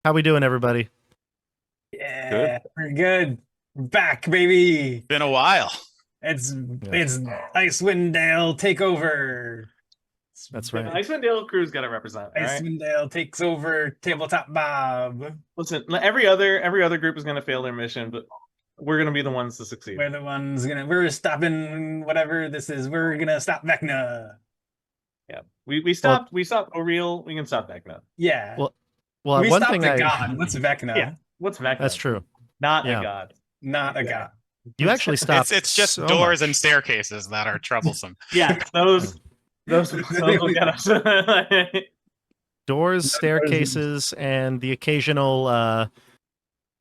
How we doing, everybody? Good. Yeah, we're good. We're back, baby. Been a while. It's Yeah, it's Icewind Dale takeover. that's The right. Icewind Dale crew's got to represent, all right? Icewind Dale takes over Tabletop Bob. Listen, every other group is going to fail their mission, but we're going to be the ones to succeed. We're the ones we're stopping whatever this is. We're gonna stop Vecna. Yeah, we stopped O'Real. We can stop Vecna. Yeah. Well, well, We one stopped thing a god. What's Vecna? Yeah, what's Vecna? that's true. Not Yeah. a god. Not a god. You actually stopped. It's just so doors much. and staircases that are troublesome. Yeah, those will get us. Doors, staircases, and the occasional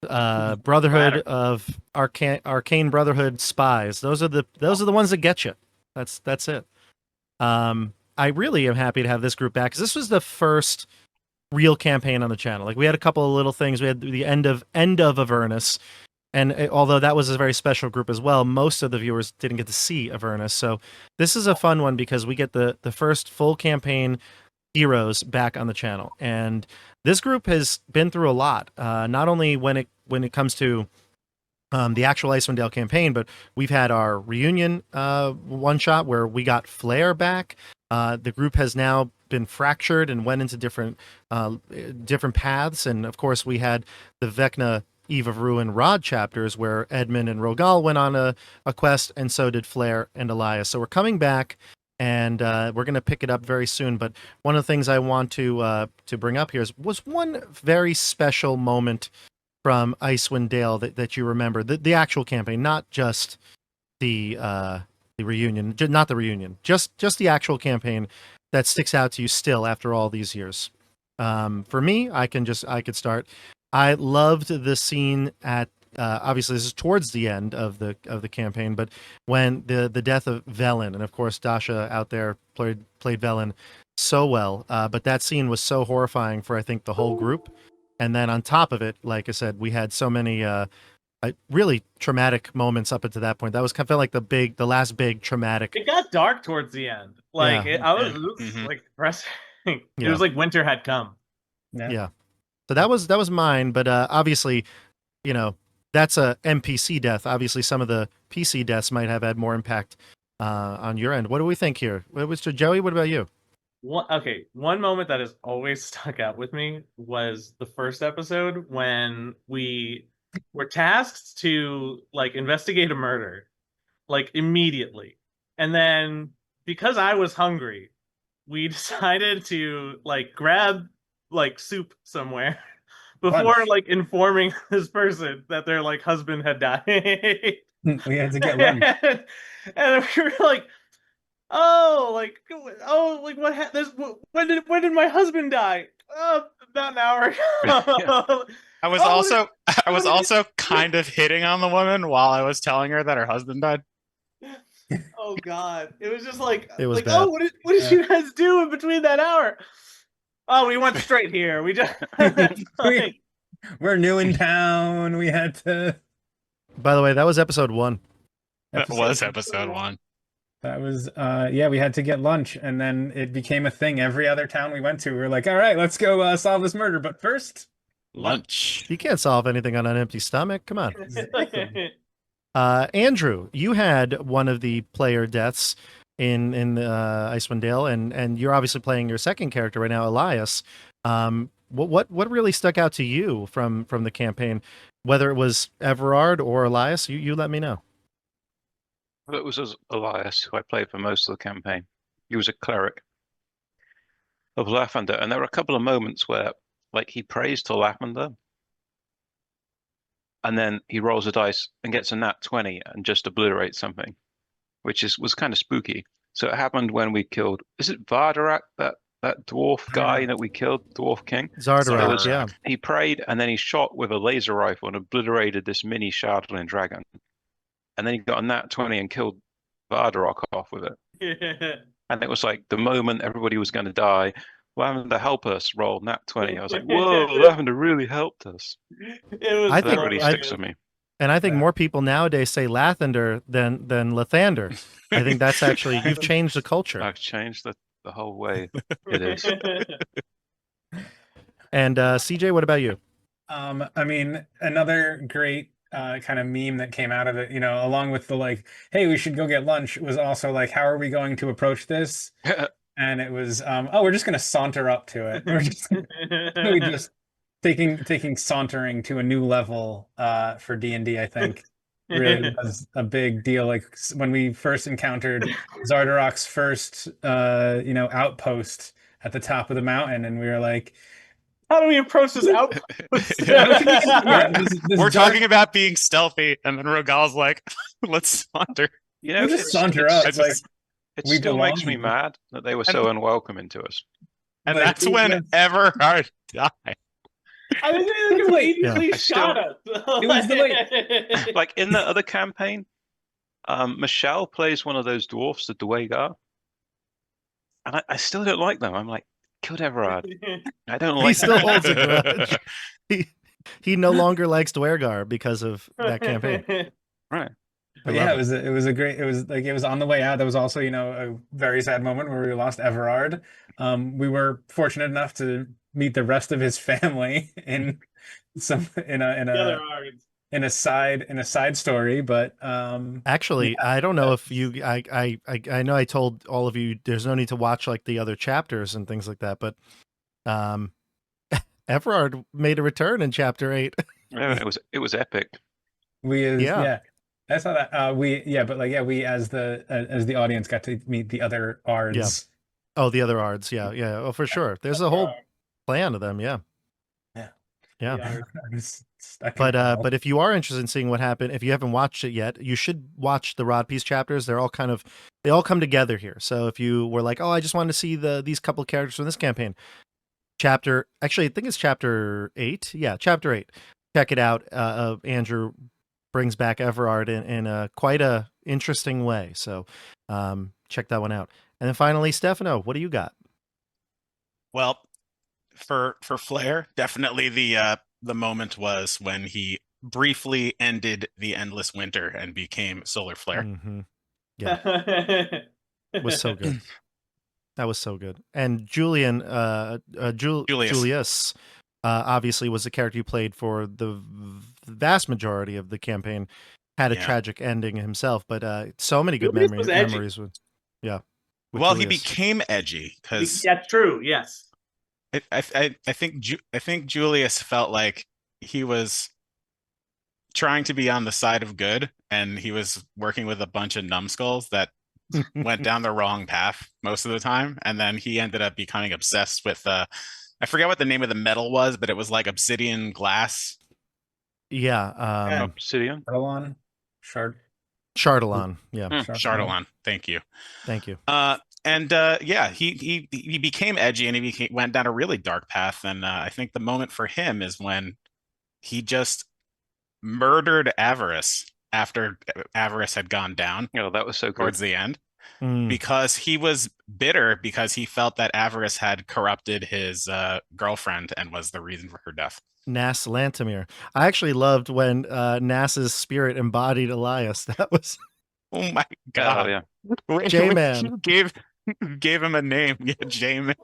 Brotherhood Ladder. of Arcane Brotherhood spies. Those are the ones that get you. That's it. I really am happy to have this group back because this was the first real campaign on the channel. Like we had a couple of little things. We had the end of Avernus, and although that was a very special group as well, most of the viewers didn't get to see Avernus. So this is a fun one because we get the first full campaign heroes back on the channel, and this group has been through a lot. Not only when it comes to the actual Icewind Dale campaign, but we've had our reunion one shot where we got Flair back. The group has now been fractured and went into different paths, and of course we had the Vecna Eve of Ruin Rod chapters where Edmund and Rogal went on a quest, and so did Flair and Elias. So we're coming back, and we're going to pick it up very soon. But one of the things I want to bring up here was one very special moment from Icewind Dale that you remember, the actual campaign, not just the reunion, not the reunion, just the actual campaign that sticks out to you still after all these years. For me, I could start. I loved the scene at obviously this is towards the end of the campaign, but when the death of Velen, and of course Dasha out there played Velen so well, but that scene was so horrifying for I think the whole group. And then on top of it, like I said, we had so many really traumatic moments up until that point. That was kind of felt like the last big traumatic. It got dark towards the end. Like Yeah. it was like depressing. It Yeah. was like winter had come. Yeah. So that was mine, but obviously, you know, that's a NPC death. Obviously, some of the PC deaths might have had more impact on your end. What do we think here? Mr. Joey, what about you? One moment that has always stuck out with me was the first episode when we were tasked to like investigate a murder, like immediately. And then because I was hungry, we decided to like grab like soup somewhere before Lunch. like informing this person that their like husband had died. We had to get lunch. And we were like, like what? When did my husband die? About an hour ago. I was Oh, also kind of hitting on the woman while I was telling her that her husband died. Oh God! It was just like, It was like, bad. oh, what did you guys do in between that hour? Oh, we went straight here. We just We're new in town. We had to. By the way, that was episode 1. That was episode 1. That was yeah, we had to get lunch, and then it became a thing. Every other town we went to, we were like, all right, let's go solve this murder. But first, Lunch. You can't solve anything on an empty stomach. Come on. Andrew, you had one of the player deaths in Icewind Dale, and you're obviously playing your second character right now, Elias. What really stuck out to you from the campaign, whether it was Everard or Elias? You let me know. Well, it was Elias who I played for most of the campaign. He was a cleric of Lathander, and there were a couple of moments where, like, he prays to Lathander, and then he rolls a dice and gets a nat 20 and just obliterates something, which was kind of spooky. So it happened when we killed, is it Vardarak, that dwarf guy that we killed, Dwarf King? Zardarak, yeah. He prayed, and then he shot with a laser rifle and obliterated this mini Shardlin dragon. And then he got a nat 20 and killed Vardarok off with it. And it was like the moment everybody was going to die, Lavender help us roll nat 20. I was like, whoa, Lavender really helped us. It was. That really sticks with me. And I think more people nowadays say Lathander than Lathander. I think that's actually, you've changed the culture. I've changed the whole way it is. And CJ, what about you? I mean, another great kind of meme that came out of it, along with the like, hey, we should go get lunch, was also like, how are we going to approach this? And it was, oh, we're just gonna saunter up to it. We're just we just taking sauntering to a new level for D&D, I think really was a big deal. Like when we first encountered Zardarok's first outpost at the top of the mountain, and we were like, how do we approach this outpost? We're talking about being stealthy, and then Rogal's like, let's saunter. We'll just saunter up. It still makes me mad that they were so unwelcoming to us. And that's when Everhard died. I mean, they completely shot us. It was the way. Like in the other campaign, Michelle plays one of those dwarfs, the Dwegar, and I still don't like them. I'm like, killed Everard. I don't like. He still holds a grudge. He no longer likes Dwergar because of that campaign. Right. But yeah, it was on the way out. There was also, a very sad moment where we lost Everard. We were fortunate enough to meet the rest of his family in a side story. But actually, yeah, I don't know if you. I know I told all of you there's no need to watch like the other chapters and things like that, but Everard made a return in chapter 8. Yeah, it was epic. I saw that. We as the audience got to meet the other Ards. Yeah. Oh, the other Ards. Yeah. Oh, for sure. There's a whole plan of them. Yeah. But if you are interested in seeing what happened, if you haven't watched it yet, you should watch the Rodpiece chapters. They all come together here. So if you were like, oh, I just wanted to see these couple of characters from this campaign, I think it's chapter 8. Yeah, chapter 8. Check it out. Andrew brings back Everard in quite a interesting way. So check that one out. And then finally, Stefano, what do you got? Well, for Flair, definitely the moment was when he briefly ended the endless winter and became Solar Flare. Mm-hmm. Yeah, it was so good. That was so good. And Julius obviously was the character you played for the vast majority of the campaign. Had a tragic ending himself, but so many good memories with. Yeah. Well, Julius. He became edgy because that's true. Yes. I think Julius felt like he was trying to be on the side of good, and he was working with a bunch of numbskulls that went down the wrong path most of the time, and then he ended up becoming obsessed with I forget what the name of the metal was, but it was like obsidian glass. Yeah, obsidian. Chardalon. Yeah. Chardalon. Thank you. He became edgy, and he went down a really dark path. And I think the moment for him is when he just murdered Avarice after Avarice had gone down. That was so good. Towards the end. Because he was bitter because he felt that Avarice had corrupted his girlfriend and was the reason for her death. Nas Lantamir. I actually loved when Nas's spirit embodied Elias. That was oh my god. Oh, yeah. J-Man. Gave him a name. Yeah, J-Man.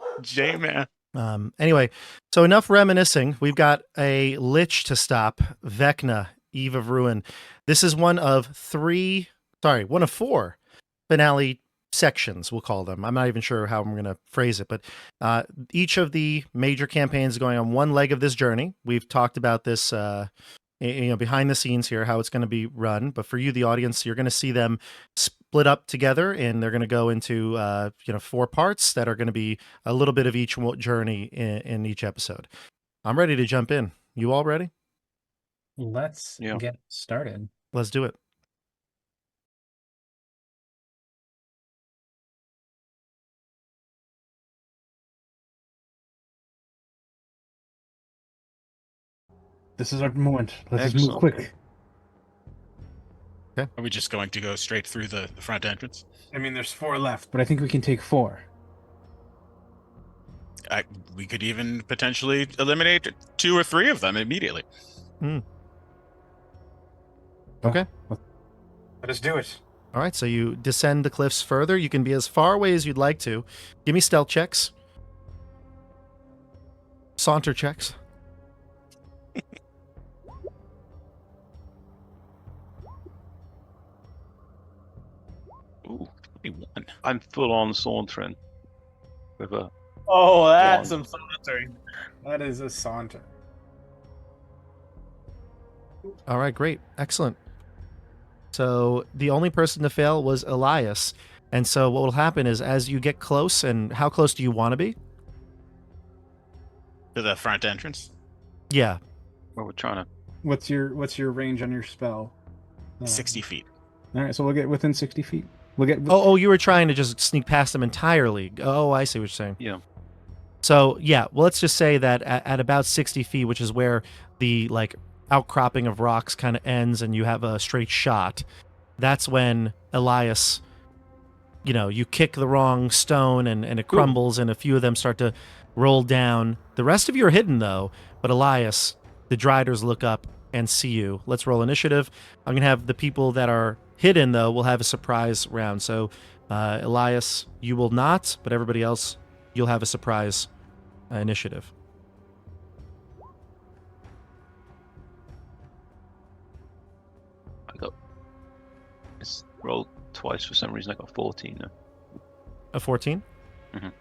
Anyway, so enough reminiscing. We've got a lich to stop. Vecna, Eve of Ruin. This is one of 4 finale sections, we'll call them. I'm not even sure how I'm going to phrase it, but each of the major campaigns is going on one leg of this journey. We've talked about this behind the scenes here, how it's going to be run. But for you, the audience, you're going to see them split up together, and they're going to go into 4 parts that are going to be a little bit of each journey in each episode. I'm ready to jump in. You all ready? Let's get started. Let's do it. This is our moment. Let's just move quick. Okay. Are we just going to go straight through the front entrance? I mean, there's 4 left, but I think we can take 4. We could even potentially eliminate 2 or 3 of them immediately. Okay. Let us do it. All right, so you descend the cliffs further. You can be as far away as you'd like to. Give me stealth checks. Saunter checks. 21. I'm full on sauntering with a. Oh, that's Wand. some sauntering. That is a saunter. All right, great. Excellent. So the only person to fail was Elias. And so what will happen is as you get close, and how close do you want to be? To the front entrance. Yeah. Well, we're trying to. What's your range on your spell? 60 feet. All right, so we'll get within 60 feet. We'll get. Oh, you were trying to just sneak past them entirely. Oh, I see what you're saying. Yeah. So, yeah, well, let's just say that at about 60 feet, which is where the, like, outcropping of rocks kind of ends and you have a straight shot, that's when Elias, you kick the wrong stone and it crumbles and a few of them start to roll down. The rest of you are hidden, though, but Elias, the Driders look up and see you. Let's roll initiative. I'm going to have the people that are hidden, though, will have a surprise round. So, Elias, you will not, but everybody else, you'll have a surprise initiative. It's rolled twice for some reason. I got 14 now. A 14? Mhm.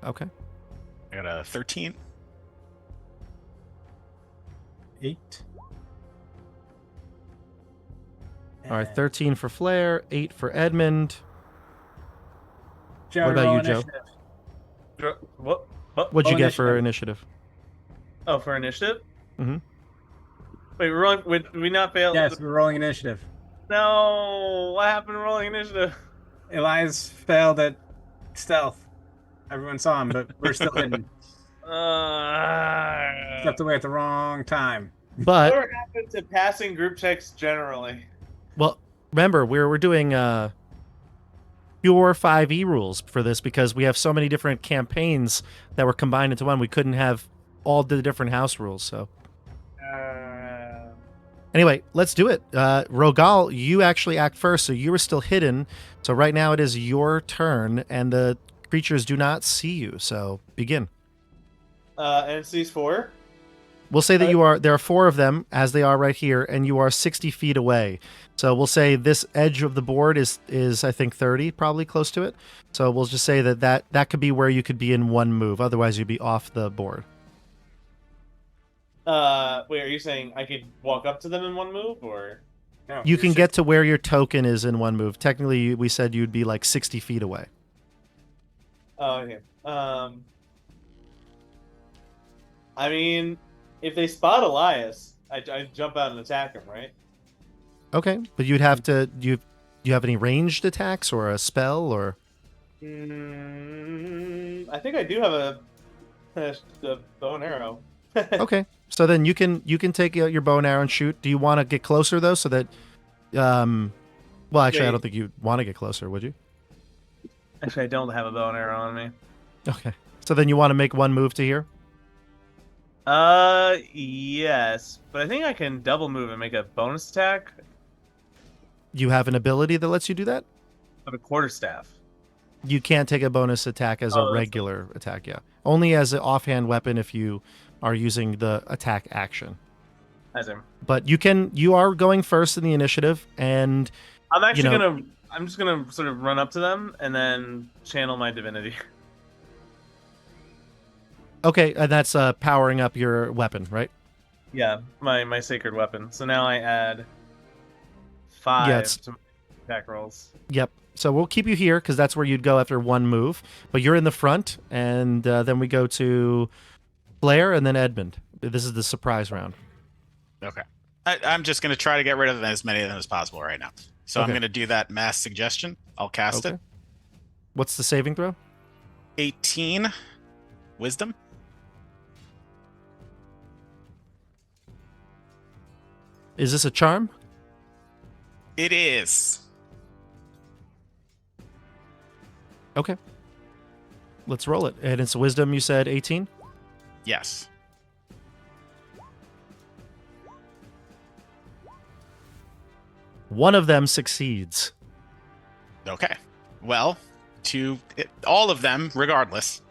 Okay. I got a 13. 8. All right, 13 for Flair, 8 for Edmund. Joe, What about roll you, Joe? initiative. What? What'd you Oh, get for initiative. initiative? Oh, for initiative? Mhm. Wait, we're rolling. Did we not fail? Yes, we're rolling initiative. No. What happened to rolling initiative? Elias failed at stealth. Everyone saw him, but we're still hidden. Stepped away at the wrong time. But, Whatever happened to passing group checks generally? well, remember, we're doing pure 5e rules for this because we have so many different campaigns that were combined into one. We couldn't have all the different house rules, so... Anyway, let's do it. Rogal, you actually act first, so you were still hidden. So right now it is your turn, and the creatures do not see you, so begin. And it's these 4? We'll say that there are 4 of them, as they are right here, and you are 60 feet away. So we'll say this edge of the board is I think, 30, probably close to it. So we'll just say that could be where you could be in one move. Otherwise, you'd be off the board. Wait, are you saying I could walk up to them in one move, or? No, You can get to where your token is in one move. Technically, we said you'd be like 60 feet away. Oh, okay. I mean, if they spot Elias, I jump out and attack him, right? Okay, but you'd have to. Do you have any ranged attacks or a spell or? I think I do have a bow and arrow. Okay, so then you can take your bow and arrow and shoot. Do you want to get closer though, so that, well, actually, I don't think you'd want to get closer, would you? Actually, I don't have a bow and arrow on me. Okay, so then you want to make one move to here. Yes, but I think I can double move and make a bonus attack You have an ability that lets you do that. of a quarterstaff. You can't take a bonus attack as a regular attack. Yeah, only as an offhand weapon if you are using the attack action. As in, But you are going first in the initiative, and I'm actually I'm just gonna sort of run up to them and then channel my divinity. okay, and that's powering up your weapon, right? Yeah, my sacred weapon. So now I add 5 to my attack rolls. Yep. So we'll keep you here because that's where you'd go after one move. But you're in the front, and then we go to Blair and then Edmund. This is the surprise round. Okay. I'm just going to try to get rid of as many of them as possible right now. So I'm Okay. going to do that mass suggestion. I'll cast Okay. it. What's the saving throw? 18 wisdom. Is this a charm? It is. Okay. Let's roll it. And it's wisdom, you said 18? Yes. One of them succeeds. Okay. Well, all of them, regardless.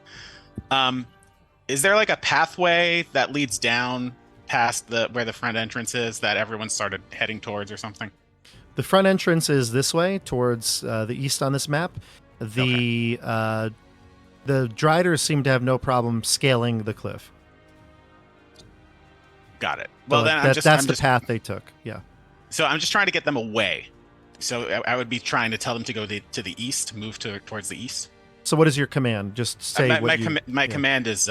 Is there like a pathway that leads down past where the front entrance is that everyone started heading towards or something? The front entrance is this way towards the east on this map. The Driders seem to have no problem scaling the cliff. Got it. So, Well, like, then that's the path they took. Yeah. So I'm just trying to get them away. So I would be trying to tell them to go to the east, move towards the east. So what is your command? Just say my command is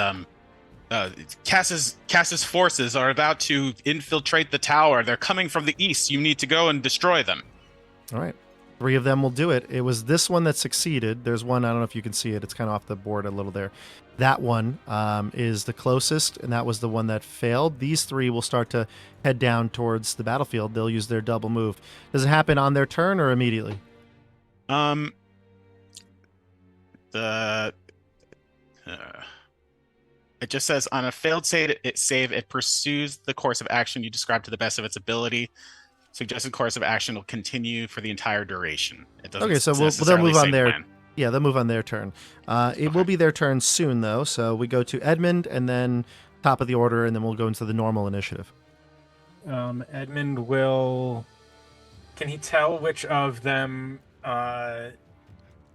Cass's forces are about to infiltrate the tower. They're coming from the east. You need to go and destroy them. All right. 3 of them will do it. It was this one that succeeded. There's one, I don't know if you can see it. It's kind of off the board a little there. That one is the closest, and that was the one that failed. These 3 will start to head down towards the battlefield. They'll use their double move. Does it happen on their turn or immediately? It just says on a failed save, it pursues the course of action you described to the best of its ability. Suggested course of action will continue for the entire duration. It doesn't Okay, so they'll necessarily move on say their when. Yeah, they'll move on their turn. It will be their turn soon, though. So we go to Edmund, and then top of the order, and then we'll go into the normal initiative. Edmund will. Can he tell which of them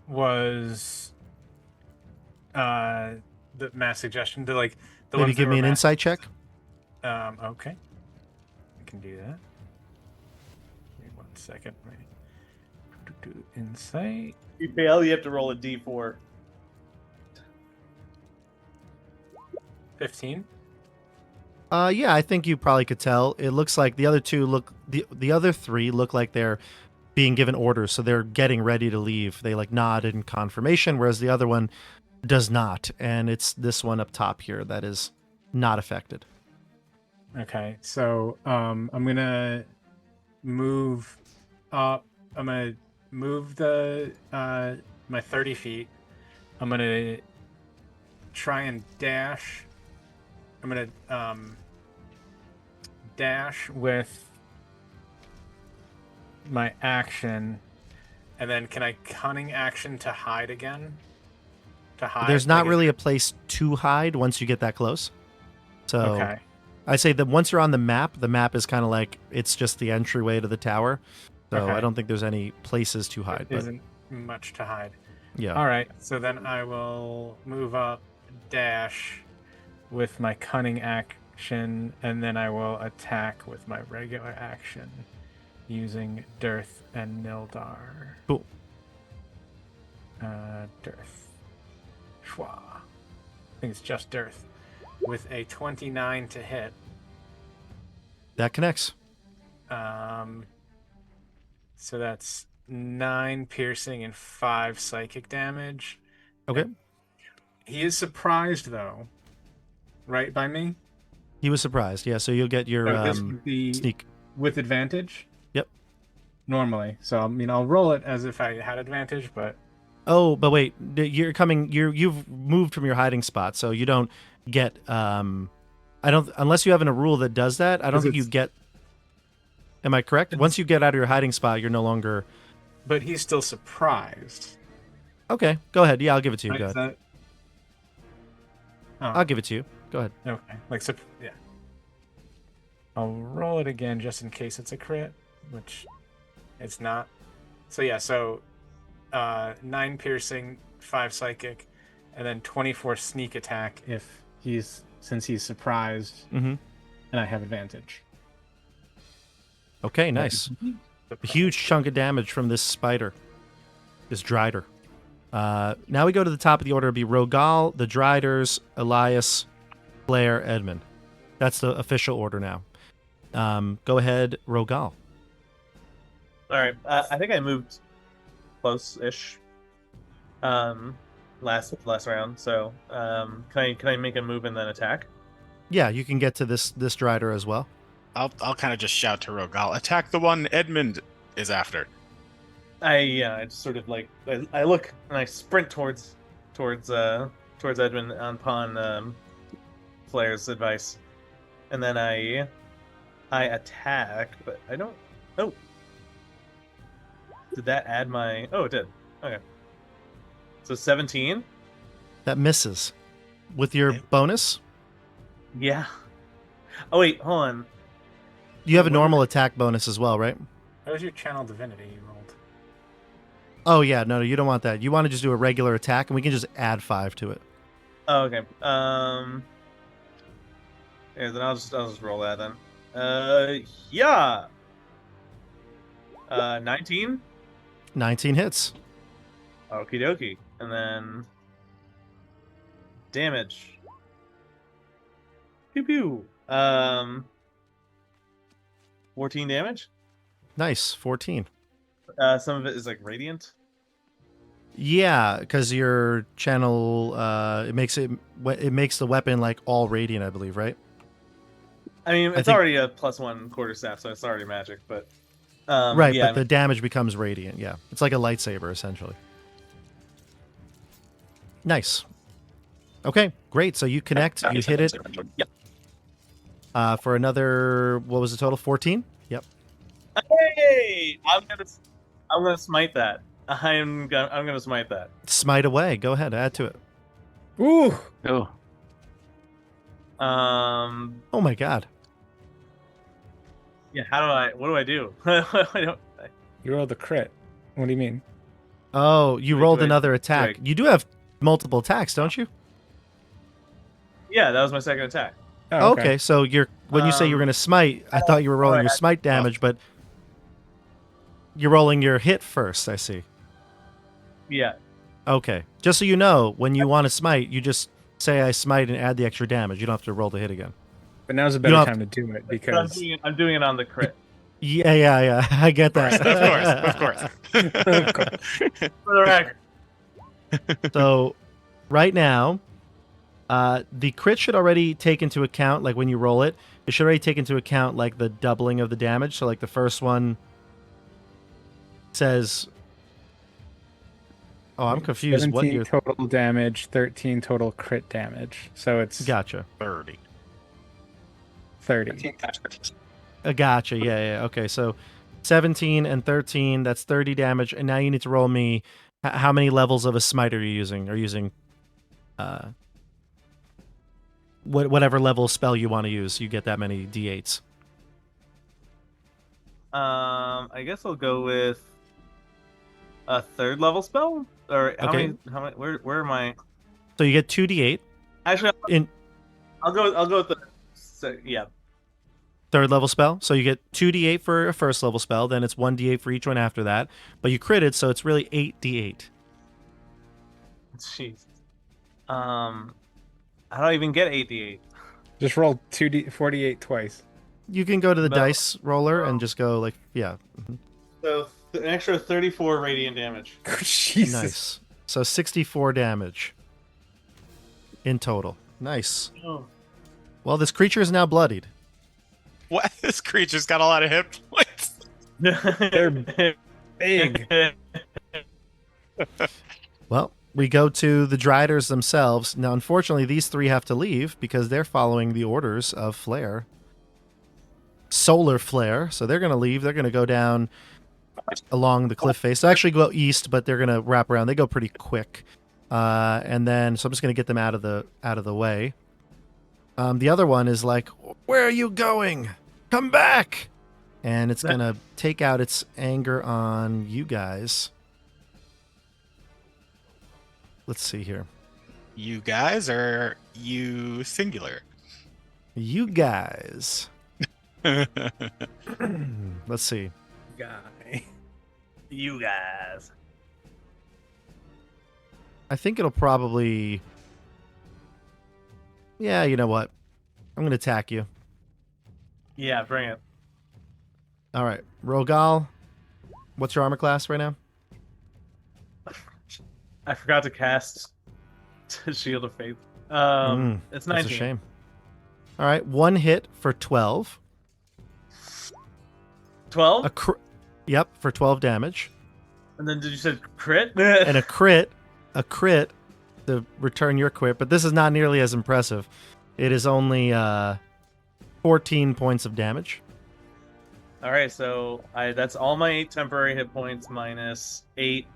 was the mass suggestion? The Maybe ones give that me were an insight check. Okay, I can do that. Give me 1 second. Insight. If you fail, you have to roll a d4. 15. Yeah, I think you probably could tell. It looks like the other 2 look the other 3 look like they're being given orders, so they're getting ready to leave. They nod in confirmation, whereas the other one does not, and it's this one up top here that is not affected. Okay, so I'm gonna move up. I'm gonna move the my 30 feet. I'm gonna try and dash. I'm gonna dash with my action, and then can I cunning action to hide again? To hide. There's not really a place to hide once you get that close. So Okay. I say that once you're on the map is kind of like it's just the entryway to the tower. So Okay. I don't think there's any places to hide. There But isn't much to hide. yeah. All right, so then I will move up, dash with my cunning action, and then I will attack with my regular action using Dearth and Nildar. Cool. Dearth. Schwa. I think it's just Dearth. With a 29 to hit. That connects. So that's 9 piercing and 5 psychic damage. Okay. He is surprised, though. Right, by me? He was surprised. Yeah, so you'll get your So this would be sneak. with advantage? Yep. Normally. So, I mean, I'll roll it as if I had advantage, but... Oh, but wait, you've moved from your hiding spot, so you don't get unless you have a rule that does that, I don't think you get. Am I correct? Once you get out of your hiding spot, you're no longer. But he's still surprised. Okay, go ahead. Yeah, I'll give it to you. Right? Go Is ahead. that... Oh, I'll give it to you. Go ahead. okay. Yeah. I'll roll it again just in case it's a crit, which it's not. So yeah, 9 piercing, 5 psychic, and then 24 sneak attack since he's surprised, Mm-hmm. and I have advantage. Okay, nice. A huge chunk of damage from this spider, this Drider. Now we go to the top of the order. It'll be Rogal, the Driders, Elias, Blair, Edmund. That's the official order now. Go ahead, Rogal. All right. I think I moved close-ish last round. So can I make a move and then attack? Yeah, you can get to this Drider as well. I'll kind of just shout to Rogal, attack the one Edmund is after. I just sort of I look and I sprint towards Edmund upon Flair's advice, and then I attack, but I don't. Oh, did that add my? Oh, it did. Okay, so 17. That misses. With your bonus, Yeah. Oh wait, hold on. you have a normal attack bonus as well, right? How was your channel divinity you rolled? Oh yeah, no, you don't want that. You want to just do a regular attack, and we can just add 5 to it. Oh, okay. Yeah, then I'll just roll that then. Yeah. 19. 19 hits. Okie dokie. And then damage. Pew pew. 14 damage. Nice, 14. Some of it is like radiant. Yeah, because your channel it makes the weapon like all radiant, I believe, right? I mean, it's think- already a +1 quarterstaff, so it's already magic. But Right, yeah, but the damage becomes radiant. Yeah, it's like a lightsaber essentially. Nice. Okay, great. So you connect, you hit it Yep. for another. What was the total? 14. Yep. Hey, I'm gonna smite that. I'm gonna smite that. Smite away. Go ahead. Add to it. Ooh! Oh, Oh my god. Yeah. What do I do? I don't. You rolled a crit. What do you mean? Oh, you Wait, rolled do I- another attack. I- You do have multiple attacks, don't you? Yeah, that was my second attack. Oh, Okay, so when you say you were going to smite, I thought you were rolling your smite damage, but you're rolling your hit first, I see. Yeah. Okay. Just so you know, when you want to smite, you just say I smite and add the extra damage. You don't have to roll the hit again. But now's a You better don't time to do it But because I'm doing it on the crit. Yeah. I get that. Of course. For the record. So, right now, the crit should already take into account, like when you roll it, it should already take into account like the doubling of the damage. So, like the first one says, "Oh, I'm confused. 17 What you total damage, 13 total crit damage. So it's gotcha? 30. 30. Gotcha. Yeah. Okay, so 17 and 13, that's 30 damage, and now you need to roll me how many levels of a smite are you using? Are you using whatever level spell you want to use? You get that many d8s. I guess I'll go with a 3rd level spell. Or how Okay. many? How many? Where am I? So you get 2d8 Actually, in I'll go with the. Yeah. third level spell. So you get 2d8 for a first level spell, then it's 1d8 for each one after that. But you critted, so it's really 8d8. Jeez. How do I even get 8d8? Just roll 48 twice. You can go to the No. dice roller and just go like, yeah. So an extra 34 radiant damage. Jesus. Nice. So 64 damage in total. Nice. Oh. Well, this creature is now bloodied. What? This creature's got a lot of hit points. They're big. Well, we go to the Driders themselves. Now, unfortunately, these 3 have to leave because they're following the orders of Flare. Solar Flare. So they're going to leave. They're going to go down along the cliff face. They actually go east, but they're going to wrap around. They go pretty quick. And then, so I'm just going to get them out of the way. The other one is like, "Where are you going? Come back!" And it's going to take out its anger on you guys. Let's see here. You guys or you singular? You guys. Let's see. Guy. You guys. I think it'll probably... Yeah, you know what? I'm going to attack you. Yeah, bring it. All right. Rogal, what's your armor class right now? I forgot to cast Shield of Faith. It's 19. That's a shame. All right. 1 hit for 12. 12? Yep, for 12 damage. And then did you say crit? And a crit to return your crit, but this is not nearly as impressive. It is only 14 points of damage. All right, so that's all my 8 temporary hit points minus 8.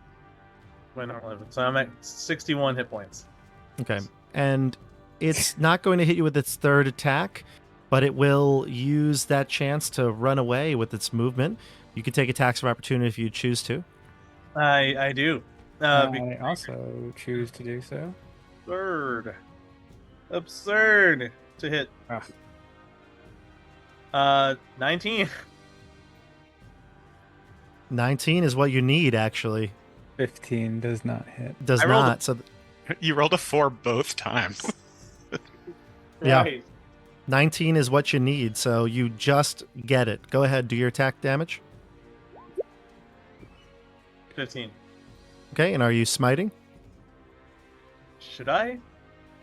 So I'm at 61 hit points. Okay. And it's not going to hit you with its 3rd attack, but it will use that chance to run away with its movement. You can take attacks of opportunity if you choose to. I do. I also choose to do so. Absurd to hit. Ah. 19. 19 is what you need, actually. 15 does not hit. Does I rolled not. So You rolled a 4 both times. Yeah. Right. 19 is what you need, so you just get it. Go ahead, do your attack damage. 15. Okay, and are you smiting? Should I?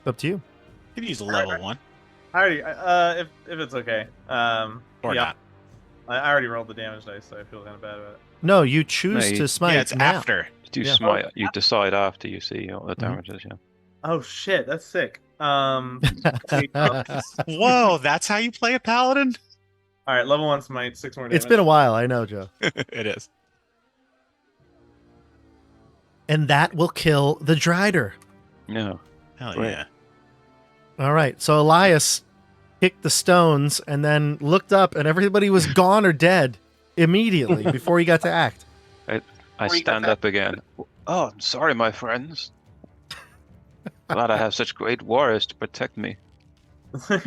Up to you. You can use a level 1 I already. If it's okay. or yeah. not. I already rolled the damage dice, so I feel kind of bad about it. No, you choose No, to smite Yeah, it's now. after. You do Yeah. smite. You decide after you see what the Mhm. damage is. Yeah. Oh shit, that's sick. Whoa, that's how you play a paladin? All right, level 1 smite, 6 more damage. It's been a while, I know, Joe. It is. And that will kill the Drider. No. Hell Great. yeah. All right, so Elias kicked the stones and then looked up, and everybody was gone or dead immediately before he got to act. I stand up again. Oh, I'm sorry, my friends. Glad I have such great warriors to protect me. Such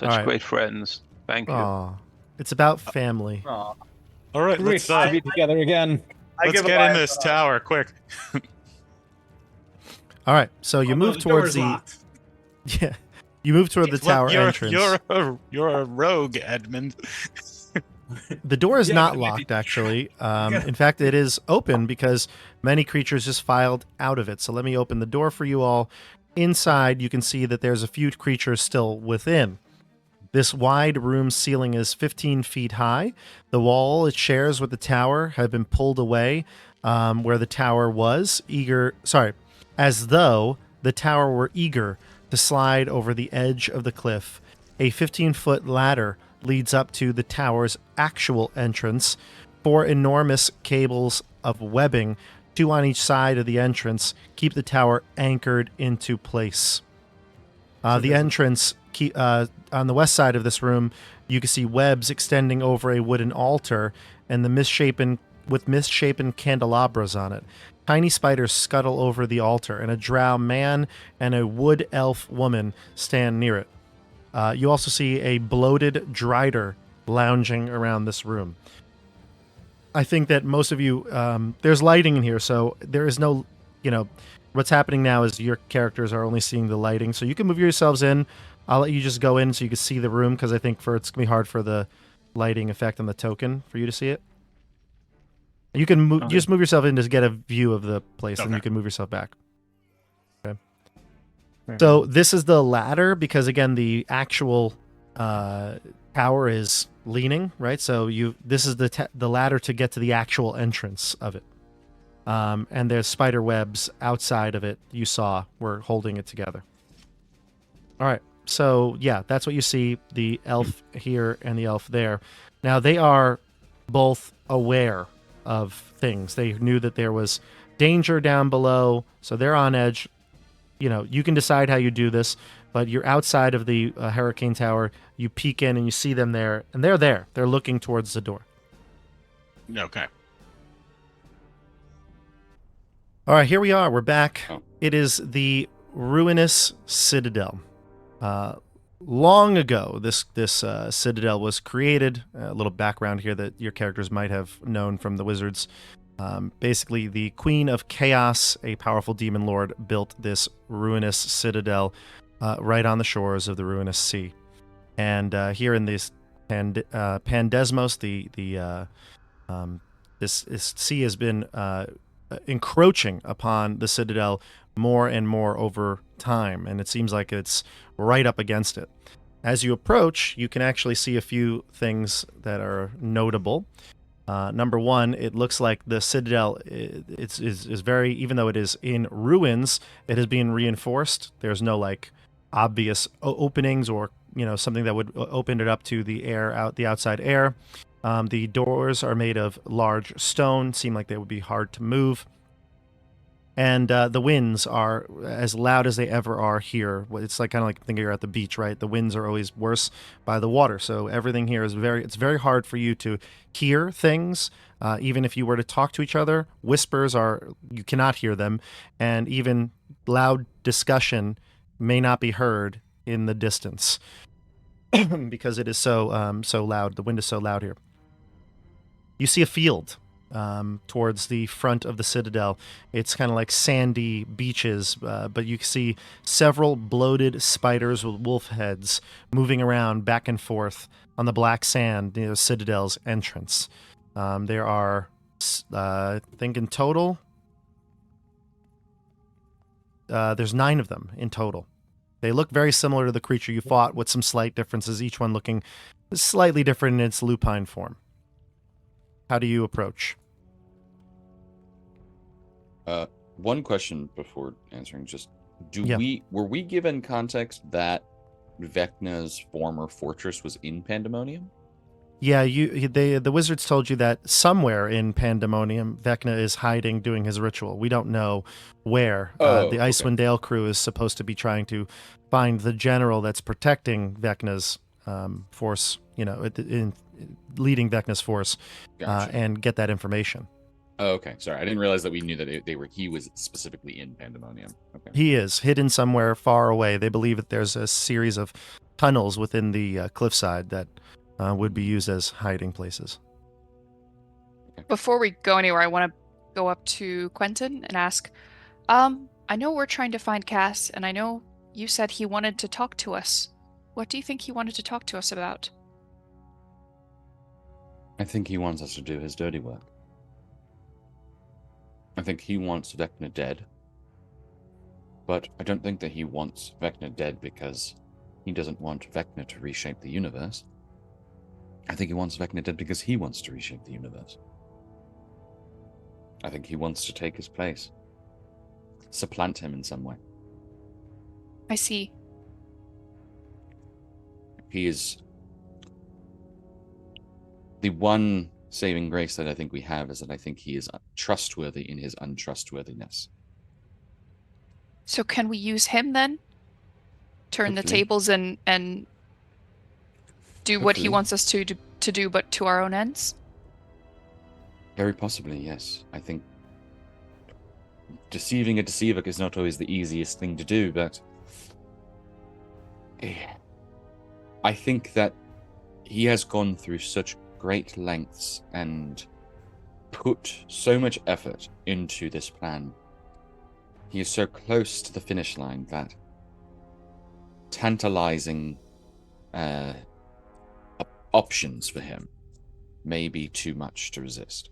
right. great friends. Thank you. Aw, it's about family. Aw. All right, Great to be together again. let's get in this tower quick. All right, so you move towards the yeah, you move toward the tower entrance. You're a rogue, Edmund. The door is Yeah, not but locked, actually. In fact, it is open because many creatures just filed out of it. So let me open the door for you all. Inside, you can see that there's a few creatures still within. This wide room ceiling is 15 feet high. The wall it shares with the tower had been pulled away where the tower was, as though the tower were eager to slide over the edge of the cliff. A 15-foot ladder leads up to the tower's actual entrance. 4 enormous cables of webbing, 2 on each side of the entrance, keep the tower anchored into place. The entrance, on the west side of this room, you can see webs extending over a wooden altar and with misshapen candelabras on it. Tiny spiders scuttle over the altar, and a drow man and a wood elf woman stand near it. You also see a bloated Drider lounging around this room. I think that most of you, there's lighting in here, so there is no, what's happening now is your characters are only seeing the lighting, so you can move yourselves in. I'll let you just go in so you can see the room, because I think it's going to be hard for the lighting effect on the token for you to see it. You can move, you just move yourself in to get a view of the place, and you can move yourself back. Okay. So this is the ladder, because again, the actual tower is leaning, right? So this is the ladder to get to the actual entrance of it. And there's spider webs outside of it. You saw we're holding it together. All right. So yeah, that's what you see. The elf here and the elf there. Now they are both aware of things. They knew that there was danger down below, so they're on edge. You can decide how you do this, but you're outside of the Hurricane Tower. You peek in and you see them there, and they're there. They're looking towards the door. Okay. All right, here we are. We're back. It is the ruinous citadel. Long ago, this citadel was created. A little background here that your characters might have known from the Wizards. Basically, the Queen of Chaos, a powerful demon lord, built this ruinous citadel right on the shores of the ruinous sea. And here in this Pandesmos, this sea has been encroaching upon the citadel more and more over time, and it seems like it's right up against it. As you approach, you can actually see a few things that are notable. Number one, it looks like the citadel is very, even though it is in ruins, it has been reinforced. There's no obvious openings or something that would open it up to the air the outside air. The doors are made of large stone, seem like they would be hard to move. And the winds are as loud as they ever are here. It's like kind of like think you're at the beach, right? The winds are always worse by the water, so everything here is it's very hard for you to hear things. Even if you were to talk to each other, whispers you cannot hear them, and even loud discussion may not be heard in the distance because it is so loud. The wind is so loud here. You see a field towards the front of the citadel. It's kind of like sandy beaches, but you can see several bloated spiders with wolf heads moving around back and forth on the black sand near the citadel's entrance. There are, I think in total, there's 9 of them in total. They look very similar to the creature you fought, with some slight differences, each one looking slightly different in its lupine form. How do you approach? One question before answering, just Yeah. were we given context that Vecna's former fortress was in Pandemonium? Yeah, the wizards told you that somewhere in Pandemonium, Vecna is hiding, doing his ritual. We don't know where. The Icewind Dale crew is supposed to be trying to find the general that's protecting Vecna's force, in leading Vecna's force, Gotcha. and get that information. Oh, okay. Sorry, I didn't realize that we knew that he was specifically in Pandemonium. Okay. He is hidden somewhere far away. They believe that there's a series of tunnels within the cliffside that would be used as hiding places. Before we go anywhere, I want to go up to Quentin and ask, I know we're trying to find Cass, and I know you said he wanted to talk to us. What do you think he wanted to talk to us about? I think he wants us to do his dirty work. I think he wants Vecna dead. But I don't think that he wants Vecna dead because he doesn't want Vecna to reshape the universe. I think he wants Vecna dead because he wants to reshape the universe. I think he wants to take his place. Supplant him in some way. I see. He is... The one saving grace that I think we have is that I think he is trustworthy in his untrustworthiness. So can we use him then? Turn the Hopefully. tables and do what he Hopefully. wants us to do, but to our own ends? Very possibly, yes. I think deceiving a deceiver is not always the easiest thing to do, but I think that he has gone through such great lengths and put so much effort into this plan. He is so close to the finish line that tantalizing options for him may be too much to resist.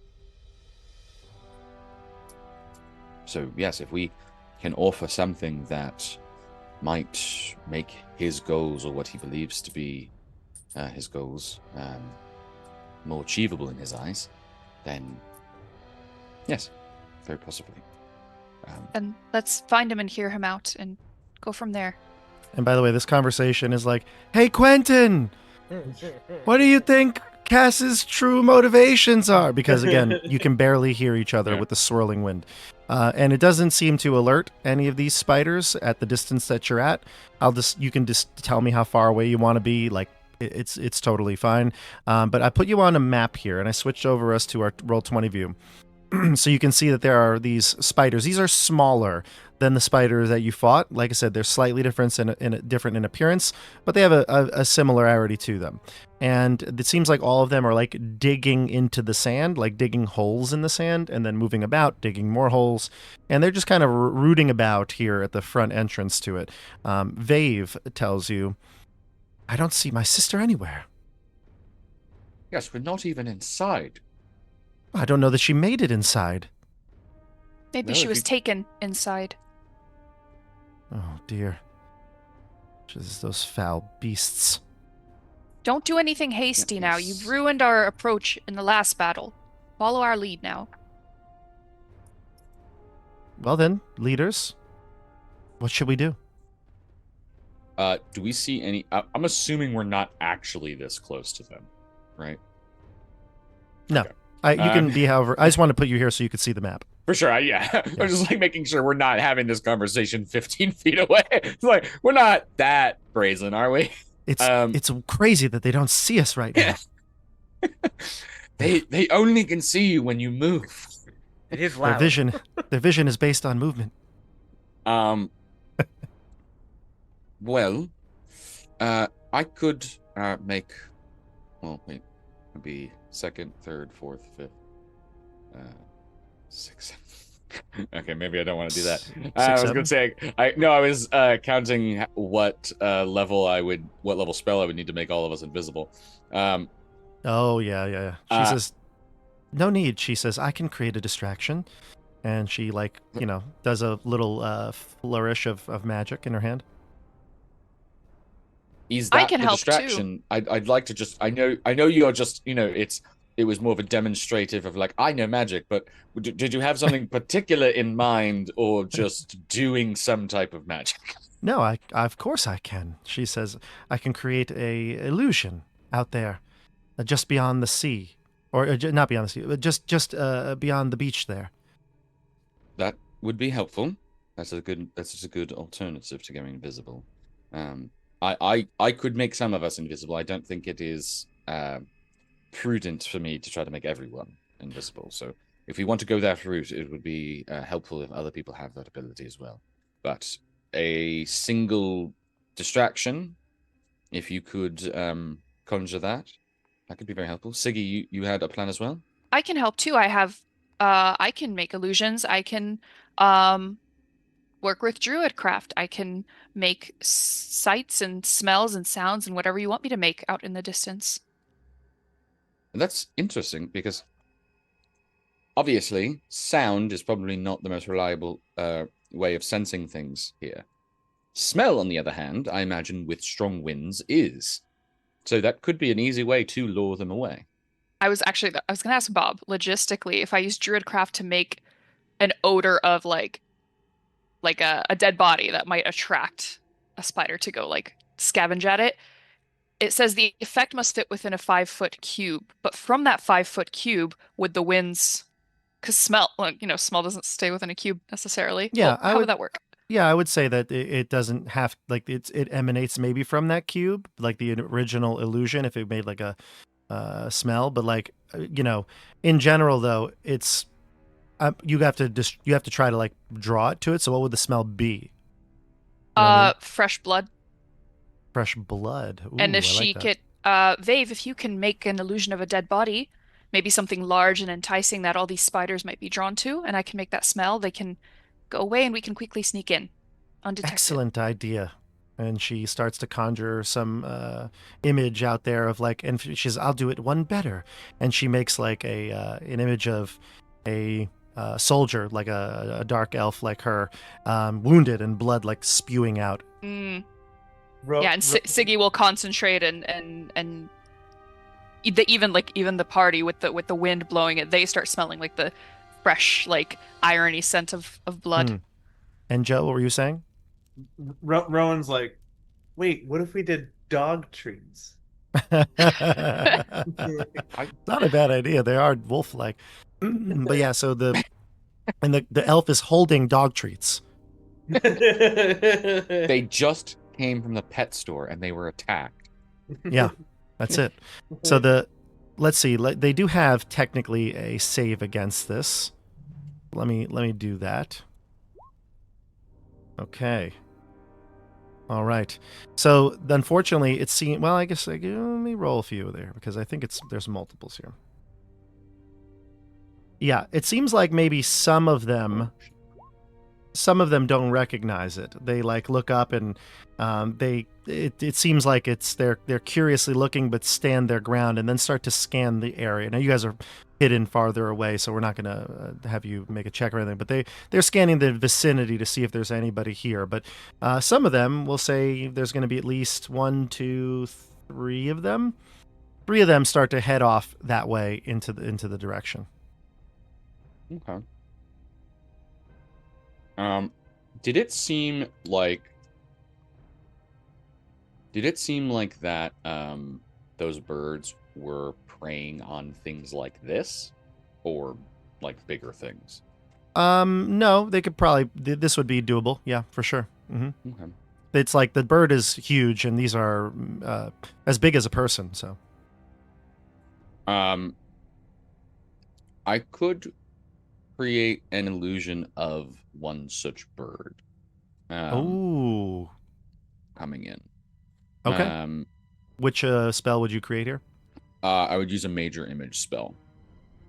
So yes, if we can offer something that might make his goals, or what he believes to be his goals, more achievable in his eyes, then yes, very possibly. And let's find him and hear him out and go from there. And by the way, this conversation is like, hey, Quentin, what do you think Cass's true motivations are? Because again, you can barely hear each other with the swirling wind. And it doesn't seem to alert any of these spiders at the distance that you're at. You can just tell me how far away you want to be. Like, it's totally fine. But I put you on a map here, and I switched over us to our Roll20 view. So you can see that there are these spiders. These are smaller than the spiders that you fought. Like I said, they're slightly different in appearance, but they have a similarity to them. And it seems like all of them are like digging into the sand, like digging holes in the sand, and then moving about, digging more holes. And they're just kind of rooting about here at the front entrance to it. Vave tells you, I don't see my sister anywhere. Yes, we're not even inside. I don't know that she made it inside. Maybe No, she if was you- taken inside. Oh, dear. Just those foul beasts. Don't do anything hasty now. Yes. You've ruined our approach in the last battle. Follow our lead now. Well then, leaders, what should we do? Do we see any... I'm assuming we're not actually this close to them, right? No. Okay. You can be however... I just want to put you here so you could see the map. For sure, yeah. I'm just like making sure we're not having this conversation 15 feet away. It's like we're not that brazen, are we? It's crazy that they don't see us right now. They only can see you when you move. It is Their vision is based on movement. Well, I could make. Well, wait, it'd be second, third, fourth, fifth, sixth. Okay, maybe I don't want to do that. I was gonna say, I was counting what level spell I would need to make all of us invisible. Oh yeah. She says, "No need." She says, "I can create a distraction," and she does a little flourish of magic in her hand. Is that I can the help distraction? Too. I'd like to just. I know you're just. It was more of a demonstrative of like I know magic, but did you have something particular in mind, or just doing some type of magic? No, I of course I can. She says, "I can create a illusion out there, just beyond the sea, or not beyond the sea, but just beyond the beach there." That would be helpful. That's a good alternative to going invisible. I could make some of us invisible. I don't think it is prudent for me to try to make everyone invisible. So if we want to go that route, it would be helpful if other people have that ability as well. But a single distraction, if you could conjure that could be very helpful. Siggy, you had a plan as well? I can help too. I can make illusions. I can work with druidcraft. I can make sights and smells and sounds and whatever you want me to make out in the distance. And that's interesting because obviously sound is probably not the most reliable way of sensing things here. Smell, on the other hand, I imagine with strong winds is. So that could be an easy way to lure them away. I was going to ask Bob, logistically, if I use druidcraft to make an odor of like a dead body that might attract a spider to go like scavenge at it. It says the effect must fit within a 5-foot cube, but from that 5-foot cube would the winds, because smell doesn't stay within a cube necessarily. Yeah, well, how would that work? Yeah, I would say that it doesn't have it emanates maybe from that cube, like the original illusion, if it made like a smell. But in general though, it's you have to try to like draw it to it. So what would the smell be? You know what I mean? Fresh blood. Fresh blood. Ooh, And if I she like could, Vave, if you can make an illusion of a dead body, maybe something large and enticing that all these spiders might be drawn to, and I can make that smell, they can go away and we can quickly sneak in undetected. Excellent idea. And she starts to conjure some image out there of like, and she says, "I'll do it one better." And she makes like an image of a soldier, like a dark elf like her, wounded and blood like spewing out. Yeah, and Siggy will concentrate and even the party with the wind blowing it, they start smelling like the fresh like irony scent of blood. And Joe, what were you saying? Rowan's like, wait, what if we did dog treats? Not a bad idea. They are wolf-like. But yeah, so the elf is holding dog treats. They just came from the pet store and they were attacked. Yeah, that's it. So let's see. They do have technically a save against this. Let me do that. Okay. All right. So unfortunately, it seems. Well, I guess let me roll a few there because I think there's multiples here. Yeah, it seems like maybe some of them don't recognize it. They like look up and it seems like they're curiously looking but stand their ground and then start to scan the area. Now you guys are hidden farther away, so we're not going to have you make a check or anything, but they're scanning the vicinity to see if there's anybody here. But some of them will say there's going to be at least 1, 2, 3 of them. 3 of them start to head off that way into the direction. Okay. Did it seem like that those birds were preying on things like this or like bigger things? No, they could probably. This would be doable. Yeah, for sure. Okay. It's like the bird is huge, and these are as big as a person. So, I could create an illusion of one such bird. oh, Coming in. okay. Which spell would you create here? I would use a major image spell.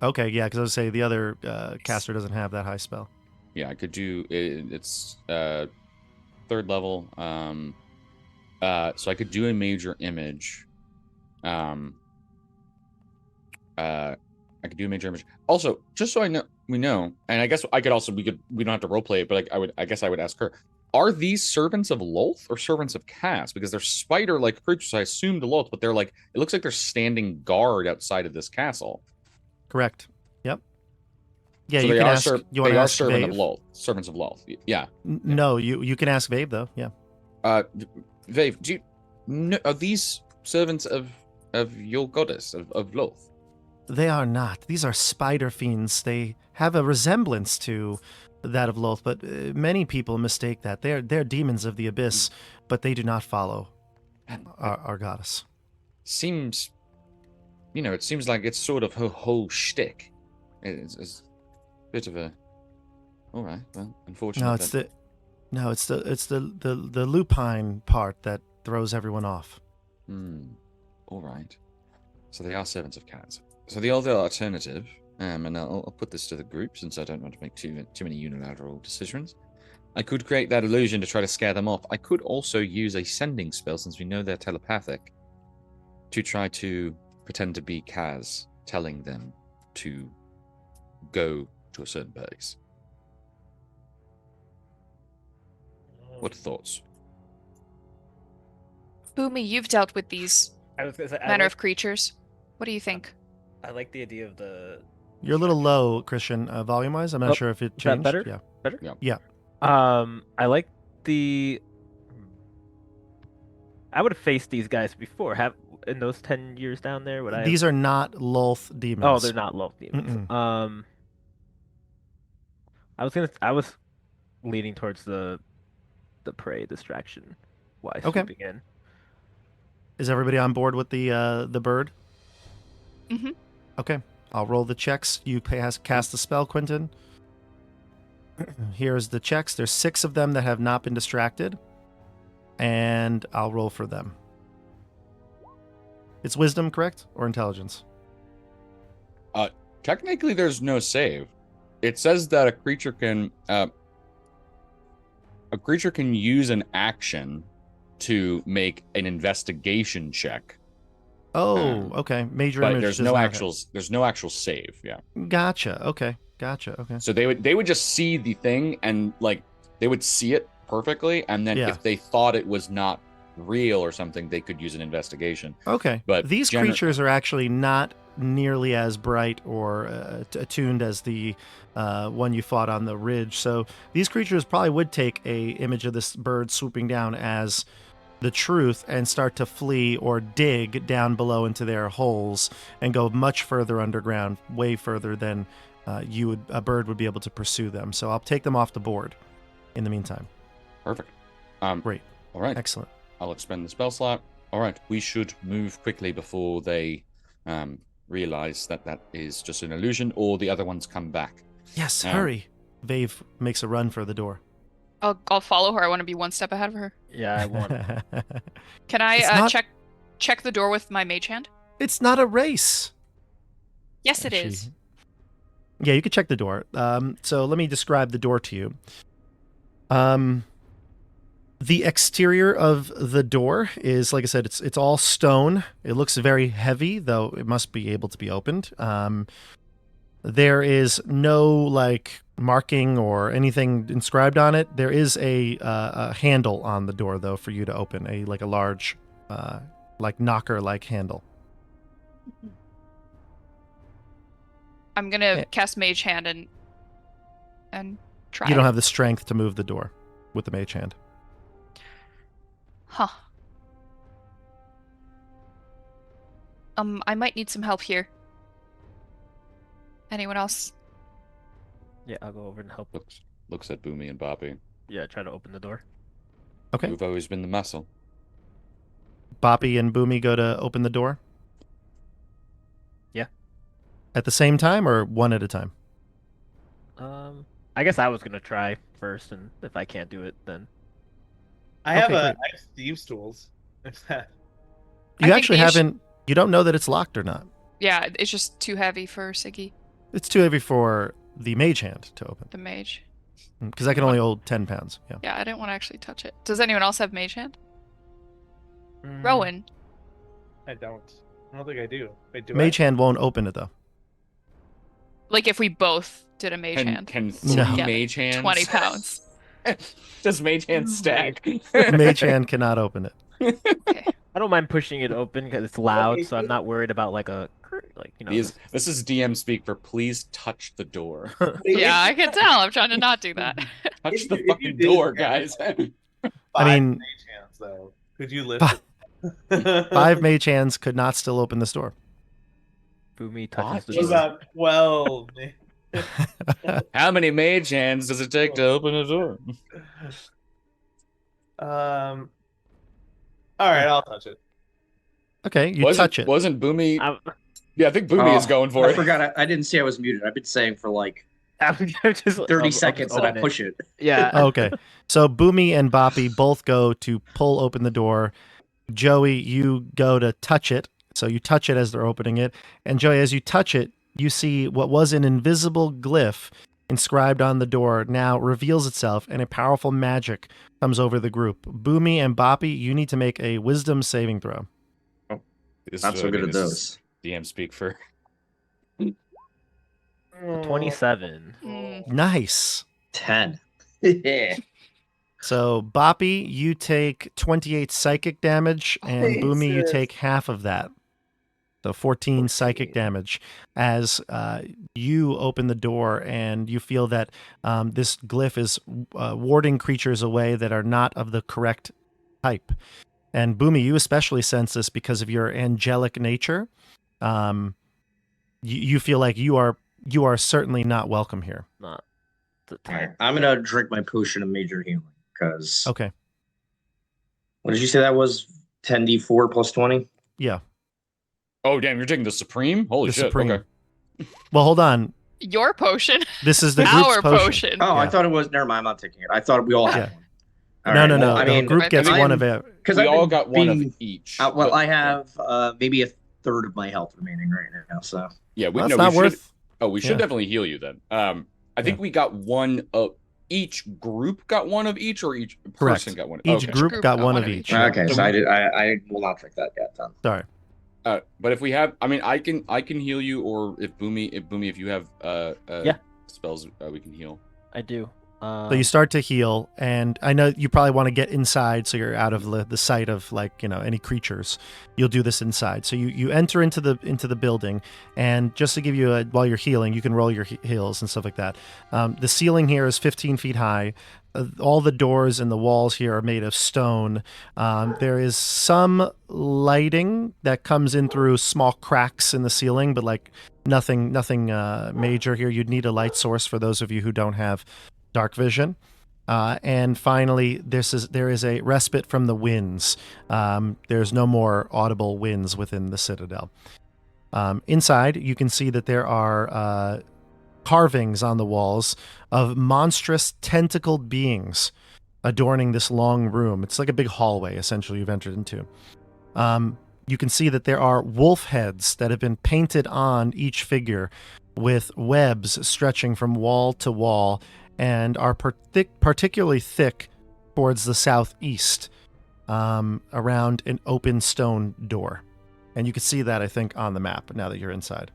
Okay, yeah, because I would say the other caster doesn't have that high spell. Yeah, I could do it. It's 3rd level. So I could do a major image. I could do a major image. Also, just so we know, and I guess I could also we don't have to roleplay it, but I guess I would ask her: are these servants of Lolth or servants of Cass? Because they're spider-like creatures. I assumed Lolth, but they're like it looks like they're standing guard outside of this castle. Correct. Yep. Yeah, so you they can are ask. You want they to are ask servant Vave? of Lolth, servants of Lolth. Yeah. No, you can ask Vave though. Yeah. Vave, do you know, are these servants of your goddess of Lolth? They are not. These are spider fiends. They have a resemblance to that of Lolth, but many people mistake that. They're demons of the abyss, but they do not follow our goddess. Seems, it seems like it's sort of her whole shtick. It's a bit of a. All right, well, unfortunately. It's the lupine part that throws everyone off. All right. So they are servants of cats. So the other alternative, and I'll put this to the group since I don't want to make too many unilateral decisions. I could create that illusion to try to scare them off. I could also use a sending spell since we know they're telepathic to try to pretend to be Kaz, telling them to go to a certain place. What thoughts? Boomy, you've dealt with these I was gonna say, manner of creatures. What do you think? I like the idea of the. You're a little low, Christian, volume-wise. I'm not sure if it Is that changed. better? Yeah. Better? Yeah. I like the. I would have faced these guys before. In those 10 years down there, would I? These are not Lolth demons. Oh, they're not Lolth demons. Mm-mm. I was leaning towards the prey distraction while swooping in. Is everybody on board with the bird? Mm-hmm. Okay. I'll roll the checks. You cast the spell, Quentin. Here's the checks. There's 6 of them that have not been distracted. And I'll roll for them. It's wisdom, correct? Or intelligence? Technically, there's no save. It says that a creature can use an action to make an investigation check. Oh, okay. Major but image. there's no actual save. Yeah. Gotcha. Okay. So they would just see the thing and like they would see it perfectly, and then if they thought it was not real or something, they could use an investigation. Okay. But these creatures are actually not nearly as bright or attuned as the one you fought on the ridge. So these creatures probably would take a image of this bird swooping down as the truth and start to flee or dig down below into their holes and go much further underground, way further than a bird would be able to pursue them. So I'll take them off the board in the meantime. Perfect. Great. All right. Excellent. I'll expend the spell slot. All right. We should move quickly before they realize that is just an illusion or the other ones come back. Yes, hurry. Vave makes a run for the door. I'll follow her. I want to be one step ahead of her. Yeah, I want. Can I check the door with my mage hand? It's not a race. Yes, it is. Yeah, you can check the door. So let me describe the door to you. The exterior of the door is, like I said, it's all stone. It looks very heavy, though it must be able to be opened. There is no marking or anything inscribed on it. There is a handle on the door, though, for you to open a large knocker handle. I'm gonna cast Mage Hand and try. You don't have the strength to move the door with the Mage Hand. Huh. I might need some help here. Anyone else? Yeah, I'll go over and help. Looks at Boomy and Boppy. Yeah, try to open the door. Okay. You've always been the muscle. Boppy and Boomy go to open the door? Yeah. At the same time or one at a time? I guess I was gonna try first, and if I can't do it, then I have Okay, I great. have Steve's tools. If that- You think actually you sh- haven't... You don't know that it's locked or not. Yeah, it's just too heavy for Siggy, It's too heavy for the mage hand to open. the mage. Because I can only hold 10 pounds. Yeah. Yeah, I didn't want to actually touch it. Does anyone else have mage hand? Rowan. I don't think I do. Wait, do Mage hand won't open it, though. Like if we both did a mage hand. Can No. three Yeah, mage hands? 20 pounds. Does mage hand stack? Mage hand cannot open it. Okay. I don't mind pushing it open because it's loud, so I'm not worried about like This is DM speak for please touch the door. Yeah, I can tell. I'm trying to not do that. Touch the If you fucking did door, that- guys. I mean- mage hands though. Could you lift it? 5 mage hands could not still open this door. Boomy touches the What door. about 12? How many mage hands does it take to open a door? All right, I'll touch it. Okay, you touch it. Wasn't Boomy? I'm, Yeah, I think Boomy is going for I it. forgot. I didn't see I was muted. I've been saying for like I'm just 30 seconds that I push it. Yeah. Okay. So Boomy and Boppy both go to pull open the door. Joey, you go to touch it. So you touch it as they're opening it. And Joey, as you touch it, you see what was an invisible glyph inscribed on the door now reveals itself, and a powerful magic comes over the group. Boomy and Boppy, you need to make a wisdom saving throw. Not so good at those. DM speak for. 27. Mm, Nice. 10. Yeah. So Boppy, you take 28 psychic damage, and Boomy, you Jesus. take half of that. So 14 psychic damage as you open the door and you feel that this glyph is warding creatures away that are not of the correct type. And Boomy, you especially sense this because of your angelic nature. You feel like you are certainly not welcome here. Not the All right, type. I'm gonna drink my potion of major healing because. Okay. What did you say that was? 10d4 plus 20. Yeah. Oh damn! You're taking the supreme. Holy The shit! Supreme. Okay. Well, hold on. your potion. This is the group's Our potion. potion. Oh, I Yeah. thought it was. Never mind. I'm not taking it. I thought we all had Yeah. one. All No, right, no, well, no. I The mean, group gets I'm- one of it. because We all got one of each. well, but- I have maybe a third of my health remaining right now. So Yeah, we Well, that's no, not we should. worth. Oh, we should yeah. definitely heal you then. I think we got one of each group got one of each, or each Correct. person got one. Each Okay. group got one of each. Yeah. okay, so I will not drink that yet. Then. Sorry. But if we have, I mean, I can heal you, or if Boomy, if you have Yeah. spells, we can heal. I do. So you start to heal, and I know you probably want to get inside so you're out of the sight of any creatures. You'll do this inside. So you enter into the building, and just to give you while you're healing, you can roll your heals and stuff like that. The ceiling here is 15 feet high. All the doors and the walls here are made of stone. There is some lighting that comes in through small cracks in the ceiling, but nothing major here. You'd need a light source for those of you who don't have dark vision. And finally, there is a respite from the winds. There's no more audible winds within the citadel. Inside, you can see that there are carvings on the walls of monstrous tentacled beings adorning this long room. It's like a big hallway, essentially, you've entered into. You can see that there are wolf heads that have been painted on each figure with webs stretching from wall to wall, and are particularly thick towards the southeast, around an open stone door. And you can see that, I think, on the map now that you're inside.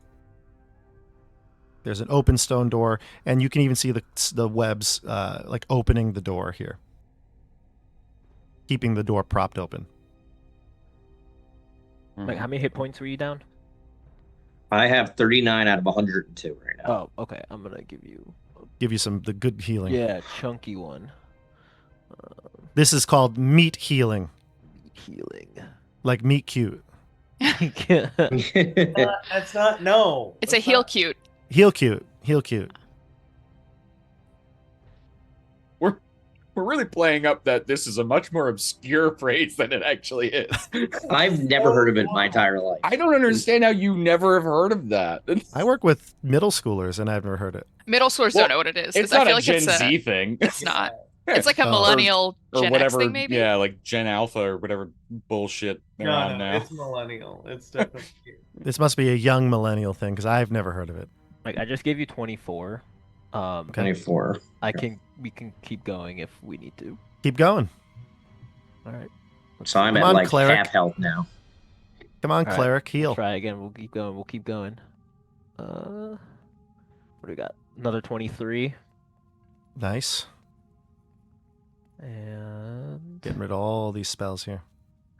There's an open stone door, and you can even see the webs opening the door here, keeping the door propped open. Like, how many hit points were you down? I have 39 out of 102 right now. Oh, okay. I'm gonna give you. Give you the good healing. Yeah, chunky one. This is called meat healing, Healing. like meat cute. That's not no. It's a That's heal not- cute. Heal cute. Heal cute. We're really playing up that this is a much more obscure phrase than it actually is. I've never heard of it in my entire life. I don't understand how you never have heard of that. I work with middle schoolers, and I've never heard it. Middle schoolers Well, don't know what it is. 'cause It's I not feel a like Gen it's Z thing. It's not. It's like a Oh. millennial or Gen whatever. X thing, maybe. Yeah, like Gen Alpha or whatever bullshit they're No, on no, now. it's millennial. It's definitely. This must be a young millennial thing because I've never heard of it. Like I just gave you 24. 24. We can keep going if we need to. Keep going. All right. So I'm Come at on, like cleric. half health now. Come on, All right. cleric, heal. Try again. We'll keep going. What do we got? Another 23. Nice. And Getting rid of all these spells here.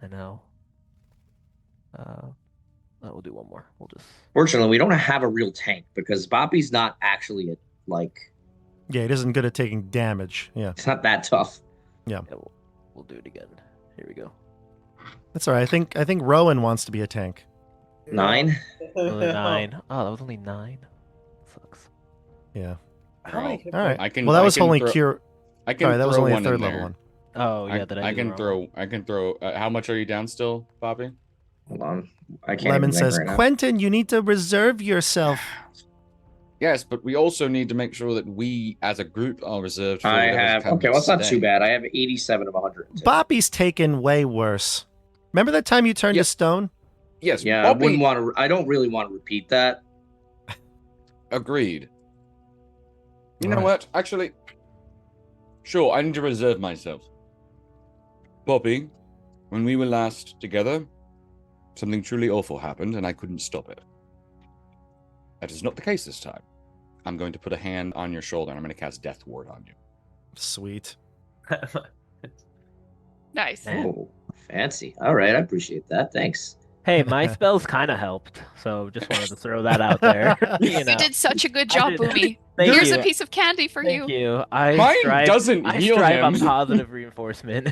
I know. We'll do one more. We'll just. Fortunately, we don't have a real tank because Boppy's not actually like Yeah, it isn't good at taking damage. Yeah, it's not that tough. Yeah, we'll do it again. Here we go. that's all right. I think Rowan wants to be a tank. 9. Another 9. Oh, that was only 9. Sucks. Yeah. How many hit All right. I can. Well, that I was can only throw, cure. I can Sorry, that was throw only a one in third level there. one. Oh yeah, I can throw. I can throw. How much are you down still, Bobby? Hold on. I can't Lemon even think says, right now. Quentin, you need to reserve yourself. Yes, but we also need to make sure that we, as a group, are reserved. For I whatever have comes okay, well it's not today. too bad. I have 87 of 100. Boppy's taken way worse. Remember that time you turned Yeah. to stone? Yes, Yeah, Bobby, I wouldn't want to I don't really want to repeat that. agreed. You know Right. what? Actually, sure, I need to reserve myself. Bobby, when we were last together, something truly awful happened, and I couldn't stop it. That is not the case this time. I'm going to put a hand on your shoulder, and I'm going to cast Death Ward on you. Sweet. Nice. Man. Oh, fancy. All right, I appreciate that. Thanks. Hey, my spells kind of helped, so just wanted to throw that out there. You know. You did such a good I job, did. Boomy. Thank Here's you. a piece of candy for Thank you. you. I Mine strive, doesn't I heal strive him. on positive reinforcement.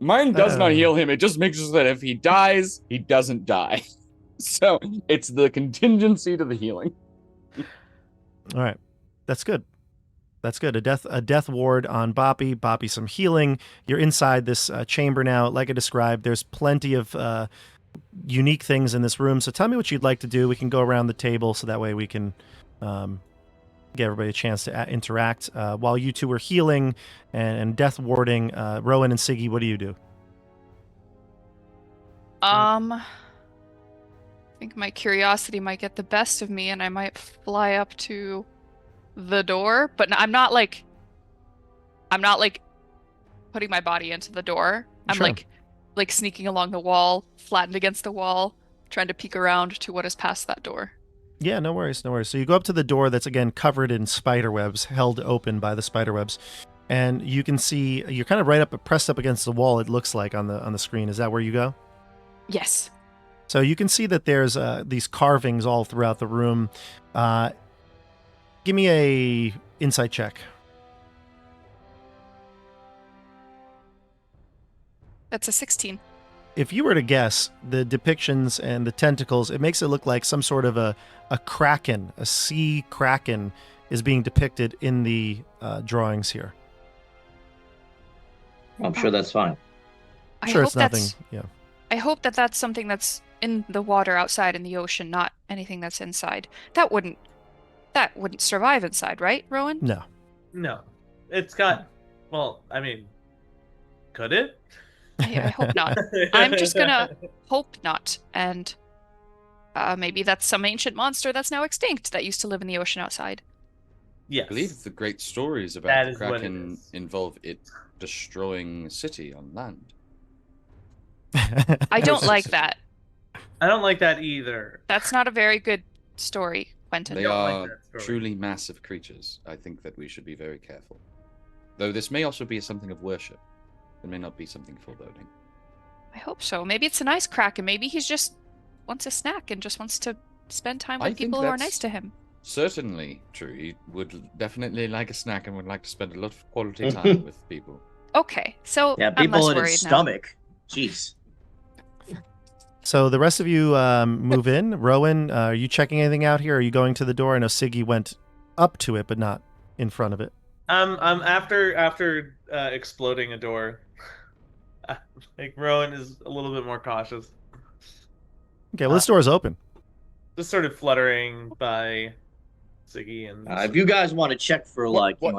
Mine does not Oh. heal him. It just makes sure that if he dies, he doesn't die. So it's the contingency to the healing. All right. That's good. That's good. A death ward on Boppy. Boppy some healing. You're inside this chamber now. Like I described, there's plenty of unique things in this room. So tell me what you'd like to do. We can go around the table so that way we can give everybody a chance to interact. While you two are healing and death warding, Rowan and Siggy, what do you do? I think my curiosity might get the best of me, and I might fly up to the door. But I'm not like putting my body into the door. I'm Sure. like sneaking along the wall, flattened against the wall, trying to peek around to what is past that door. Yeah, no worries, no worries. So you go up to the door that's, again, covered in spider webs, held open by the spider webs. And you can see, you're kind of right up, pressed up against the wall, it looks like, on the screen. Is that where you go? Yes. So you can see that there's these carvings all throughout the room. Give me a insight check. That's a 16. If you were to guess the depictions and the tentacles, it makes it look like some sort of a kraken, a sea kraken is being depicted in the drawings here. I'm sure that's fine. I Sure, hope it's nothing. that's Yeah. I hope that that's something that's in the water outside in the ocean, not anything that's inside. That wouldn't survive inside, right, Rowan? No. No, it's got. Well, I mean, could it? I hope not. I'm just gonna hope not, and maybe that's some ancient monster that's now extinct that used to live in the ocean outside. I Yes. believe the great stories That about the is what it Kraken is. involve it destroying a city on land. I don't like that. I don't like that either. That's not a very good story, Quentin. They don't like are that story. truly massive creatures. I think that we should be very careful. Though this may also be something of worship. It may not be something foreboding. I hope so. Maybe it's a nice Kraken. Maybe he's just wants a snack and just wants to spend time I with think people who are that's- nice to him. Certainly true. He would definitely like a snack and would like to spend a lot of quality time with people. Okay, so Yeah, I'm people less in worried his now. stomach. Jeez. So the rest of you move in. Rowan, are you checking anything out here? Are you going to the door? I know Siggy went up to it, but not in front of it. After exploding a door, like Rowan is a little bit more cautious. Okay, well, this door is open. Just sort of fluttering by Ziggy and. If you guys want to check for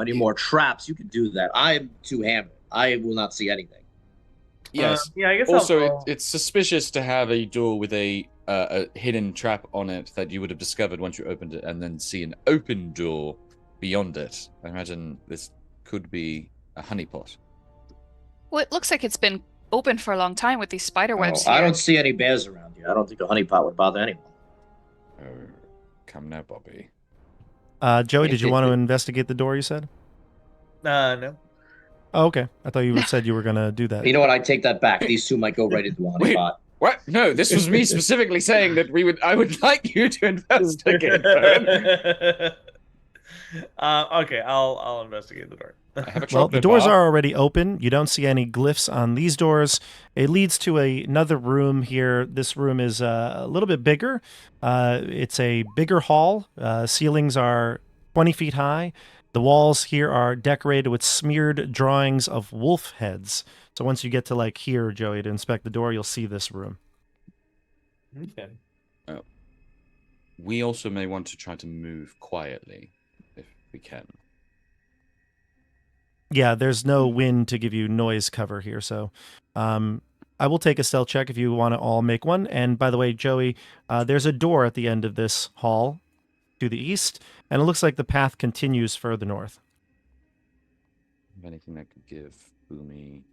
any more traps, you can do that. I am two-handed. I will not see anything. Yes. Yeah, I guess. Also, it's suspicious to have a door with a hidden trap on it that you would have discovered once you opened it, and then see an open door beyond it. I imagine this could be a honeypot. Well, it looks like it's been open for a long time with these spider webs here. I don't see any bears around here. I don't think a honeypot would bother anyone. Oh, come now, Bobby. Joey, did you want to investigate the door, you said? No. Oh, okay. I thought you said you were going to do that. You know what? I take that back. These two might go right into a honeypot. What? No, this was me specifically saying that I would like you to investigate. Okay, I'll investigate the door. Well, the doors are already open. You don't see any glyphs on these doors. It leads to another room here. This room is a little bit bigger. It's a bigger hall. Ceilings are 20 feet high. The walls here are decorated with smeared drawings of wolf heads. So once you get to here, Joey, to inspect the door, you'll see this room. Okay. We also may want to try to move quietly, if we can. Yeah, there's no wind to give you noise cover here, so I will take a stealth check if you want to all make one. And by the way, Joey, there's a door at the end of this hall to the east, and it looks like the path continues further north. Anything that could give Boomy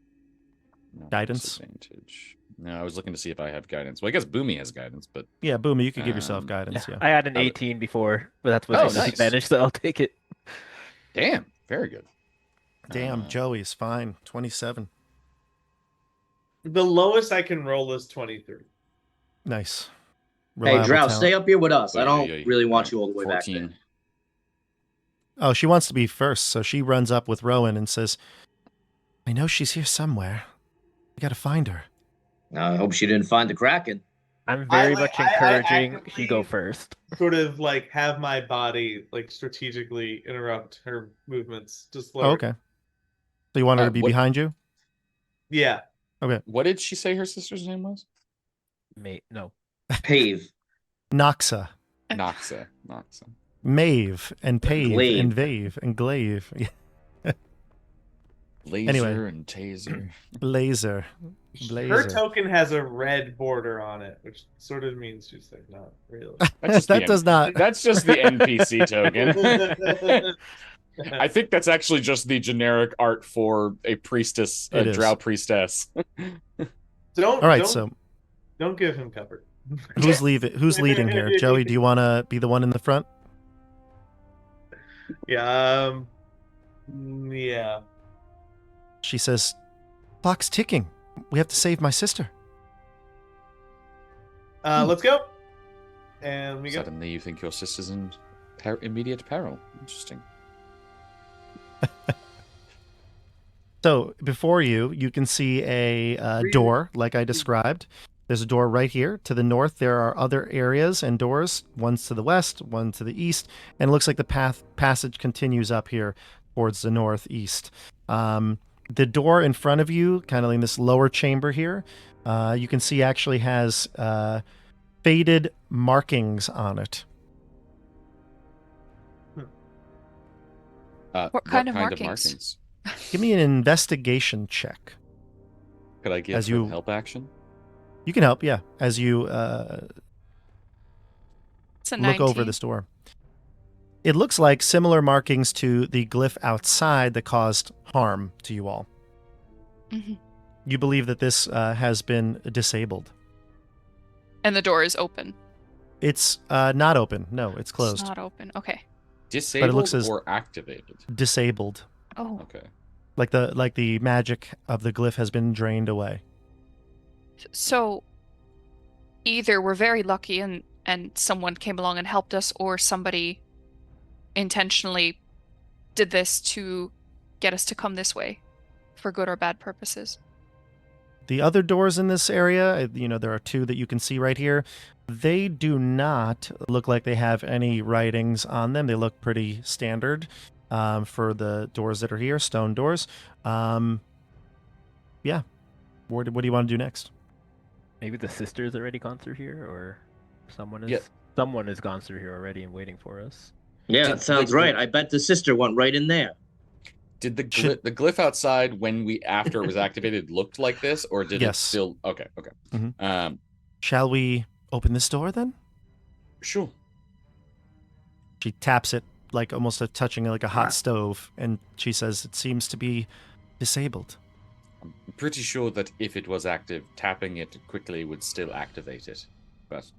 guidance? Disadvantage. No, I was looking to see if I have guidance. Well, I guess Boomy has guidance, but yeah, Boomy, you could give yourself guidance. Yeah, I had an 18 before, but that's what disadvantage, so I'll take it. Damn, very good. Damn, Joey's fine. 27. The lowest I can roll is 23. Nice. Hey, Drow, stay up here with us. I don't really want you all the way 14. back there. Oh, she wants to be first, so she runs up with Rowan and says, I know she's here somewhere. We gotta find her. I hope she didn't find the Kraken. I'm very much encouraging she go first. Sort of have my body strategically interrupt her movements. Just okay. So you want her to be behind you? Yeah. Okay. What did she say her sister's name was? No. Pave. Noxa. Noxa. Mave and Pave Glaive. and Vave and Glaive. Laser and taser. Laser. Blazer. Her token has a red border on it, which sort of means she's not really. That does not. That's just the NPC token. I think that's actually just the generic art for a priestess, a drow priestess. All right, so don't give him cover. Who's leading here? Joey, do you want to be the one in the front? Yeah. Yeah. She says, "Clock's ticking. We have to save my sister." Let's go. And we go. Suddenly, you think your sister's in immediate peril. Interesting. So before you can see a door, like I described. There's a door right here. To the north, there are other areas and doors. One's to the west, one to the east, and it looks like the passage continues up here towards the northeast. The door in front of you, kind of in this lower chamber here, you can see actually has faded markings on it. What kind of markings? Give me an investigation check. Could I give you help action? You can help, yeah, as you look over this door. It looks like similar markings to the glyph outside that caused harm to you all. Mm-hmm. You believe that this has been disabled. And the door is open. It's not open. No, it's closed. It's not open. Okay. Disabled but it looks as or activated? Disabled. Oh. Okay. Like the magic of the glyph has been drained away. So either we're very lucky and someone came along and helped us, or somebody intentionally did this to get us to come this way for good or bad purposes. The other doors in this area, there are two that you can see right here. They do not look like they have any writings on them. They look pretty standard. for the doors that are here, stone doors. Yeah. What do you want to do next? Maybe the sister's already gone through here, or someone is Yeah. someone has gone through here already and waiting for us. Yeah, Did that sounds the- right. I bet the sister went right in there. Did the Should- the glyph outside after it was activated looked like this, or did Yes. it still? Okay. Mhm. Shall we open this door then? Sure. She taps it like almost touching like a hot stove, and she says it seems to be disabled. I'm pretty sure that if it was active, tapping it quickly would still activate it. But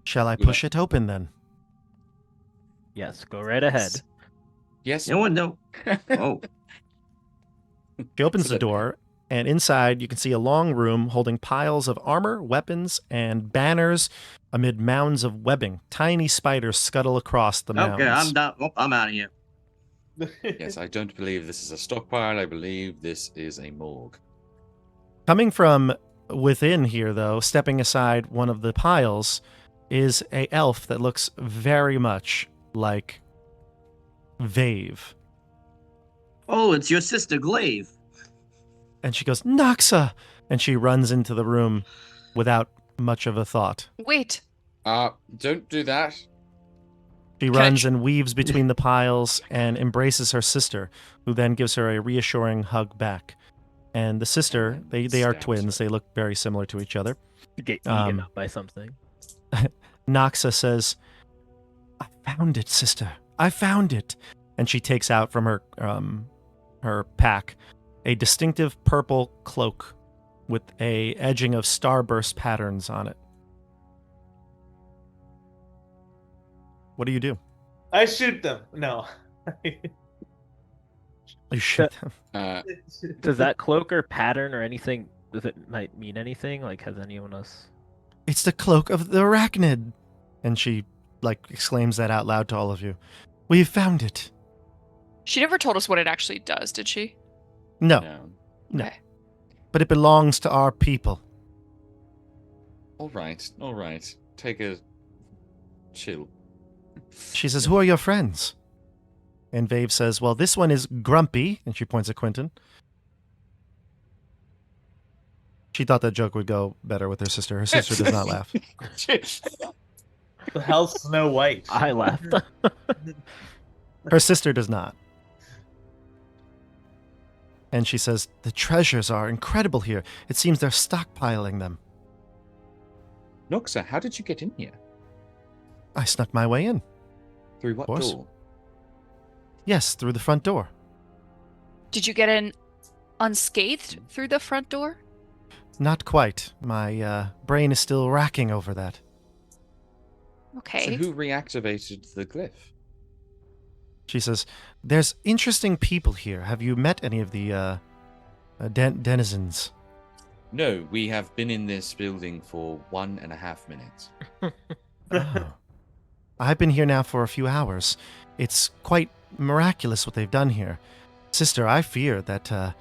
Shall I Yeah. push it open then? Yes, go right ahead. yes. No one know. Oh, She opens So the that- door, and inside you can see a long room holding piles of armor, weapons, and banners amid mounds of webbing. Tiny spiders scuttle across the mounds. okay. I'm done. Oh, I'm out of here. Yes, I don't believe this is a stockpile. I believe this is a morgue. Coming from within here, though, stepping aside one of the piles, is a elf that looks very much like Vave. Oh, it's your sister Glaive. And she goes, Noxa! And she runs into the room without much of a thought. Wait, Don't do that. She Can I runs and weaves between the piles and embraces her sister, who then gives her a reassuring hug back. And the sister, they are Stabs twins. her. They look very similar to each other. Get eaten Um, up by something. Noxa says, I found it, sister. I found it. And she takes out from her pack a distinctive purple cloak with a edging of starburst patterns on it. What do you do? I shoot them. No. You shoot them. Does that cloak or pattern or anything? Does it might mean anything? Like, has anyone else? It's the cloak of the arachnid. And she exclaims that out loud to all of you. We've found it. she never told us what it actually does, did she? No, No. Okay. but it belongs to our people. All right. Take a chill. She says, who are your friends? And Vave says, well, this one is Grumpy. And she points at Quentin. She thought that joke would go better with her sister. Her sister does not laugh. The hell's Snow White? I laughed. Her sister does not. And she says, the treasures are incredible here. It seems they're stockpiling them. Noxa, how did you get in here? I snuck my way in. Through what course. door? Yes, through the front door. Did you get in unscathed through the front door? Not quite. My brain is still racking over that. Okay. So who reactivated the glyph? She says, there's interesting people here. Have you met any of the denizens? No, we have been in this building for 1.5 minutes. Oh. I've been here now for a few hours. It's quite miraculous what they've done here. Sister, I fear that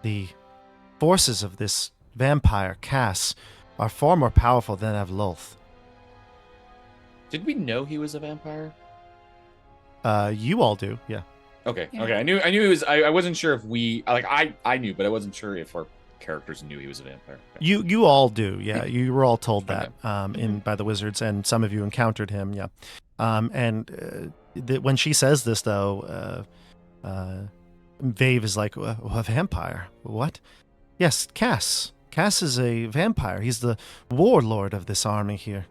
the forces of this vampire, Cass, are far more powerful than Avlolth. Did we know he was a vampire? You all do, yeah. Okay, Yeah. okay. I knew he was. I wasn't sure if we I knew, but I wasn't sure if our characters knew he was a vampire. Okay. You all do, yeah. You were all told that Okay. by the wizards, and some of you encountered him, yeah. When she says this, though, Vave is like, a vampire? What? Yes, Cass. Cass is a vampire. He's the warlord of this army here.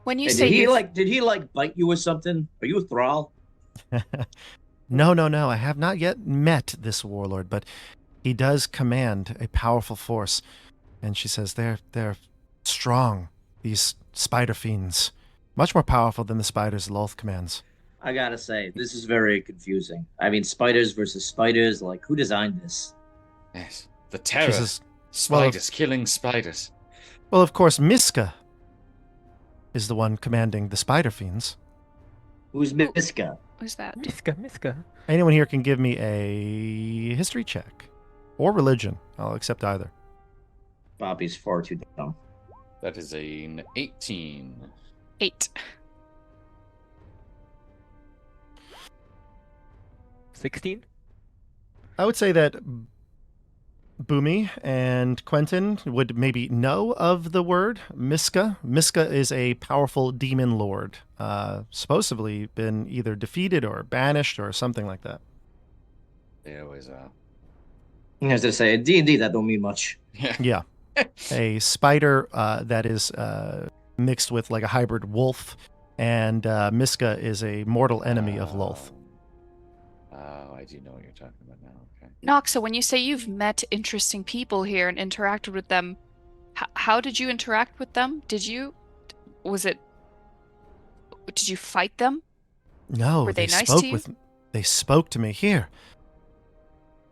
When you Hey, say did he bite you or something? Are you a thrall? No. I have not yet met this warlord, but he does command a powerful force. And she says they're strong, these spider fiends. Much more powerful than the spiders Lolth commands. I gotta say, this is very confusing. I mean, spiders versus spiders. Like, who designed this? Yes, the She terror. says, Spiders killing spiders. well, of course, Miska is the one commanding the spider fiends. Who's Miska? who's that? Miska. Anyone here can give me a history check or religion. I'll accept either. Bobby's far too dumb. That is an 18. 8. 16? I would say that Boomy and Quentin would maybe know of the word Miska. Miska is a powerful demon lord, supposedly been either defeated or banished or something like that. They always are. As I say, D&D, that don't mean much. Yeah. A spider that is mixed with like a hybrid wolf, and Miska is a mortal enemy of Lolth. Oh, I do know what you're talking about now. Okay. Noxa, when you say you've met interesting people here and interacted with them, how did you interact with them? Did you fight them? No, Were they nice spoke to you? They spoke to me. Here,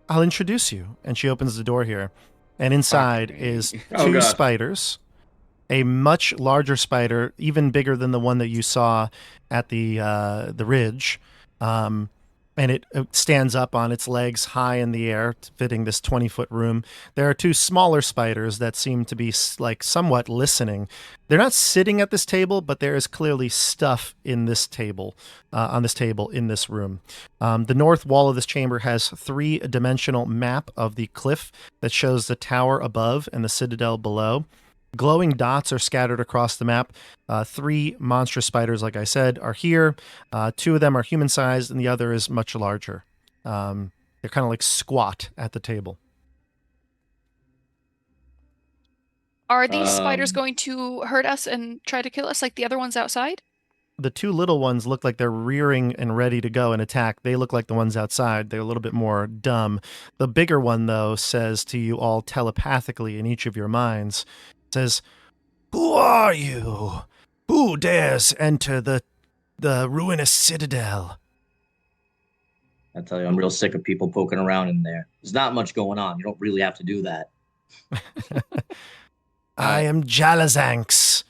I'll introduce you. And she opens the door here, and inside me. is Oh, two God. spiders. A much larger spider, even bigger than the one that you saw at the ridge, and it stands up on its legs high in the air, fitting this 20-foot room. There are two smaller spiders that seem to be like somewhat listening. They're not sitting at this table, but there is clearly stuff in this table, on this table in this room. The north wall of this chamber has 3-dimensional map of the cliff that shows the tower above and the citadel below. Glowing dots are scattered across the map. 3 monstrous spiders, like I said, are here. 2 of them are human-sized, and the other is much larger. They're kind of like squat at the table. Are these spiders Um, going to hurt us and try to kill us like the other ones outside? The 2 little ones look like they're rearing and ready to go and attack. They look like the ones outside. They're a little bit more dumb. The bigger one, though, says to you all telepathically in each of your minds, says, "Who are you? Who dares enter the ruinous citadel?" I tell you, I'm real sick of people poking around in there. There's not much going on. You don't really have to do that. I am Jalazanx,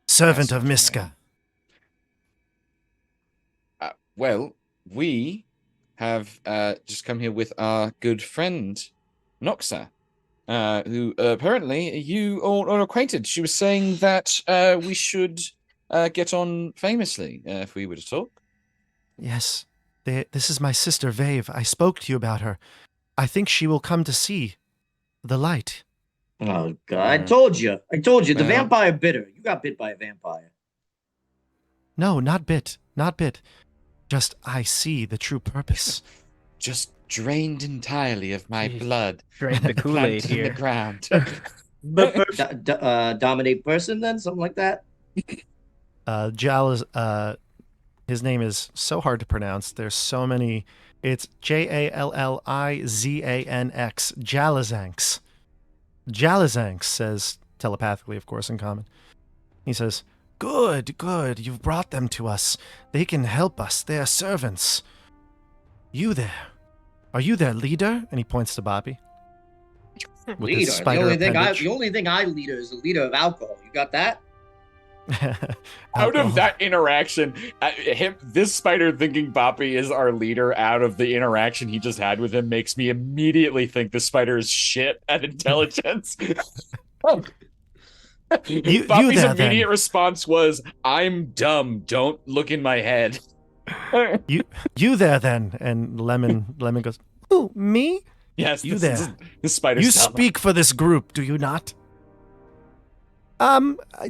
servant of Miska. Well, we have just come here with our good friend, Noxa, who apparently you all are acquainted. She was saying that we should get on famously if we were to talk. Yes, this is my sister, Vave. I spoke to you about her. I think she will come to see the light. Oh, God. I told you. The Well- vampire bit her. You got bit by a vampire. No, not bit. Not bit. Just I see the true purpose. Just drained entirely of my Jeez. blood. Drank the Kool-Aid planted in here. the ground. Dominate person, then? Something like that? His name is so hard to pronounce. There's so many. It's Jallizanx. Jalazanx. Jalazanx says telepathically, of course, in common. He says, Good. You've brought them to us. They can help us. They are servants. You there. Are you their leader? And he points to Bobby. With his Leader. spider appendage. The only thing I leader is the leader of alcohol. You got that? Out of that interaction, this spider thinking Boppy is our leader out of the interaction he just had with him makes me immediately think the spider is shit at intelligence. You Boppy's there, immediate then. response was, "I'm dumb. Don't look in my head." You there then? And Lemon goes, "Who, me? Yes, You this there. This spider. You speak for this group, do you not?"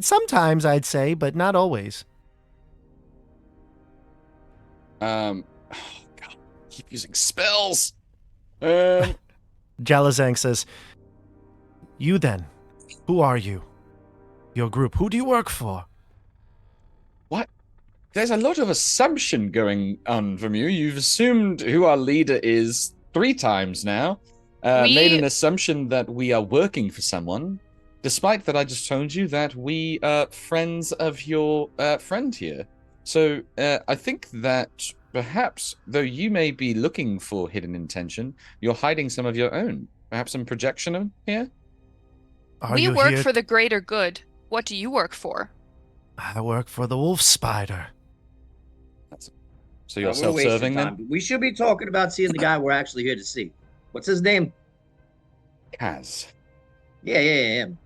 Sometimes I'd say, but not always. Oh God, keep using spells. Jalazang says, "You then, who are you? Your group, who do you work for?" What? There's a lot of assumption going on from you. You've assumed who our leader is 3 times now. Made an assumption that we are working for someone. Despite that, I just told you that we are friends of your friend here. So I think that perhaps, though you may be looking for hidden intention, you're hiding some of your own. Perhaps some projection here? Are We you work here? for the greater good. What do you work for? I work for the wolf spider. So you're We're wasting self-serving then? time. We should be talking about seeing the guy we're actually here to see. What's his name? Kaz. Yeah, him.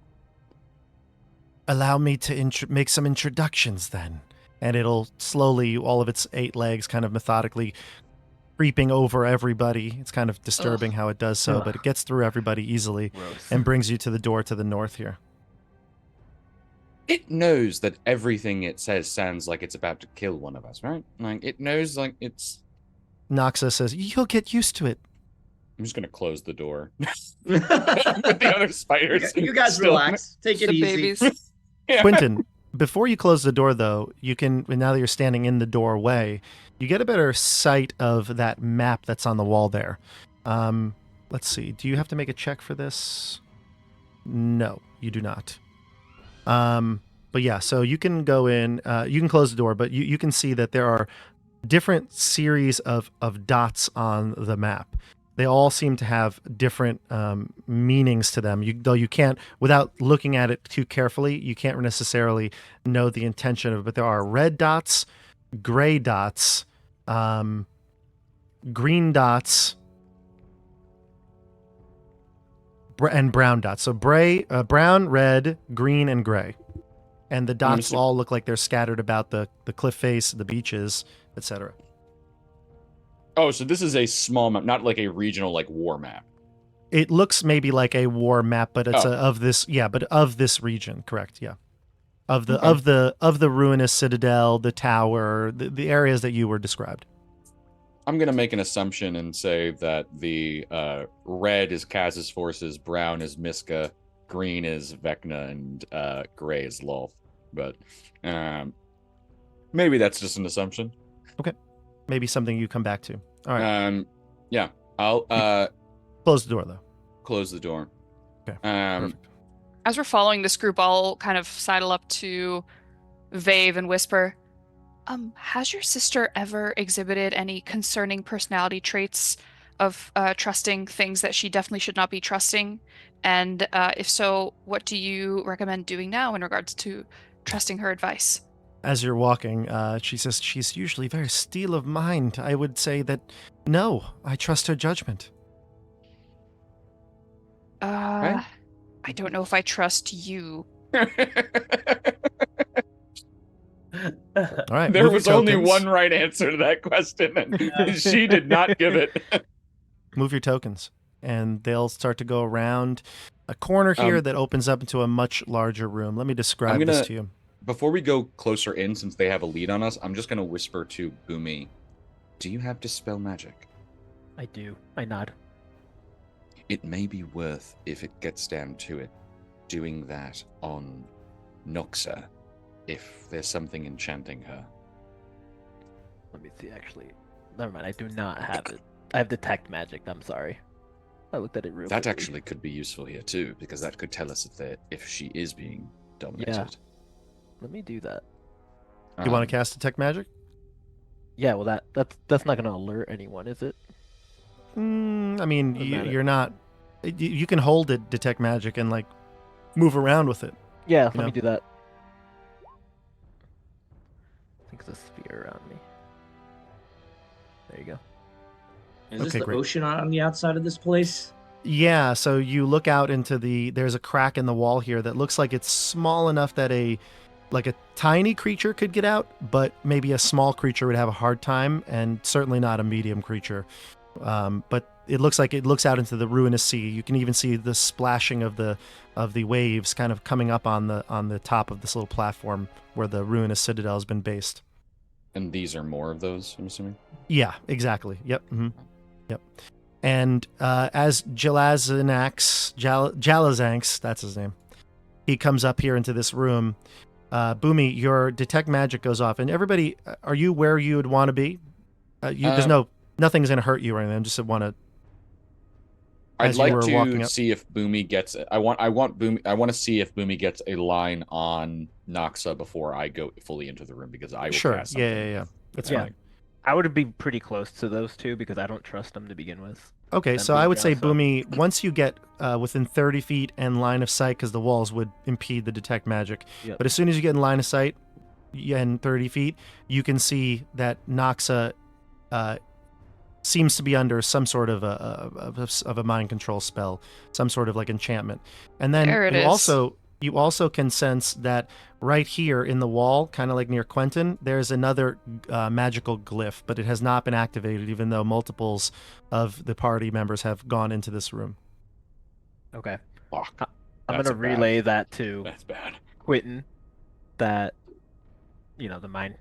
Allow me to make some introductions then. And it'll slowly, all of its 8 legs kind of methodically creeping over everybody. It's kind of disturbing how it does so, but it gets through everybody easily and brings you to the door to the north here. It knows that everything it says sounds like it's about to kill one of us, right? Like, it knows, like, it's... Noxa says, "You'll get used to it." I'm just going to close the door. With the other spiders. You guys still... relax. Take it The easy. babies. Yeah. Quentin, before you close the door, though, you can, now that you're standing in the doorway, you get a better sight of that map that's on the wall there. Let's see. Do you have to make a check for this? No, you do not. But yeah, so you can go in, you can close the door, but you can see that there are different series of dots on the map. They all seem to have different meanings to them. Though you can't, without looking at it too carefully, you can't necessarily know the intention of it. But there are red dots, gray dots, green dots, and brown dots. So brown, red, green, and gray. And the dots all look like they're scattered about the cliff face, the beaches, etc. Oh, so this is a small map, not like a regional, like, war map. It looks maybe like a war map, but it's of this region, correct? Yeah, of the ruinous citadel, the tower, the areas that you were described. I'm gonna make an assumption and say that the red is Kaz's forces, brown is Miska, green is Vecna, and gray is Lolth. But maybe that's just an assumption. Okay, maybe something you come back to. All right. Yeah, I'll close the door though. Close the door. Okay. Perfect. As we're following this group, I'll kind of sidle up to Vave and whisper, has your sister ever exhibited any concerning personality traits of trusting things that she definitely should not be trusting? And if so, what do you recommend doing now in regards to trusting her advice? As you're walking, she says she's usually very steel of mind. I would say that no, I trust her judgment. I don't know if I trust you. All right. There was only one right answer to that question, and she did not give it. Move your tokens, and they'll start to go around a corner here that opens up into a much larger room. Let me describe this to you. Before we go closer in, since they have a lead on us, I'm just going to whisper to Boomy, do you have Dispel Magic? I do. I nod. It may be worth, if it gets down to it, doing that on Noxa, if there's something enchanting her. Let me see, actually. Never mind, I do not have it. I have Detect Magic, I'm sorry. I looked at it real That quickly. actually could be useful here too, because that could tell us if she is being dominated. Yeah. Let me do that. You want to cast Detect Magic? Yeah, well, that's not going to alert anyone, is it? I mean, you're not... You can hold it, Detect Magic, and, like, move around with it. Yeah, let me do that. I think it's a sphere around me. There you go. Is this the ocean on the outside of this place? Yeah, so you look out into there's a crack in the wall here that looks like it's small enough that a tiny creature could get out, but maybe a small creature would have a hard time, and certainly not a medium creature. But it looks like it looks out into the ruinous sea. You can even see the splashing of the waves kind of coming up on the top of this little platform where the ruinous citadel has been based. And these are more of those, I'm assuming? Yeah, exactly. Yep. Mm-hmm. Yep. And as Jalazanx, that's his name, he comes up here into this room. Boomy, your Detect Magic goes off, and everybody, are you where you would want to be? There's nothing's going to hurt you or anything. I just want to. I'd like to see if Boomy gets. I want to see if Boomy gets a line on Noxa before I go fully into the room, because I will cast something. Yeah. That's fine. I would be pretty close to those two because I don't trust them to begin with. Okay, so I would say, Boomy, once you get within 30 feet and line of sight, because the walls would impede the Detect Magic, but as soon as you get in line of sight and 30 feet, you can see that Noxa seems to be under some sort of a mind control spell, some sort of like enchantment. And then you also You also can sense that right here in the wall, kind of like near Quentin, there's another magical glyph, but it has not been activated, even though multiples of the party members have gone into this room. Okay. Fuck. I'm That's gonna a bad- relay that to That's bad. Quentin. That the mind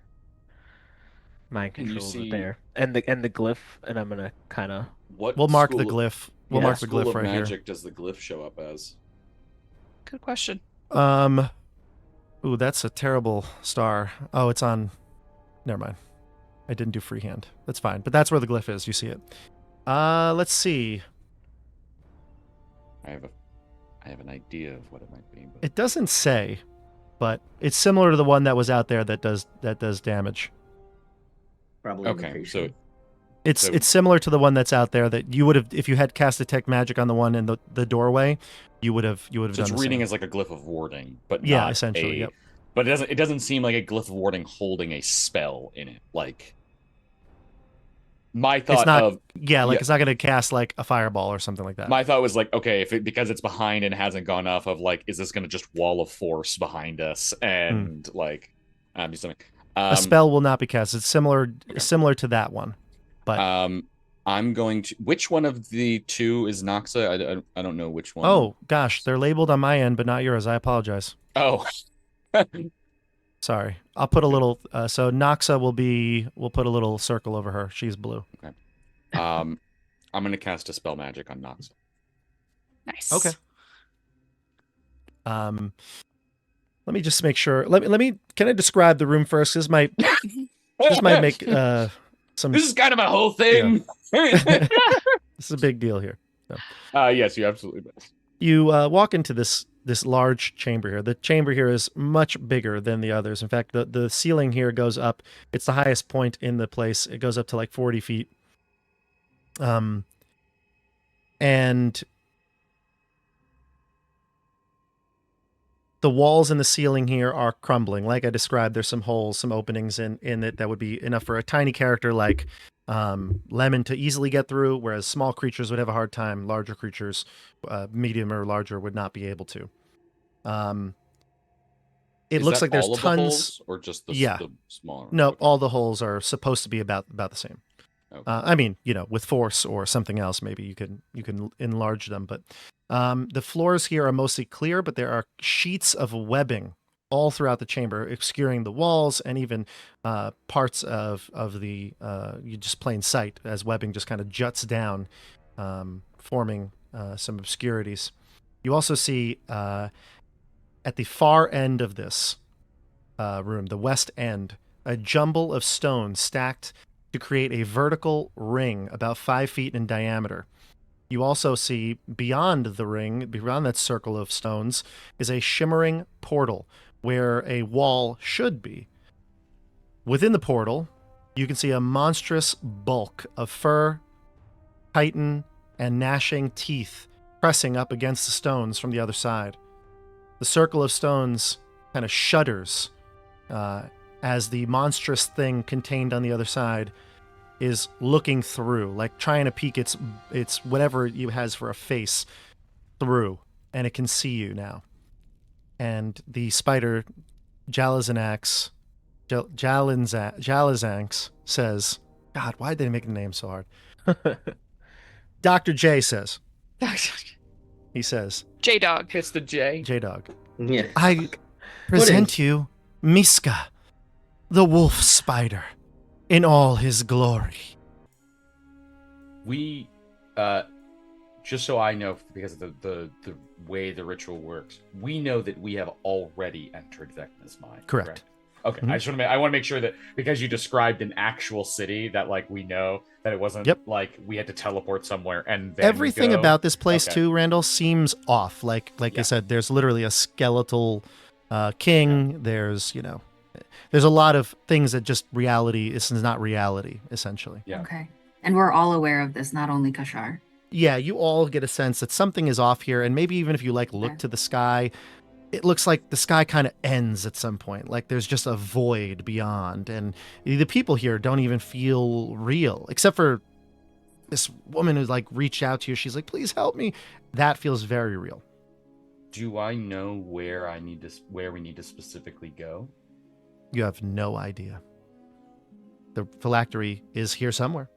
Can you controls see- are there, and the glyph, and I'm gonna kind of What We'll mark the school- glyph. We'll Yeah. mark the School glyph of right magic does the glyph show up as? Good question. here. Ooh, that's a terrible star. Oh, it's on. Never mind. I didn't do freehand. That's fine, but that's where the glyph is. You see it. Let's see. I have an idea of what it might be. But... It doesn't say, but it's similar to the one that was out there that does damage. Probably Okay, invocation. so It's similar to the one that's out there that you would have, if you had cast detect magic on the one in the doorway, you would have so done it's the reading same. as like a glyph of warding, but Yeah, not essentially, a- yep. But it doesn't seem like a glyph of warding holding a spell in it. Like my thought It's not. of Yeah, like yeah. it's not going to cast like a fireball or something like that. my thought was like, okay, because it's behind and hasn't gone off of like, is this going to just wall of force behind us and like do something? A spell will not be cast. It's similar to that one, but I'm going to. Which one of the two is Noxa? I don't know which one. oh gosh, they're labeled on my end, but not yours. I apologize. Oh. Sorry. I'll put a little. So Noxa we'll put a little circle over her. She's blue. I'm going to cast a spell magic on Noxa. Nice. Okay. Let me just make sure. Let me. Can I describe the room first? This might make some. This is kind of a whole thing. This is a big deal here. So. Yes, you absolutely best. You walk into this large chamber here. The chamber here is much bigger than the others. In fact, the ceiling here goes up. It's the highest point in the place. It goes up to like 40 feet. And the walls and the ceiling here are crumbling. Like I described, there's some holes, some openings in it that would be enough for a tiny character like Lemon to easily get through, whereas small creatures would have a hard time. Larger creatures, medium or larger, would not be able to. It looks like there's all of the tons. holes or just the smaller. No, Okay. all the holes are supposed to be about the same. Okay. I mean, with force or something else, maybe you can enlarge them. But the floors here are mostly clear, but there are sheets of webbing all throughout the chamber, obscuring the walls and even parts of the you just plain sight as webbing just kind of juts down, forming some obscurities. You also see at the far end of this room, the west end, a jumble of stones stacked to create a vertical ring about 5 feet in diameter. You also see beyond the ring, beyond that circle of stones, is a shimmering portal where a wall should be. Within the portal, you can see a monstrous bulk of fur, chitin, and gnashing teeth pressing up against the stones from the other side. The circle of stones kind of shudders as the monstrous thing contained on the other side is looking through, like trying to peek its whatever it has for a face through, and it can see you now. And the spider Jalazanx says, God, why'd they make the name so hard? Dr. J says, he says, J-Dog. It's the J. J-Dog, Yeah. I present you Miska, the wolf spider, in all his glory. We, just so I know, because of the way the ritual works, we know that we have already entered Vecna's mind. Correct. Okay, Mhm. I want to make sure that because you described an actual city, that like we know that it wasn't like we had to teleport somewhere and then Everything go. about this place Okay. too, Randall, seems off. Like I said, there's literally a skeletal king. There's there's a lot of things that just reality is not reality, essentially. Yeah. Okay. And we're all aware of this, not only Kashar. Yeah, you all get a sense that something is off here, and maybe even if you look to the sky, it looks like the sky kind of ends at some point. Like there's just a void beyond, and the people here don't even feel real, except for this woman who's reached out to you. She's like, "Please help me." That feels very real. Do I know where we need to specifically go? You have no idea. The phylactery is here somewhere.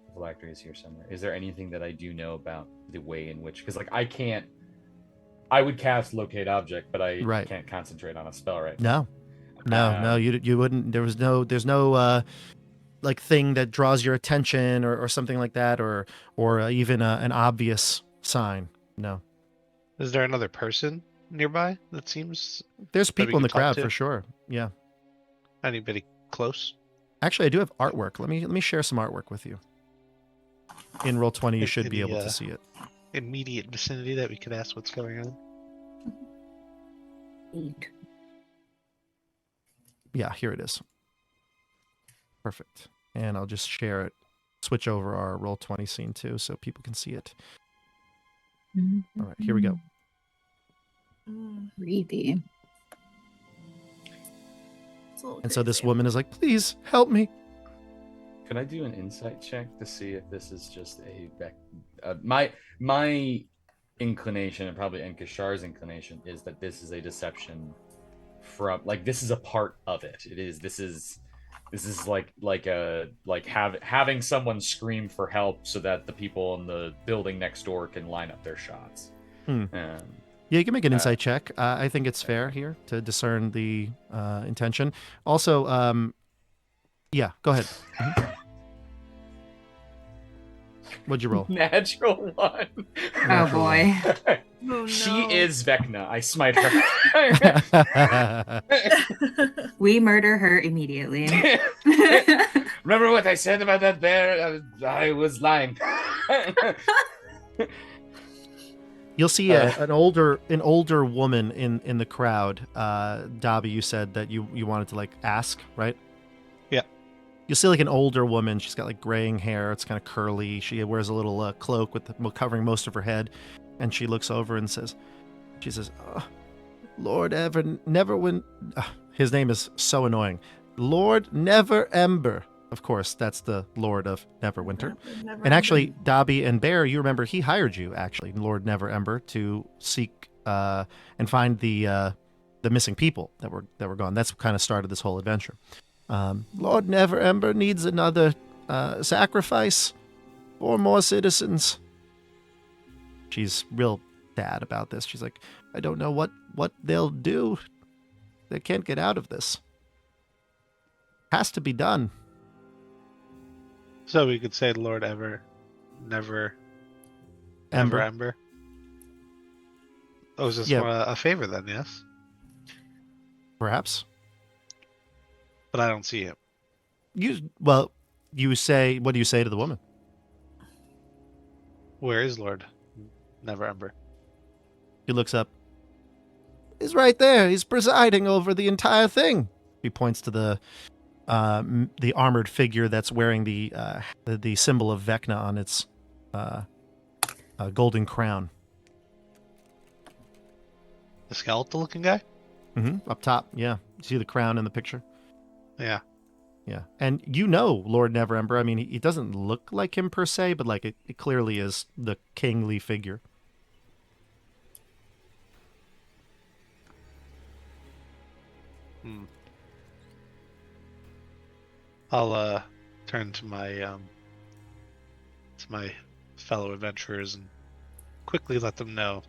The phylactery is here somewhere. Is there anything that I do know about the way in which? Because like I would cast locate object, but I can't concentrate on a spell right now. No, you wouldn't. There's no like thing that draws your attention or something like that, or even an obvious sign. No. Is there another person nearby that seems? There's that we people in the could talk crowd to? for sure. Yeah. Anybody close? Actually, I do have artwork. Let me share some artwork with you. In Roll20, you should be able to see it. Immediate vicinity that we could ask what's going on. Yeah, here it is. Perfect. And I'll just share it. Switch over our Roll20 scene too, so people can see it. All right, here we go. Creepy. And so this woman is like, please help me. Could I do an insight check to see if this is just my inclination, and probably Enkashar's inclination, is that this is a deception from, like, this is a part of it. This is having someone scream for help so that the people in the building next door can line up their shots. Yeah, you can make an insight check. I think it's fair here to discern the intention. Also, yeah, go ahead. What'd you roll? Natural 1. Oh boy. Oh, She no. is Vecna. I smite her. We murder her immediately. Remember what I said about that bear? I was lying. You'll see an older woman in the crowd. Dobby, you said that you wanted to like ask, right? Yeah. You'll see like an older woman. She's got like graying hair. It's kind of curly. She wears a little cloak covering most of her head, and she looks over and says, oh, Lord his name is so annoying. Lord Never Ember. Of course, that's the Lord of Neverwinter. And actually, Dobby and Bear, you remember he hired you, actually, Lord Never Ember, to seek and find the missing people that were gone. That's what kind of started this whole adventure. Lord Never Ember needs another sacrifice. 4 more citizens. She's real bad about this. She's like, I don't know what they'll do. They can't get out of this. Has to be done. So we could say Lord Never Ember. Oh, is this a favor then? Yes. Perhaps. But I don't see it. You say, what do you say to the woman? Where is Lord Never Ember? He looks up. He's right there. He's presiding over the entire thing. He points to the armored figure that's wearing the symbol of Vecna on its golden crown. The skeletal-looking guy? Mm-hmm. Up top, yeah. You see the crown in the picture? Yeah. Yeah. And you know Lord Never Ember. I mean, he doesn't look like him per se, but like it clearly is the kingly figure. I'll turn to my fellow adventurers and quickly let them know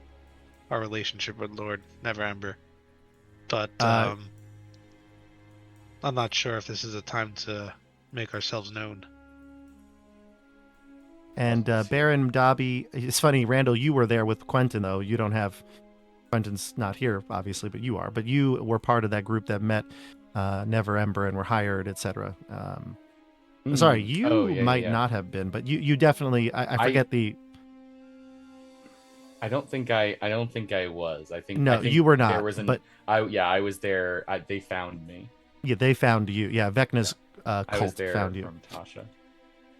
our relationship with Lord Never Ember. But I'm not sure if this is a time to make ourselves known. And Baron Dobby, it's funny, Randall, you were there with Quentin, though. You don't have, Quentin's not here, obviously, but you are. But you were part of that group that met Never Ember and were hired, etc. Sorry, you might not have been, but you definitely, I forget the... I don't think I was. I think you were not. There was I was there. They found me. Yeah, they found you. Yeah, Vecna's cult I was there found you. From Tasha.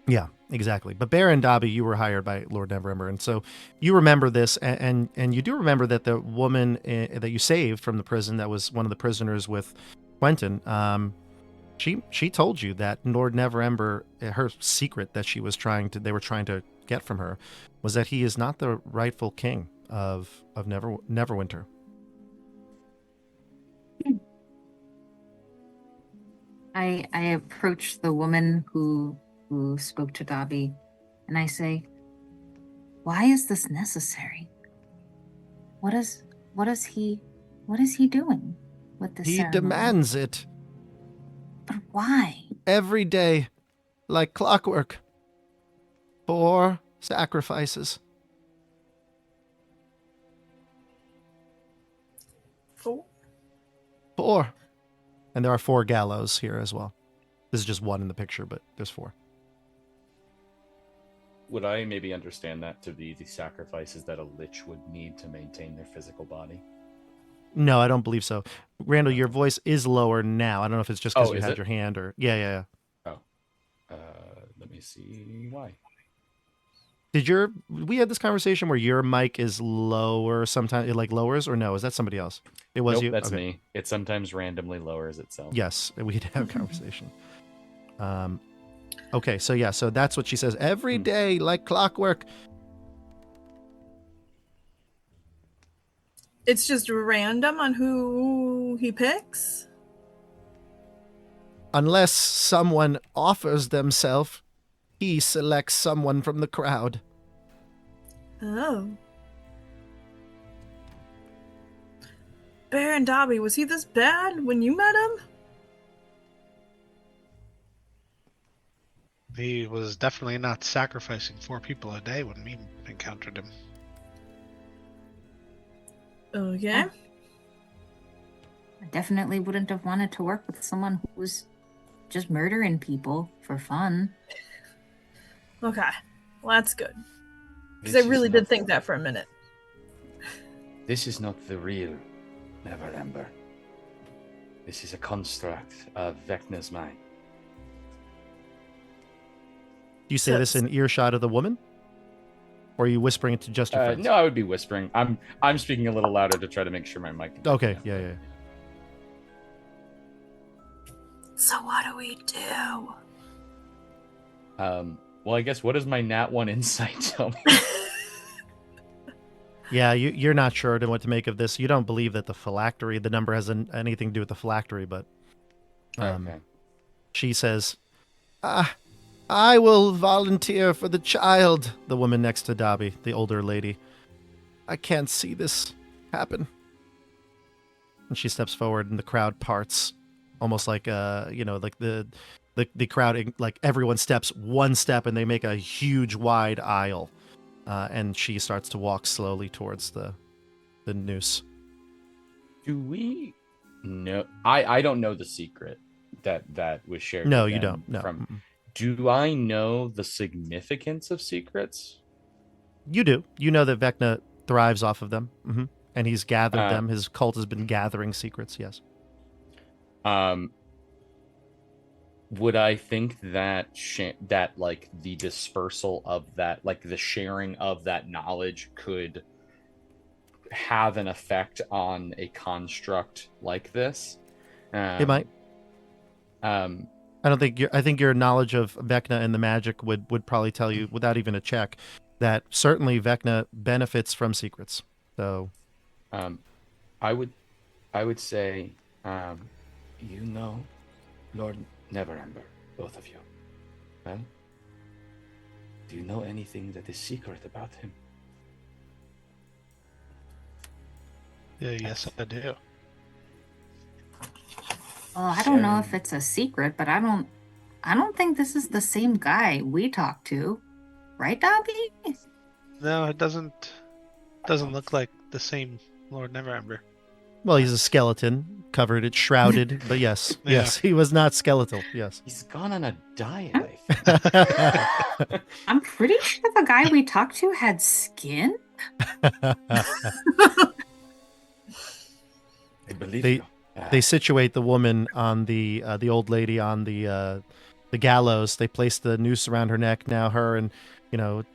Yeah, exactly. But Baron Dobby, you were hired by Lord Never Ember, and so you remember this, and you do remember that the woman that you saved from the prison, that was one of the prisoners with Quentin. She told you that Lord Never Ember, her secret that they were trying to get from her, was that he is not the rightful king. of Neverwinter. I approach the woman who spoke to Dobby, and I say, "Why is this necessary? What is he doing with this He ceremony? demands it But why? every day, like clockwork. 4 sacrifices. 4. And there are 4 gallows here as well. This is just one in the picture, but there's 4. Would I maybe understand that to be the sacrifices that a lich would need to maintain their physical body? No, I don't believe so. Randall, your voice is lower now. I don't know if it's just because you is had it? your hand or... Yeah. Oh. Let me see why. We had this conversation where your mic is lower sometimes, it like lowers, or no? Is that somebody else? It was Nope, you? that's Okay. me. It sometimes randomly lowers itself. Yes, we did have a conversation. Okay, so that's what she says. Every day, like clockwork. It's just random on who he picks? Unless someone offers themselves, he selects someone from the crowd. Oh. Baron Dobby, was he this bad when you met him? He was definitely not sacrificing 4 people a day when we encountered him. Okay. I definitely wouldn't have wanted to work with someone who was just murdering people for fun. Okay. Well, that's good. Because I really did think that for a minute. This is not the real Neverember. This is a construct of Vecna's mind. Do you say this in earshot of the woman? Or are you whispering it to just your friends? No, I would be whispering. I'm speaking a little louder to try to make sure my mic. Okay, yeah. So what do we do? Well, I guess what does my Nat 1 insight tell me? Yeah, you're not sure what to make of this. You don't believe that the phylactery, the number has anything to do with the phylactery, but Okay. She says, I will volunteer for the child, the woman next to Dobby, the older lady. I can't see this happen. And she steps forward and the crowd parts, almost like, like the crowd, like everyone steps one step and they make a huge wide aisle. And she starts to walk slowly towards the noose. Do we know? I don't know the secret that was shared. No, with you them don't. No. From, do I know the significance of secrets? You do. You know that Vecna thrives off of them. Mm-hmm. And he's gathered them. His cult has been gathering secrets, yes. Would I think that that like the dispersal of that, like the sharing of that knowledge could have an effect on a construct like this? It might. I don't think I think your knowledge of Vecna and the magic would probably tell you, without even a check, that certainly Vecna benefits from secrets. So, I would say, Lord Neverember, both of you. Well, do you know anything that is secret about him? Yes, I do. Well, I don't know if it's a secret, but I don't think this is the same guy we talked to. Right, Dobby? No, it doesn't look like the same Lord Neverember. well, he's a skeleton, covered, it's shrouded, but yes, Yeah. yes, he was not skeletal. Yes. He's gone on a diet, I think. I'm pretty sure the guy we talked to had skin. I believe you. They situate the woman on the old lady on the gallows. They place the noose around her neck. Now her and 2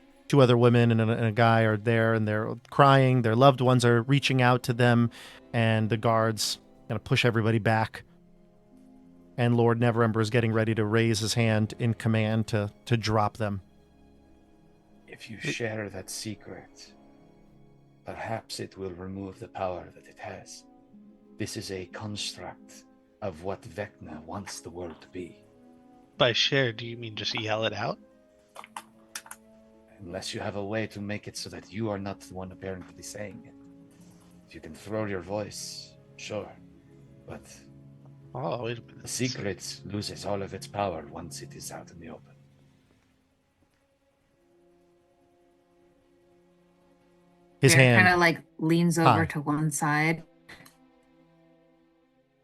other women and a guy are there, and they're crying. Their loved ones are reaching out to them, and the guards kind of push everybody back. And Lord Neverember is getting ready to raise his hand in command to drop them. If you share that secret, perhaps it will remove the power that it has. This is a construct of what Vecna wants the world to be. By share, do you mean just yell it out? Unless you have a way to make it so that you are not the one apparently saying it. If you can throw your voice, sure. But Oh, wait a minute. the secret loses all of its power once it is out in the open. His hand kind of like leans over high. to one side,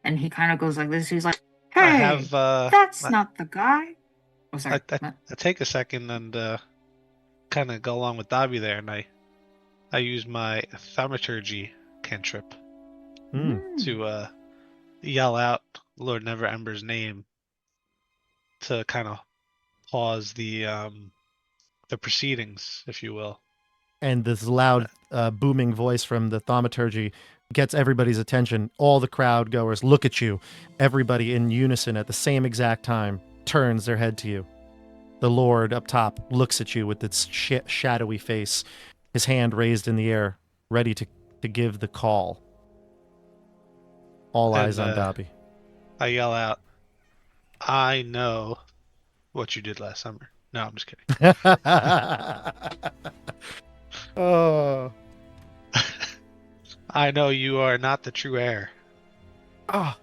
and he kind of goes like this. He's like, "Hey, I have, that's not the guy." Oh, sorry. I take a second and kind of go along with Dobby there, and I use my thaumaturgy cantrip to yell out Lord Never Ember's name to kind of pause the proceedings, if you will. And this loud booming voice from the thaumaturgy gets everybody's attention. All the crowd goers look at you. Everybody in unison at the same exact time turns their head to you. The Lord up top looks at you with its shadowy face, his hand raised in the air, ready to give the call. All eyes on Dobby. I yell out, I know what you did last summer. No, I'm just kidding. Oh. I know you are not the true heir. Oh.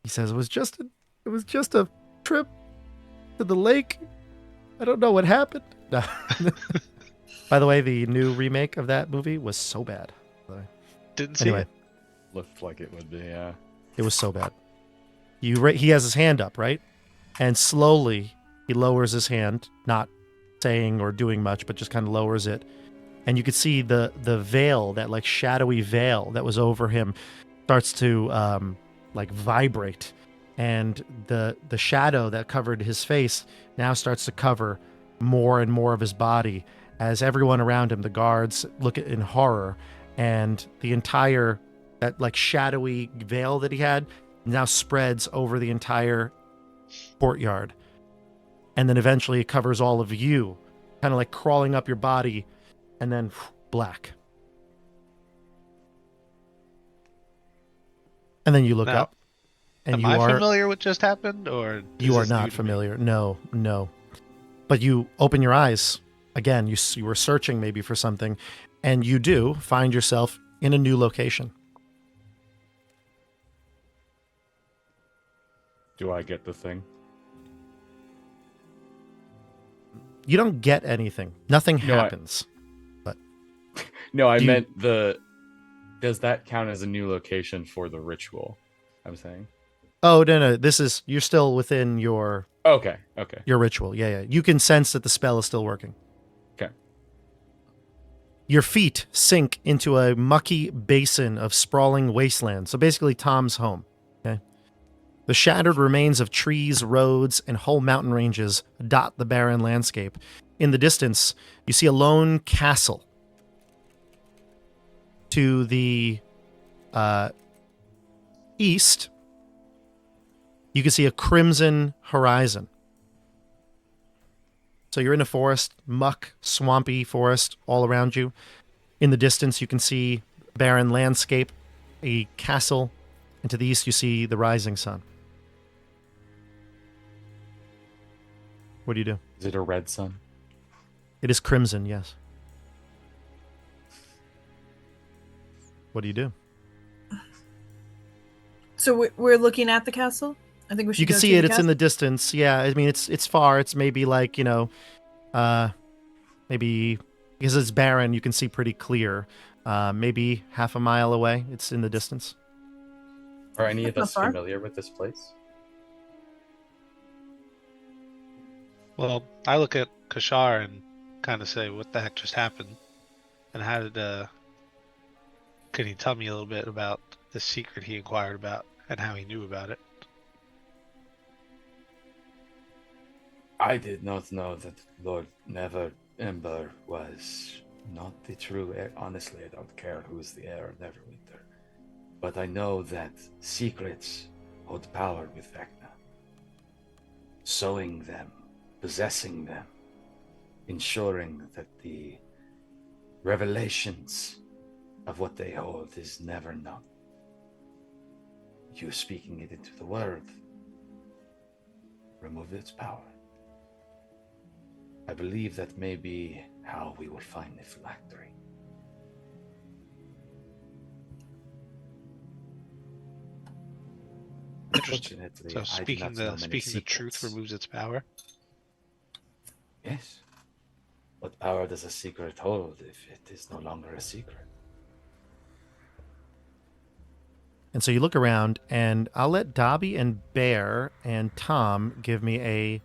He says it was just a trip to the lake. I don't know what happened. No. By the way, the new remake of that movie was so bad. Didn't see it. Looked like it would be, yeah. It was so bad. He has his hand up, right? And slowly he lowers his hand, not saying or doing much, but just kind of lowers it. And you could see the veil, that like shadowy veil that was over him, starts to like vibrate. And the shadow that covered his face now starts to cover more and more of his body as everyone around him, the guards, look at in horror. And the entire, that like shadowy veil that he had now spreads over the entire courtyard. And then eventually it covers all of you, kind of like crawling up your body, and then black. And then you look up, and am you I are familiar with what just happened, or you are not familiar. No. But you open your eyes again. You were searching maybe for something, and you do find yourself in a new location. Do I get the thing? You don't get anything. Nothing happens. But no, I meant does that count as a new location for the ritual? I'm saying. Oh, no. You're still within your... Okay. Your ritual. Yeah. You can sense that the spell is still working. Okay. Your feet sink into a mucky basin of sprawling wasteland. So basically Tom's home. Okay. The shattered remains of trees, roads, and whole mountain ranges dot the barren landscape. In the distance, you see a lone castle. To the east, you can see a crimson horizon. So you're in a forest, muck, swampy forest all around you. In the distance, you can see barren landscape, a castle, and to the east, you see the rising sun. What do you do? Is it a red sun? It is crimson, yes. What do you do? So we're looking at the castle? I think we should You can see it. It's in the distance. Yeah, I mean, it's far. It's maybe like, maybe because it's barren, you can see pretty clear. Maybe half a mile away. It's in the distance. Are any of That's us not far. familiar with this place? Well, I look at Kashar and kind of say, what the heck just happened? And how did, can you tell me a little bit about the secret he inquired about and how he knew about it? I did not know that Lord Never Ember was not the true heir. Honestly, I don't care who's the heir of Neverwinter. But I know that secrets hold power with Vecna. Sowing them, possessing them, ensuring that the revelations of what they hold is never known. You speaking it into the world remove its power. I believe that may be how we will find the phylactery. Interesting. Unfortunately, So I do not know many speaking the truth secrets. removes its power. Yes. What power does a secret hold if it is no longer a secret? And so you look around, and I'll let Dobby and Bear and Tom give me a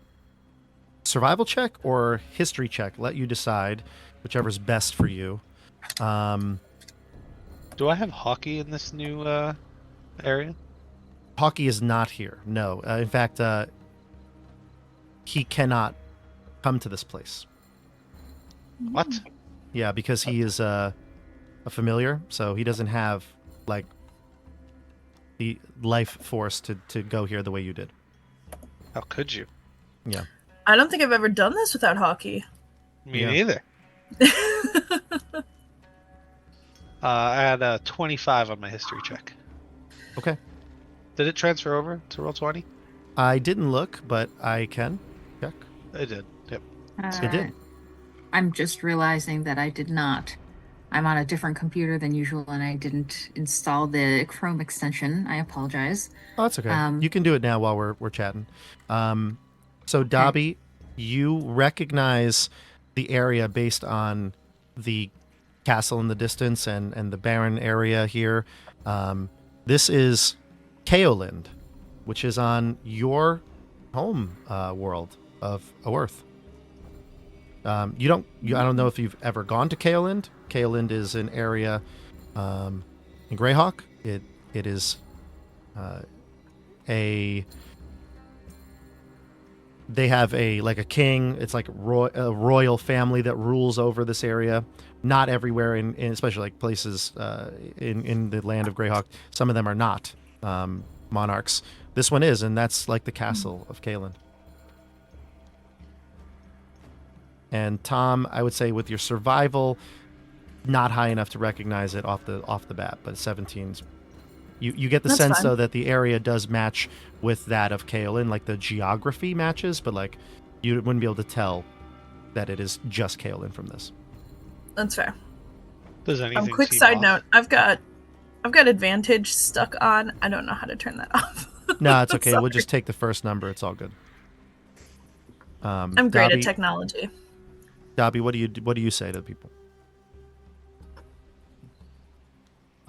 survival check or history check. Let you decide, whichever's best for you. Do I have hockey in this new area? Hockey is not here. No. In fact, he cannot come to this place. What? Yeah, because he is a familiar, so he doesn't have like the life force to go here the way you did. How could you? Yeah. I don't think I've ever done this without hockey. Me neither. I had a 25 on my history check. Okay. Did it transfer over to roll 20? I didn't look, but I can check. It did. Yep. It did. I'm just realizing that I did not. I'm on a different computer than usual, and I didn't install the Chrome extension. I apologize. Oh, that's okay. You can do it now while we're chatting. So Dobby, you recognize the area based on the castle in the distance and the barren area here. This is Kaolind, which is on your home world of Oerth. I don't know if you've ever gone to Kaolind. Kaolind is an area in Greyhawk. It is they have a king. It's like a royal family that rules over this area. Not everywhere, in especially like places in the land of Greyhawk. Some of them are not monarchs. This one is, and that's like the castle of Kaolind. And Tom, I would say with your survival, not high enough to recognize it off the bat, but 17's. You get the That's sense fine. though that the area does match with that of Kaolind, like the geography matches, but like you wouldn't be able to tell that it is just Kaolind from this. That's fair. Does anything Quick seem side off? note: I've got advantage stuck on. I don't know how to turn that off. No, it's okay. We'll Sorry. just take the first number. It's all good. I'm great Dobby, at technology. Dobby, what do you say to people?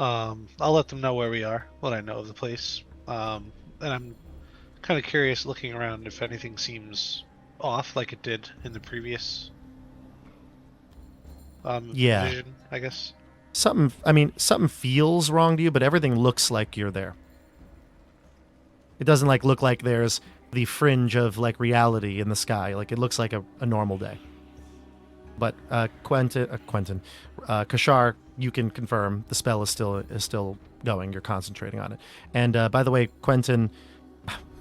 I'll let them know where we are, what I know of the place. And I'm kind of curious looking around if anything seems off like it did in the previous vision, I guess. Something feels wrong to you, but everything looks like you're there. It doesn't look like there's the fringe of like reality in the sky. Like it looks like a normal day. But Quentin, Kashar, you can confirm the spell is still going. You're concentrating on it. And by the way, Quentin,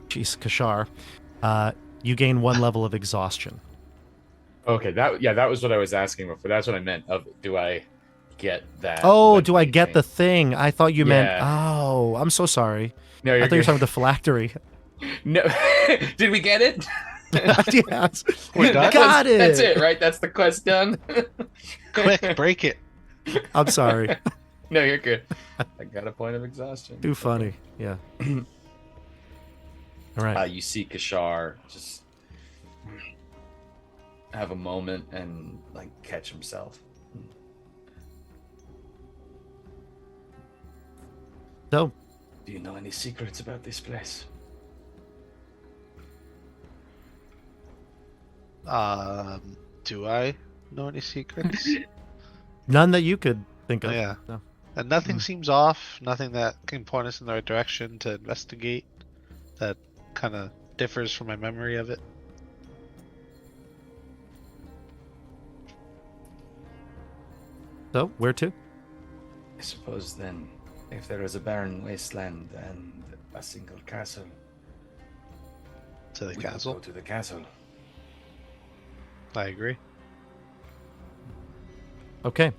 Kashar, you gain 1 level of exhaustion. Okay, that was what I was asking before. That's what I meant. Do I get that? Oh, do I get the thing? I thought you meant. Oh, I'm so sorry. No, I you're thought you were good. talking about the phylactery. No, did we get it? Yes, We're done? got it. That's it, right? That's the quest done. Quick, break it. I'm sorry. No, you're good. I got a point of exhaustion. Too funny. Yeah. All right. You see Kashar just have a moment and like catch himself. So, Do you know any secrets about this place? Do I know any secrets? none that you could think of. Yeah. No. And nothing seems off. Nothing that can point us in the right direction to investigate. That kind of differs from my memory of it. So, where to? I suppose then, if there is a barren wasteland and a single castle, To the we will castle. go to the castle. I agree. Okay.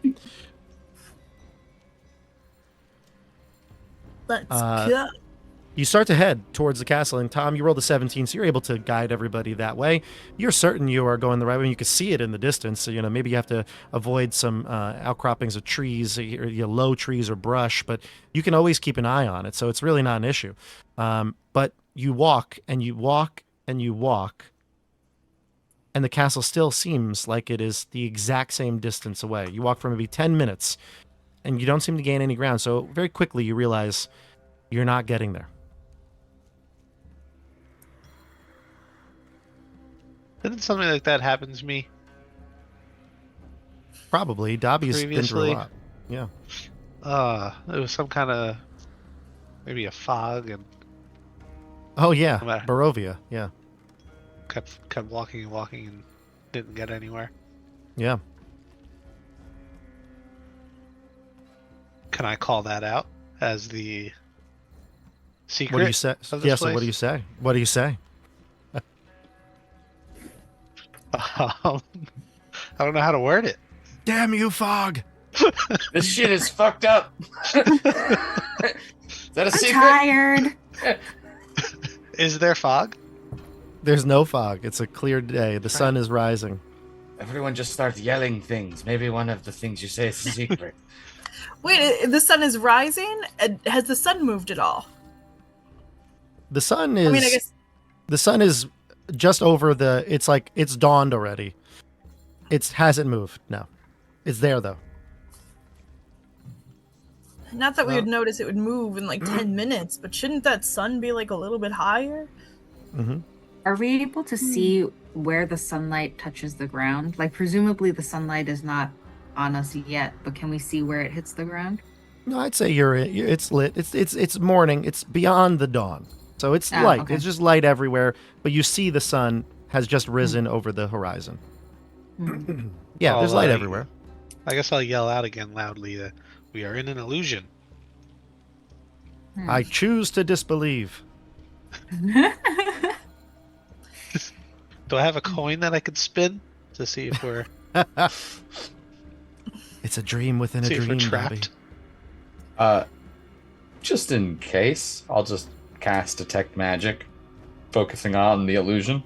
Let's go. You start to head towards the castle, and Tom, you rolled a 17, so you're able to guide everybody that way. You're certain you are going the right way. You can see it in the distance, so maybe you have to avoid some outcroppings of trees, or low trees or brush, but you can always keep an eye on it, so it's really not an issue. But you walk, and you walk, and you walk, and the castle still seems like it is the exact same distance away. You walk for maybe 10 minutes, and you don't seem to gain any ground, so very quickly you realize you're not getting there. Didn't something like that happen to me? Probably. Dobby's been through a Previously? lot. Yeah. It was some kind of maybe a fog, and Oh, yeah. No matter. Barovia. Yeah. kept walking and walking and didn't get anywhere. Yeah. Can I call that out as the secret? What do you say? of this Yeah, so what place? do you say? What do you say? I don't know how to word it. Damn you, Fog! This shit is fucked up. Is that a I'm secret? tired. Is there fog? There's no fog. It's a clear day. The sun is rising. Everyone just starts yelling things. Maybe one of the things you say is a secret. Wait, the sun is rising? Has the sun moved at all? The sun is... I mean, I guess... The sun is just over the... It's like, it's dawned already. It hasn't moved, no. It's there, though. Not that we would notice it would move in like 10 minutes, but shouldn't that sun be like a little bit higher? Mm-hmm. Are we able to see where the sunlight touches the ground? Like, presumably the sunlight is not on us yet, but can we see where it hits the ground? No, I'd say it's lit. It's morning. It's beyond the dawn. So it's light. Okay. It's just light everywhere, but you see the sun has just risen over the horizon. Yeah, there's light everywhere. I guess I'll yell out again loudly that we are in an illusion. I choose to disbelieve. Do I have a coin that I could spin to see if we're It's a dream within a see if we're dream, Bobby. trapped? Just in case, I'll just cast Detect Magic, focusing on the illusion.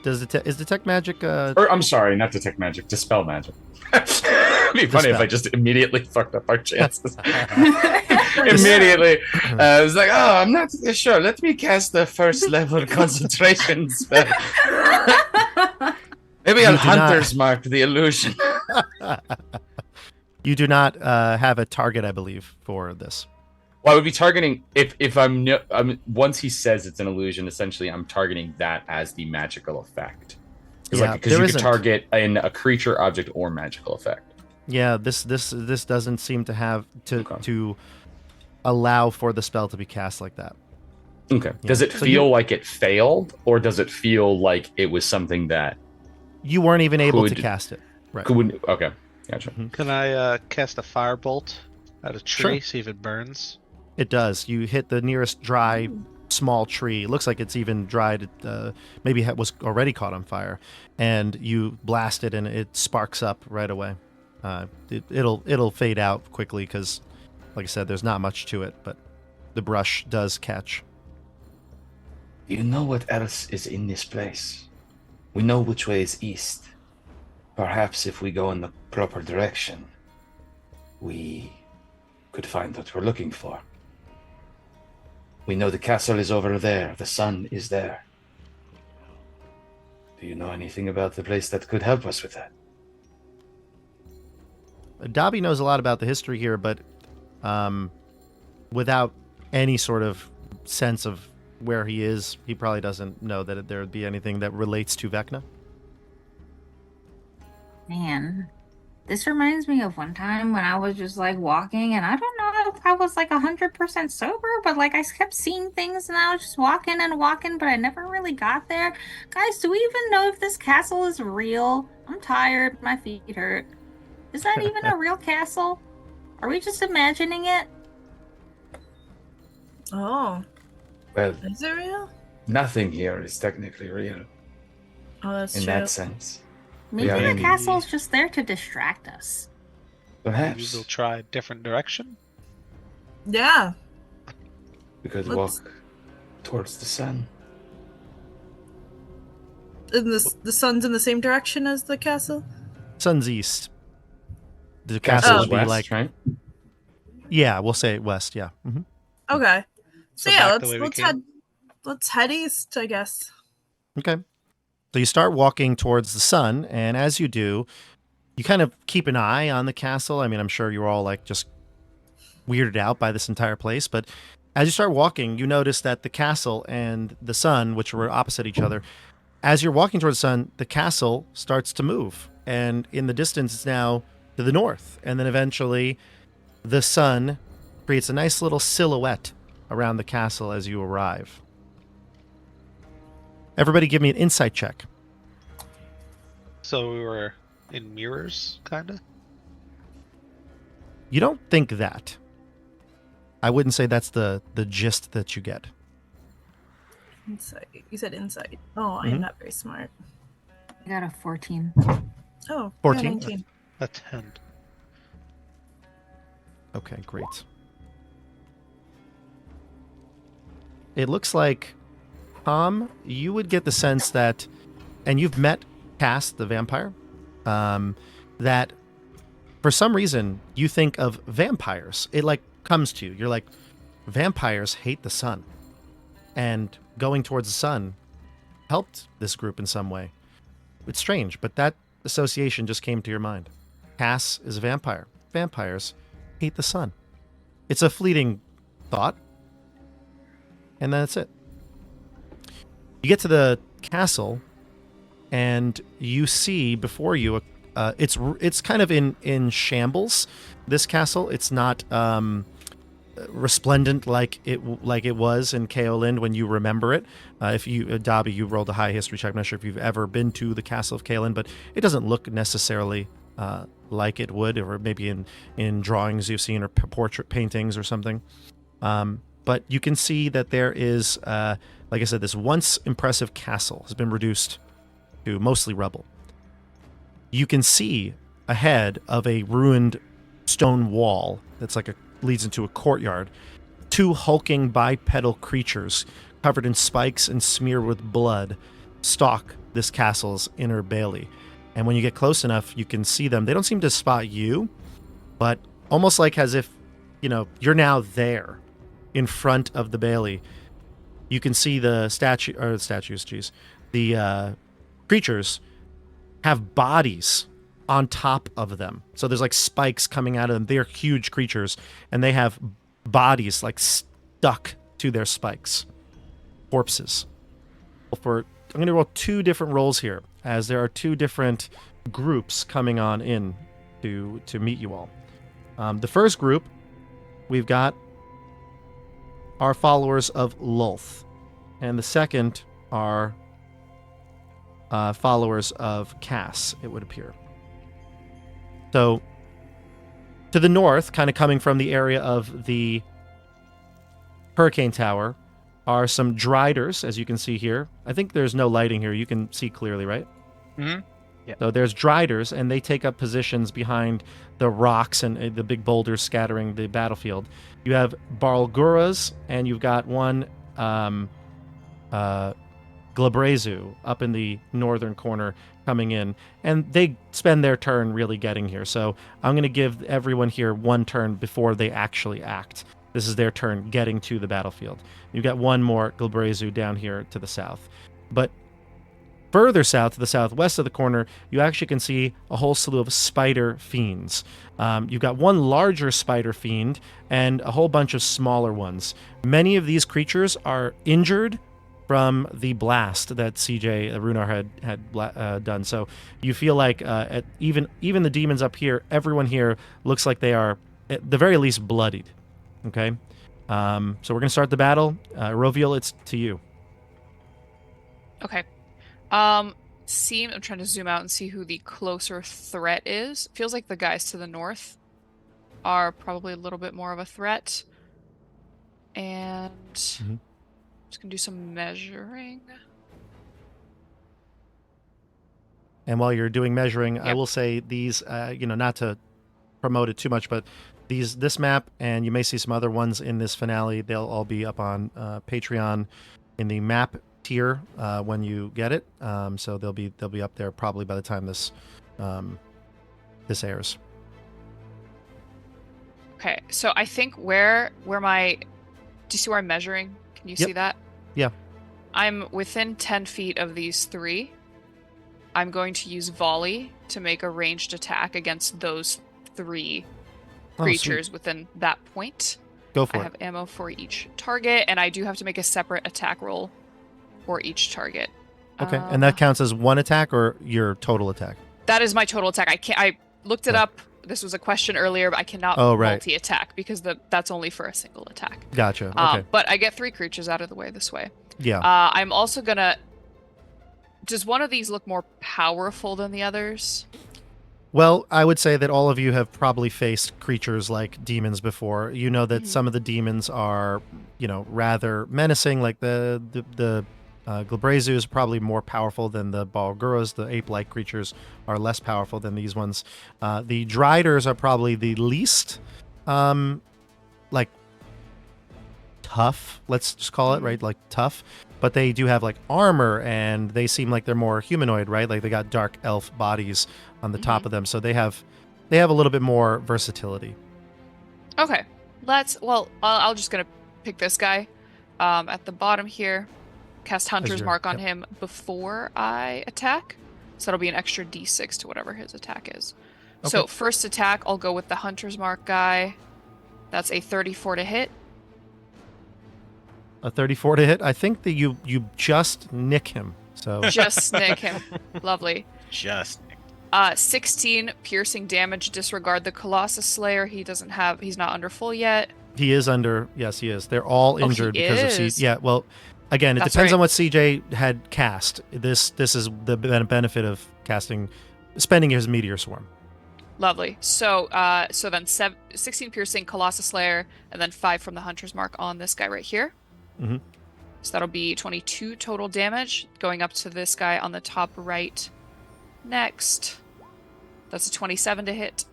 Is detect magic? Or I'm sorry, not Detect Magic, Dispel Magic. It'd be funny if I just immediately fucked up our chances. Immediately, I was like, "Oh, I'm not sure. Let me cast the first level concentration spell. Maybe I'll Hunter's Mark the illusion." You do not have a target, I believe, for this. Well, I would be targeting if I'm once he says it's an illusion. Essentially, I'm targeting that as the magical effect. Yeah, because you can target a creature, object, or magical effect. Yeah, this doesn't seem to have to allow for the spell to be cast like that. Okay. Yeah. Does it feel like it failed, or does it feel like it was something that you weren't even able to cast it? Right. Okay. Gotcha. Can I cast a firebolt at a tree, Sure. see if it burns? It does. You hit the nearest dry, small tree. It looks like it's even dried. Maybe it was already caught on fire, and you blast it, and it sparks up right away. It'll fade out quickly because, like I said, there's not much to it, but the brush does catch. You know what else is in this place? We know which way is east. Perhaps if we go in the proper direction, we could find what we're looking for. We know the castle is over there. The sun is there. Do you know anything about the place that could help us with that? Dobby knows a lot about the history here, but without any sort of sense of where he is, he probably doesn't know that there would be anything that relates to Vecna. Man, this reminds me of one time when I was just like walking, and I don't know if I was like 100% sober, but like I kept seeing things and I was just walking and walking, but I never really got there. Guys, do we even know if this castle is real? I'm tired, my feet hurt. Is that even a real castle? Are we just imagining it? Oh, Well, is it real? nothing here is technically real Oh, that's in true. that sense. Maybe are the in- castle's just there to distract us. Maybe Perhaps we'll try a different direction. Yeah. we could Let's- walk towards the sun. And the sun's in the same direction as the castle? Sun's east. The Castle castle Oh. would be west, like, right? yeah, we'll say west. Yeah. hmm Okay. So, So yeah, back the way we came. let's head east, I guess. Okay. So you start walking towards the sun, and as you do, you kind of keep an eye on the castle. I mean, I'm sure you're all like just weirded out by this entire place, but as you start walking, you notice that the castle and the sun, which were opposite each other, as you're walking towards the sun, the castle starts to move, and in the distance, it's now to the north, and then eventually, the sun creates a nice little silhouette around the castle as you arrive. Everybody, give me an insight check. So we were in mirrors, kind of. You don't think that. I wouldn't say that's the gist that you get. Insight. You said insight. Oh, I am not very smart. I got a 14. Oh, 14? Yeah, 19. A 10. Okay, great. It looks like, Tom, you would get the sense that, and you've met Cass the vampire, that for some reason you think of vampires. It like comes to you. You're like, vampires hate the sun. And going towards the sun helped this group in some way. It's strange, but that association just came to your mind. Cass is a vampire. Vampires hate the sun. It's a fleeting thought. And that's it. You get to the castle, and you see before you, it's kind of in shambles. This castle, it's not resplendent like it was in Kaolind when you remember it. If you, Dobby, you rolled a high history check. I'm not sure if you've ever been to the castle of Kaolind, but it doesn't look necessarily like it would, or maybe in drawings you've seen or portrait paintings or something. But you can see that there is, like I said, this once impressive castle has been reduced to mostly rubble. You can see ahead of a ruined stone wall that's like leads into a courtyard, two hulking bipedal creatures covered in spikes and smeared with blood stalk this castle's inner bailey. And when you get close enough, you can see them. They don't seem to spot you, but almost like as if, you're now there in front of the bailey. You can see the the creatures have bodies on top of them. So there's like spikes coming out of them. They're huge creatures, and they have bodies like stuck to their spikes. Corpses. I'm going to roll two different rolls here, as there are two different groups coming on in to meet you all. The first group we've got are followers of Lulth, and the second are followers of Cass, it would appear. So, to the north, kind of coming from the area of the Hurricane Tower, are some Driders, as you can see here. I think there's no lighting here. You can see clearly, right? Mm-hmm. Yeah. So there's Driders, and they take up positions behind the rocks and the big boulders scattering the battlefield. You have Barlguras, and you've got one Glabrezu up in the northern corner coming in, and they spend their turn really getting here. So I'm going to give everyone here one turn before they actually act. This is their turn getting to the battlefield. You've got one more Glabrezu down here to the south. But further south, to the southwest of the corner, you actually can see a whole slew of spider fiends. You've got one larger spider fiend and a whole bunch of smaller ones. Many of these creatures are injured from the blast that CJ Runar had done. So you feel like even the demons up here, everyone here looks like they are at the very least bloodied. Okay, so we're gonna start the battle. Roviel, it's to you. Okay. I'm trying to zoom out and see who the closer threat is. Feels like the guys to the north are probably a little bit more of a threat. And just gonna do some measuring. And while you're doing measuring, Yep. I will say these, not to promote it too much, but this map, and you may see some other ones in this finale, they'll all be up on Patreon in the map tier when you get it. So they'll be up there probably by the time this airs. Okay, so I think where my, do you see where I'm measuring? Can you see that? Yeah. I'm within 10 feet of these three. I'm going to use volley to make a ranged attack against those three creatures within that point. Go for it. I have ammo for each target, and I do have to make a separate attack roll for each target. Okay, and that counts as one attack or your total attack? That is my total attack. I looked it up. This was a question earlier, but I cannot multi-attack because that's only for a single attack. Gotcha. Okay. But I get 3 creatures out of the way this way. Yeah. I'm also gonna. Does one of these look more powerful than the others? Well, I would say that all of you have probably faced creatures like demons before. You know that some of the demons are, rather menacing. Like the Glabrezu is probably more powerful than the Balguras. The ape-like creatures are less powerful than these ones. The Driders are probably the least, tough. Let's just call it right, like tough. But they do have armor, and they seem like they're more humanoid, right? Like they got dark elf bodies on the top of them, so they have a little bit more versatility. Okay, I'm just gonna pick this guy at the bottom here. Cast Hunter's Mark on him before I attack, so it'll be an extra D6 to whatever his attack is. Okay. So first attack, I'll go with the Hunter's Mark guy. That's a 34 to hit. A 34 to hit. I think that you just nick him. So just nick him. Lovely. Just nick. 16 piercing damage. Disregard the Colossus Slayer. He's not under full yet. He is under. Yes, he is. They're all injured because of Yeah. Well, again, it depends on what CJ had cast. This is the benefit of spending his Meteor Swarm. Lovely. So then 16 piercing Colossus Slayer, and then 5 from the Hunter's Mark on this guy right here. Mm-hmm. So that'll be 22 total damage going up to this guy on the top right. Next, that's a 27 to hit.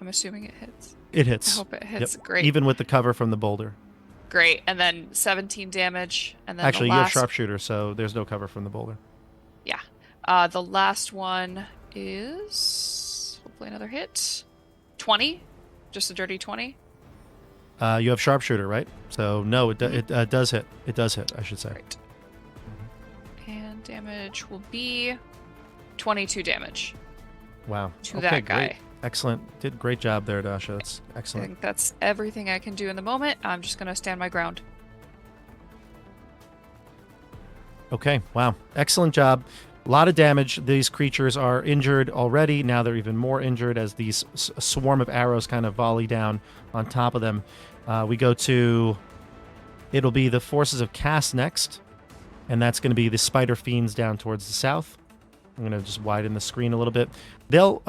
I'm assuming it hits. It hits. I hope it hits. Yep. Great. Even with the cover from the boulder. Great. And then 17 damage. And then actually, you have sharpshooter, so there's no cover from the boulder. Yeah. The last one is hopefully another hit. 20. Just a dirty 20. You have sharpshooter, right? So no, it does hit. It does hit, I should say. Right. And damage will be 22 damage. Wow. To that guy. Great. Excellent. Did great job there, Dasha. That's excellent. I think that's everything I can do in the moment. I'm just going to stand my ground. Okay. Wow. Excellent job. A lot of damage. These creatures are injured already. Now they're even more injured as these swarm of arrows kind of volley down on top of them. We go to... It'll be the forces of Cass next. And that's going to be the Spider Fiends down towards the south. I'm going to just widen the screen a little bit. They'll...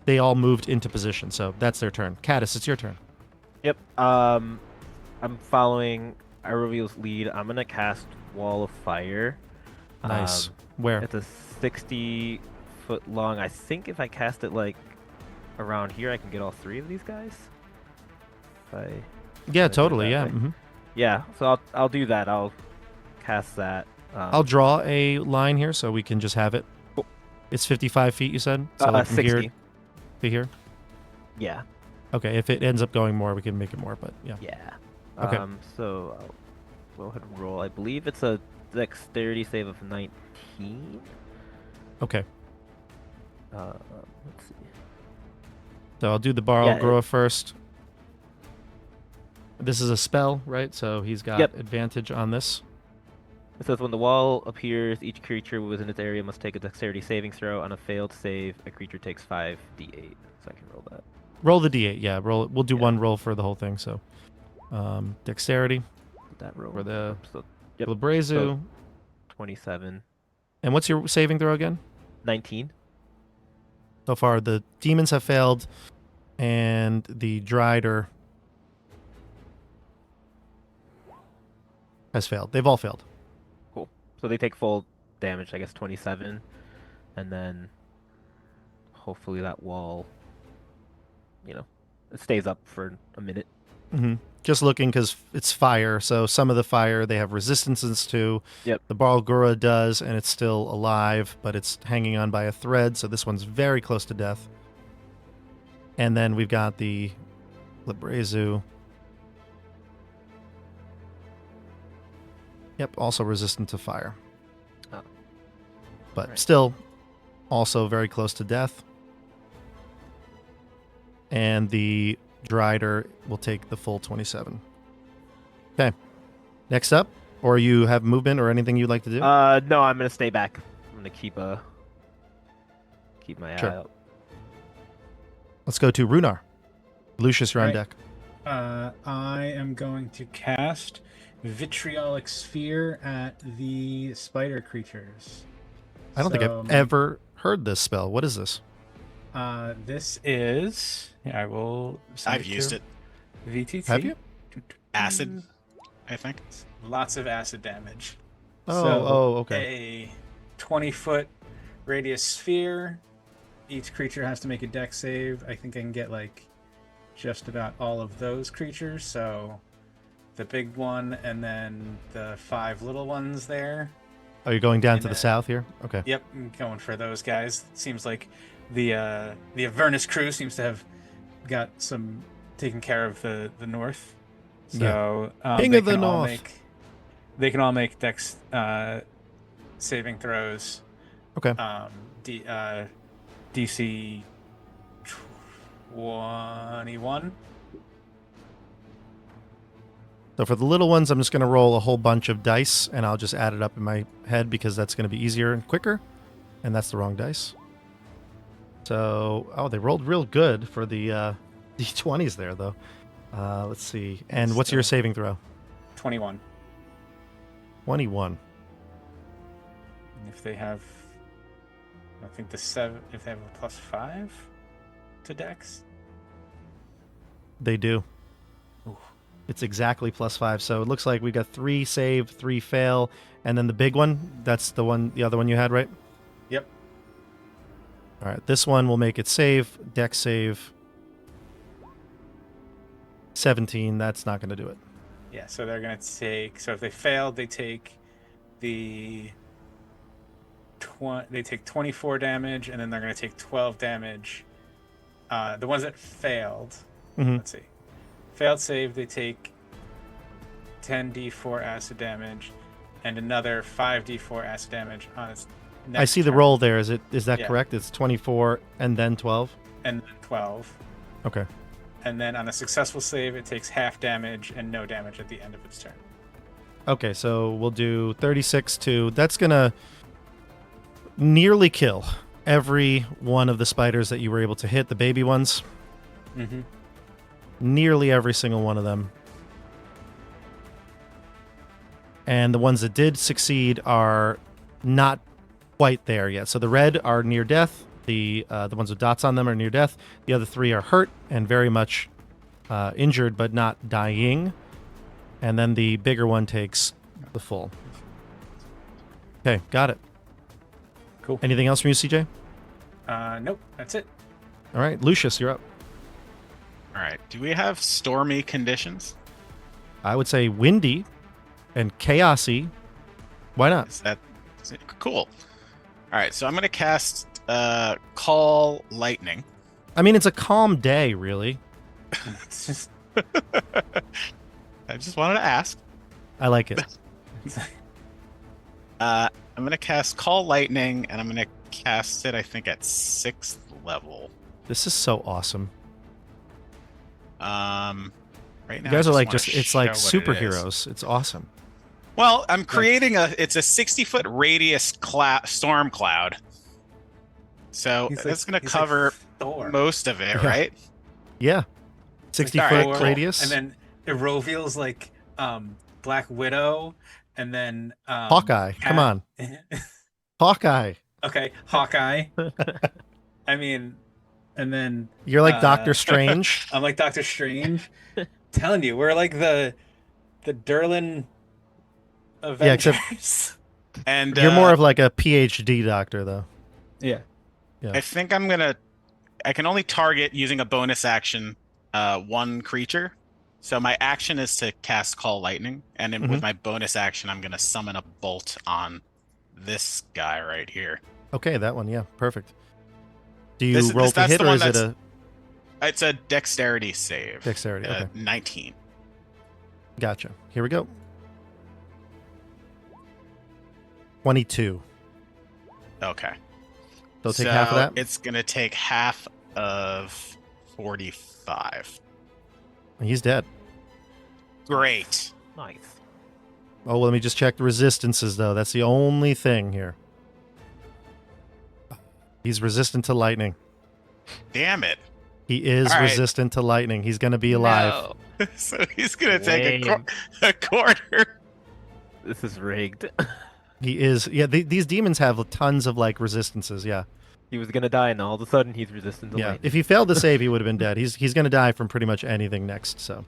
They all moved into position, so that's their turn. Caddis, it's your turn. Yep. I'm following Iroviel's lead. I'm going to cast Wall of Fire. Nice. Where? It's a 60-foot long. I think if I cast it around here, I can get all 3 of these guys. Yeah, totally. Yeah. Mm-hmm. Yeah. So I'll do that. I'll cast that. I'll draw a line here so we can just have it. Cool. It's 55 feet, you said. So from 60. here to here. Yeah. Okay. If it ends up going more, we can make it more. But yeah. Yeah. Okay. So I'll go ahead and roll. I believe it's a dexterity save of 19. Okay. Let's see. So I'll do the Barl Groa first. This is a spell, right? So he's got advantage on this. It says when the wall appears, each creature within its area must take a dexterity saving throw. On a failed save, a creature takes 5d8. So I can roll that. Roll the d8, yeah. Roll it. We'll do one roll for the whole thing. So, dexterity. That roll for the yep. Labrezu. So 27. And what's your saving throw again? 19. So far, the demons have failed, and the Drider has failed. They've all failed. So they take full damage, I guess 27, and then hopefully that wall, it stays up for a minute. Mm-hmm. Just looking because it's fire, so some of the fire they have resistances to. Yep. The Balgura does, and it's still alive, but it's hanging on by a thread, so this one's very close to death. And then we've got the Librezu. Yep, also resistant to fire. Oh. But Right. still also very close to death. And the Drider will take the full 27. Okay. Next up, or you have movement or anything you'd like to do? No, I'm gonna stay back. I'm gonna keep my eye Sure. out. Let's go to Runar. Lucius, you're on Right. deck. I am going to cast Vitriolic Sphere at the spider creatures. I don't think I've ever heard this spell. What is this? This is. Yeah, I will. send I've used to it. VTT. Have you? Acid, I think. Lots of acid damage. Okay. A 20-foot radius sphere. Each creature has to make a dex save. I think I can get just about all of those creatures. So the big one and then the 5 little ones there. Oh, you're going down And to the south here? Okay. Yep, I'm going for those guys. Seems like the Avernus crew seems to have got some taken care of the north. So King they of the can all North. they can all make dex saving throws. Okay. DC 21. So for the little ones, I'm just going to roll a whole bunch of dice, and I'll just add it up in my head because that's going to be easier and quicker. And that's the wrong dice. So, they rolled real good for the D20s there, though. Let's see. And what's your saving throw? 21. 21. If they have, I think if they have a +5 to dex. They do. It's exactly +5. So it looks like we got 3 save, 3 fail, and then the big one, that's the other one you had, right? Yep. All right, this one will make it save, dex save. 17, that's not going to do it. Yeah, so they're going to take, so if they failed, they take they take 24 damage, and then they're going to take 12 damage. The ones that failed, let's see. Failed save, they take 10d4 acid damage, and another 5d4 acid damage on its next I see the turn. roll there. Is that Yeah. correct? It's 24 and then 12? And then 12. Okay. And then on a successful save, it takes half damage and no damage at the end of its turn. Okay, so we'll do 36 to... That's going to nearly kill every one of the spiders that you were able to hit, the baby ones. Mm-hmm. Nearly every single one of them. And the ones that did succeed are not quite there yet. So the red are near death. The ones with dots on them are near death. The other 3 are hurt and very much injured, but not dying. And then the bigger one takes the full. Okay, got it. Cool. Anything else from you, CJ? Nope, that's it. All right, Lucius, you're up. All right. Do we have stormy conditions? I would say windy and chaosy. Why not? Is it cool? All right. So I'm going to cast Call Lightning. I mean, it's a calm day, really. It's just I just wanted to ask. I like it. I'm going to cast Call Lightning, and I'm going to cast it, I think, at 6th level. This is so awesome. Right now, You guys are like just it's like superheroes. It's awesome. Well, I'm creating it's a 60-foot radius storm cloud. So that's going to cover most of it, Yeah. right? Yeah. 60 Like foot Thor, radius. And then it reveals like Black Widow, and then Hawkeye. Come on. Hawkeye. Okay, Hawkeye. I mean, and then You're like Doctor Strange. I'm like Doctor Strange. Telling you, we're like the Derlin Avengers. Yeah, except and you're more of like a PhD doctor, though. Yeah. Yeah. I think I'm going to only target using a bonus action one creature. So my action is to cast Call Lightning, and then with my bonus action, I'm going to summon a bolt on this guy right here. Okay, that one, yeah, perfect. Do you roll to hit, or is it a... It's a dexterity save. Dexterity, okay. 19. Gotcha. Here we go. 22. Okay. They'll take half of that? It's going to take half of 45. He's dead. Great. Nice. Oh, well, let me just check the resistances, though. That's the only thing here. He's resistant to lightning. Damn it. He is resistant to lightning. He's going to be alive. No. So he's going to take a quarter. This is rigged. He is. Yeah, these demons have tons of, like, resistances, yeah. He was going to die, and all of a sudden he's resistant to lightning. If he failed to save, he would have been dead. He's going to die from pretty much anything next, so.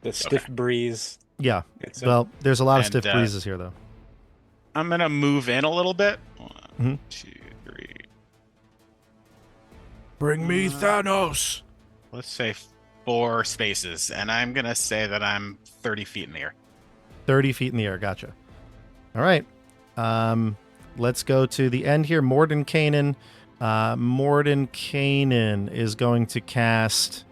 The stiff breeze. Yeah. Well, there's a lot of stiff breezes here, though. I'm going to move in a little bit. 1, 2, 3. Bring me Thanos. Let's say 4 spaces, and I'm going to say that I'm 30 feet in the air. 30 feet in the air, gotcha. All right. Let's go to the end here. Mordenkainen. Mordenkainen is going to cast...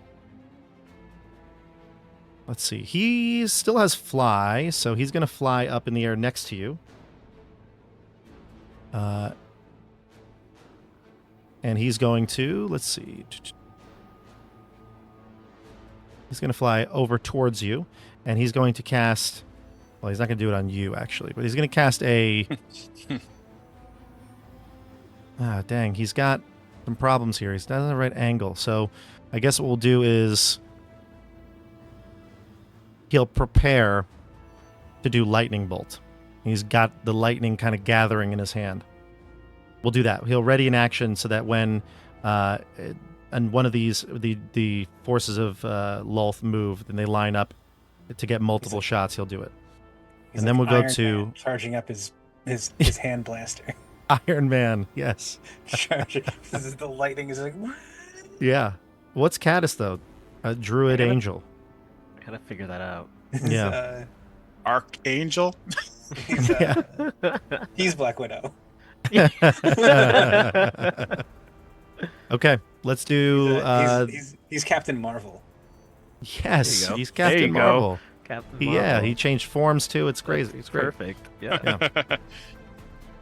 Let's see. He still has fly, so he's going to fly up in the air next to you. And he's going to... Let's see. He's going to fly over towards you, and he's going to cast... Well, he's not going to do it on you, actually, but he's going to cast a... dang. He's got some problems here. He's not on the right angle. So I guess what we'll do is he'll prepare to do Lightning Bolt. He's got the lightning kind of gathering in his hand. We'll do that. He'll ready an action so that when and one of these, the forces of Lolth move, then they line up to get multiple shots. He'll do it. And then we'll go to... charging up his hand blaster. Iron Man, yes. The lightning is like, what? Yeah. What's Caddis, though? A druid angel. I gotta figure that out. Yeah. Archangel? He's Black Widow. Okay, let's do... He's Captain Marvel. Yes, he's Captain Marvel. Captain Marvel. Yeah, he changed forms, too. It's crazy. It's great. Perfect. Yeah.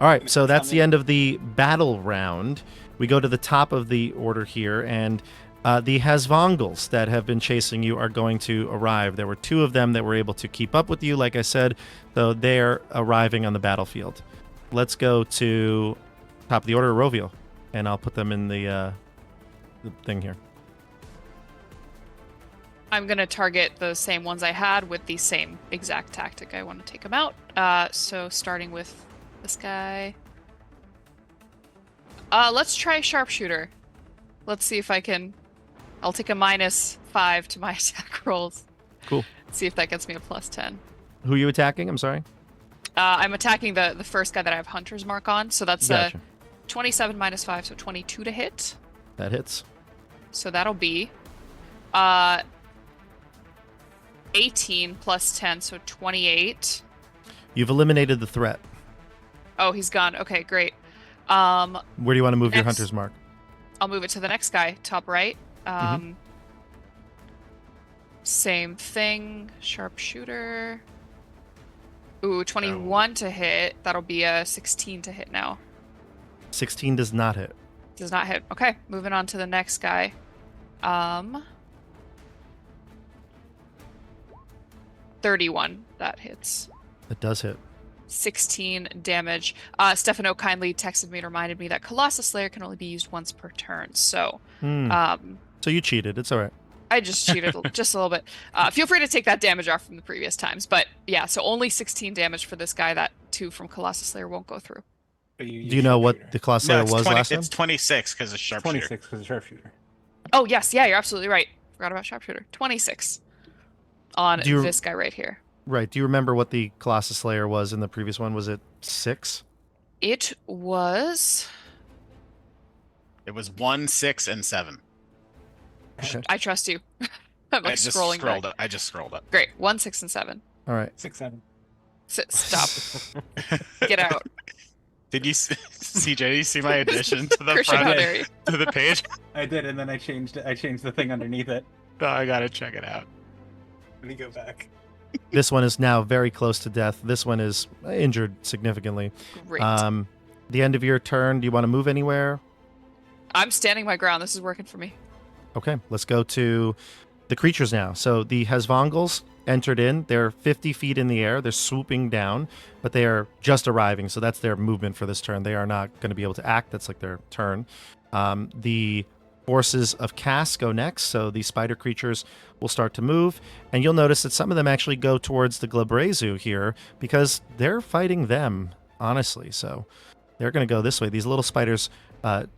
All right, so that's the end of the battle round. We go to the top of the order here, and the Hasvongals that have been chasing you are going to arrive. There were 2 of them that were able to keep up with you, like I said, so they're arriving on the battlefield. Let's go to top of the order, Rovio, and I'll put them in the thing here. I'm going to target the same ones I had with the same exact tactic. I want to take them out. So starting with this guy. Let's try Sharpshooter. Let's see if I can... I'll take a -5 to my attack rolls. Cool. See if that gets me a +10. Who are you attacking? I'm sorry? I'm attacking the first guy that I have Hunter's Mark on. So that's Gotcha. 27 -5, so 22 to hit. That hits. So that'll be 18 + 10, so 28. You've eliminated the threat. Oh, he's gone. Okay, great. Where do you want to move your Hunter's Mark? I'll move it to the next guy, top right. Same thing. Sharpshooter. Ooh, 21 to hit. That'll be a 16 to hit now. 16 does not hit. Does not hit. Okay, moving on to the next guy. 31. That hits. It does hit. 16 damage. Stefano kindly texted me and reminded me that Colossus Slayer can only be used once per turn. So, so you cheated. It's all right. I just cheated just a little bit. Feel free to take that damage off from the previous times. But yeah, so only 16 damage for this guy. That 2 from Colossus Slayer won't go through. Do you know what the Colossus Slayer was last time? It's 26 because of Sharpshooter. 26 because of Sharpshooter. Oh, yes. Yeah, you're absolutely right. Forgot about Sharpshooter. 26 on this guy right here. Right. Do you remember what the Colossus Slayer was in the previous one? Was it 6? It was It was 1, 6, and 7. Okay. I trust you. I'm like scrolling back. I just scrolled up. Great. 1, 6, and 7. All right. 6, 7. Stop. Get out. Did you, CJ? Did you see my addition to the Christian, how front dare you? to the page? I did, and then I changed it. I changed the thing underneath it. Oh, I gotta check it out. Let me go back. This one is now very close to death. This one is injured significantly. Great. The end of your turn. Do you want to move anywhere? I'm standing my ground. This is working for me. Okay, let's go to the creatures now. So the Hesvongals entered in. They're 50 feet in the air. They're swooping down, but they are just arriving. So that's their movement for this turn. They are not going to be able to act. That's like their turn. The forces of Cass go next. So the spider creatures will start to move. And you'll notice that some of them actually go towards the Glabrezu here because they're fighting them, honestly. So they're going to go this way. These little spiders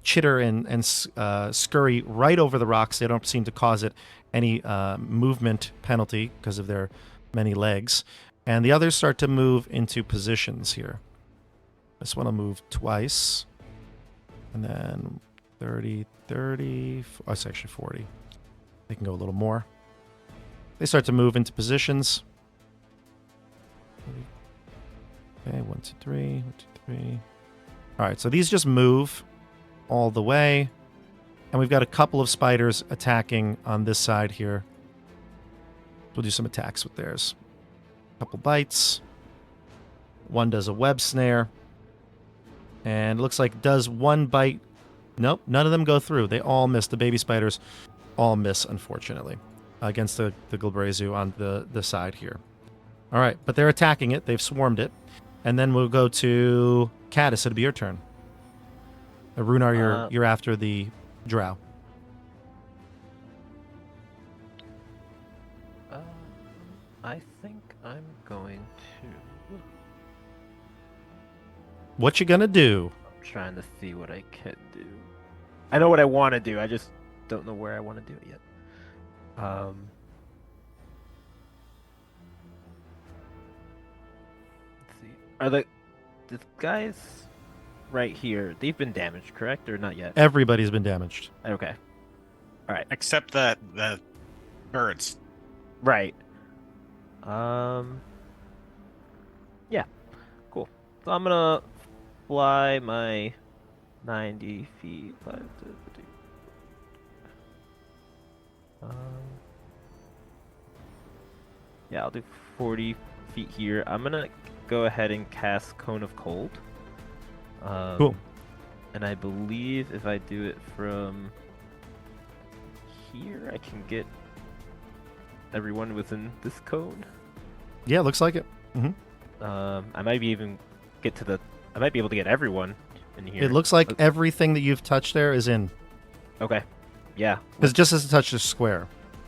chitter and scurry right over the rocks. They don't seem to cause it any movement penalty because of their many legs. And the others start to move into positions here. This one will move twice. And then 30, oh, it's actually 40. They can go a little more. They start to move into positions. Okay, 1, 2, 3, 1, 2, 3. All right, so these just move all the way. And we've got a couple of spiders attacking on this side here. We'll do some attacks with theirs. A couple bites. One does a web snare. And it looks like does one bite. Nope, none of them go through. They all miss. The baby spiders all miss, unfortunately, against the Glabrezu on the side here. All right, but they're attacking it. They've swarmed it. And then we'll go to Caddis. It'll be your turn. Runar, you're after the drow. I think I'm going to... What you gonna do? I'm trying to see what I can do. I know what I want to do. I just don't know where I want to do it yet. Let's see. Are the guys right here? They've been damaged, correct, or not yet? Everybody's been damaged. Okay. All right. Except the birds. Right. Yeah. Cool. So I'm gonna fly my 90 feet. 5 to 50. Yeah, I'll do 40 feet here. I'm gonna go ahead and cast Cone of Cold. Cool. And I believe if I do it from here, I can get everyone within this cone. Yeah, looks like it. Mm-hmm. I might be even get to the. I might be able to get everyone in here. It looks like everything that you've touched there is in. Okay. Yeah. Because it just has to touch the square.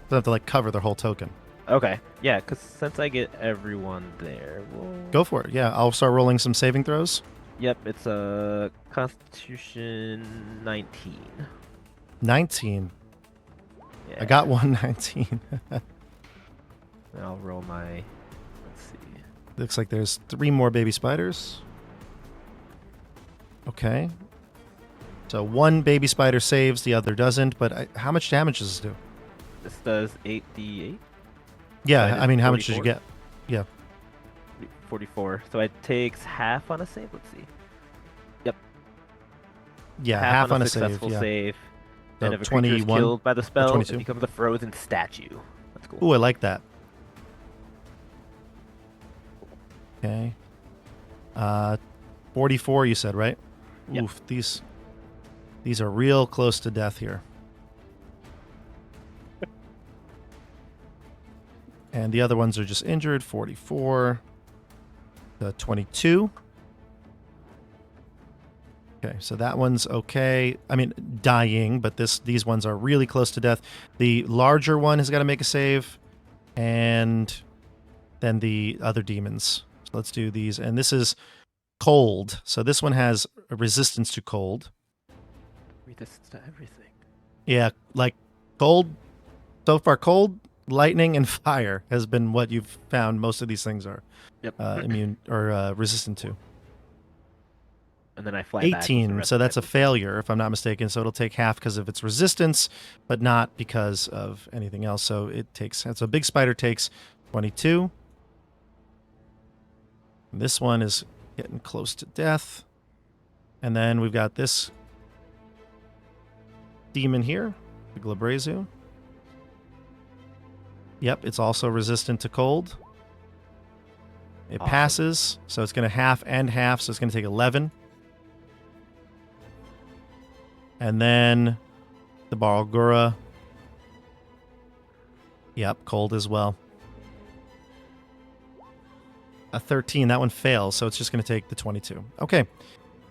They have to like cover their whole token. Okay. Yeah, because since I get everyone there, we'll... Go for it. Yeah, I'll start rolling some saving throws. Yep, it's a Constitution 19. 19. Yeah. I got one 19. And I'll roll my. Let's see. Looks like there's 3 more baby spiders. Okay. So one baby spider saves, the other doesn't. But how much damage does this do? This does 8d8. Yeah, I mean, how 44. much did you get? Yeah. 44. So it takes half on a save. Let's see. Yep. Yeah, half on a successful save. save. So And if a creature is 21, killed by the spell, 22. it becomes a frozen statue. That's cool. Ooh, I like that. Okay. 44 you said, right? Yep. Oof, these are real close to death here. And the other ones are just injured. 44. 22. Okay, so that one's okay. I mean, dying, but these ones are really close to death. The larger one has got to make a save, and then the other demons. So let's do these. And this is cold. So this one has a resistance to cold. Resistance to everything. Yeah, like cold. So far, cold, lightning, and fire has been what you've found most of these things are Yep. immune or resistant to. and then I fly back. with the 18, rest so of my that's a movement. failure, if I'm not mistaken. So it'll take half because of its resistance, but not because of anything else. So so big spider takes 22. And this one is getting close to death. And then we've got this demon here, the Glabrezu. Yep, it's also resistant to cold. It Awesome. passes, so it's going to half and half, so it's going to take 11. And then the Barlgura. Yep, cold as well. A 13, that one fails, so it's just going to take the 22. Okay,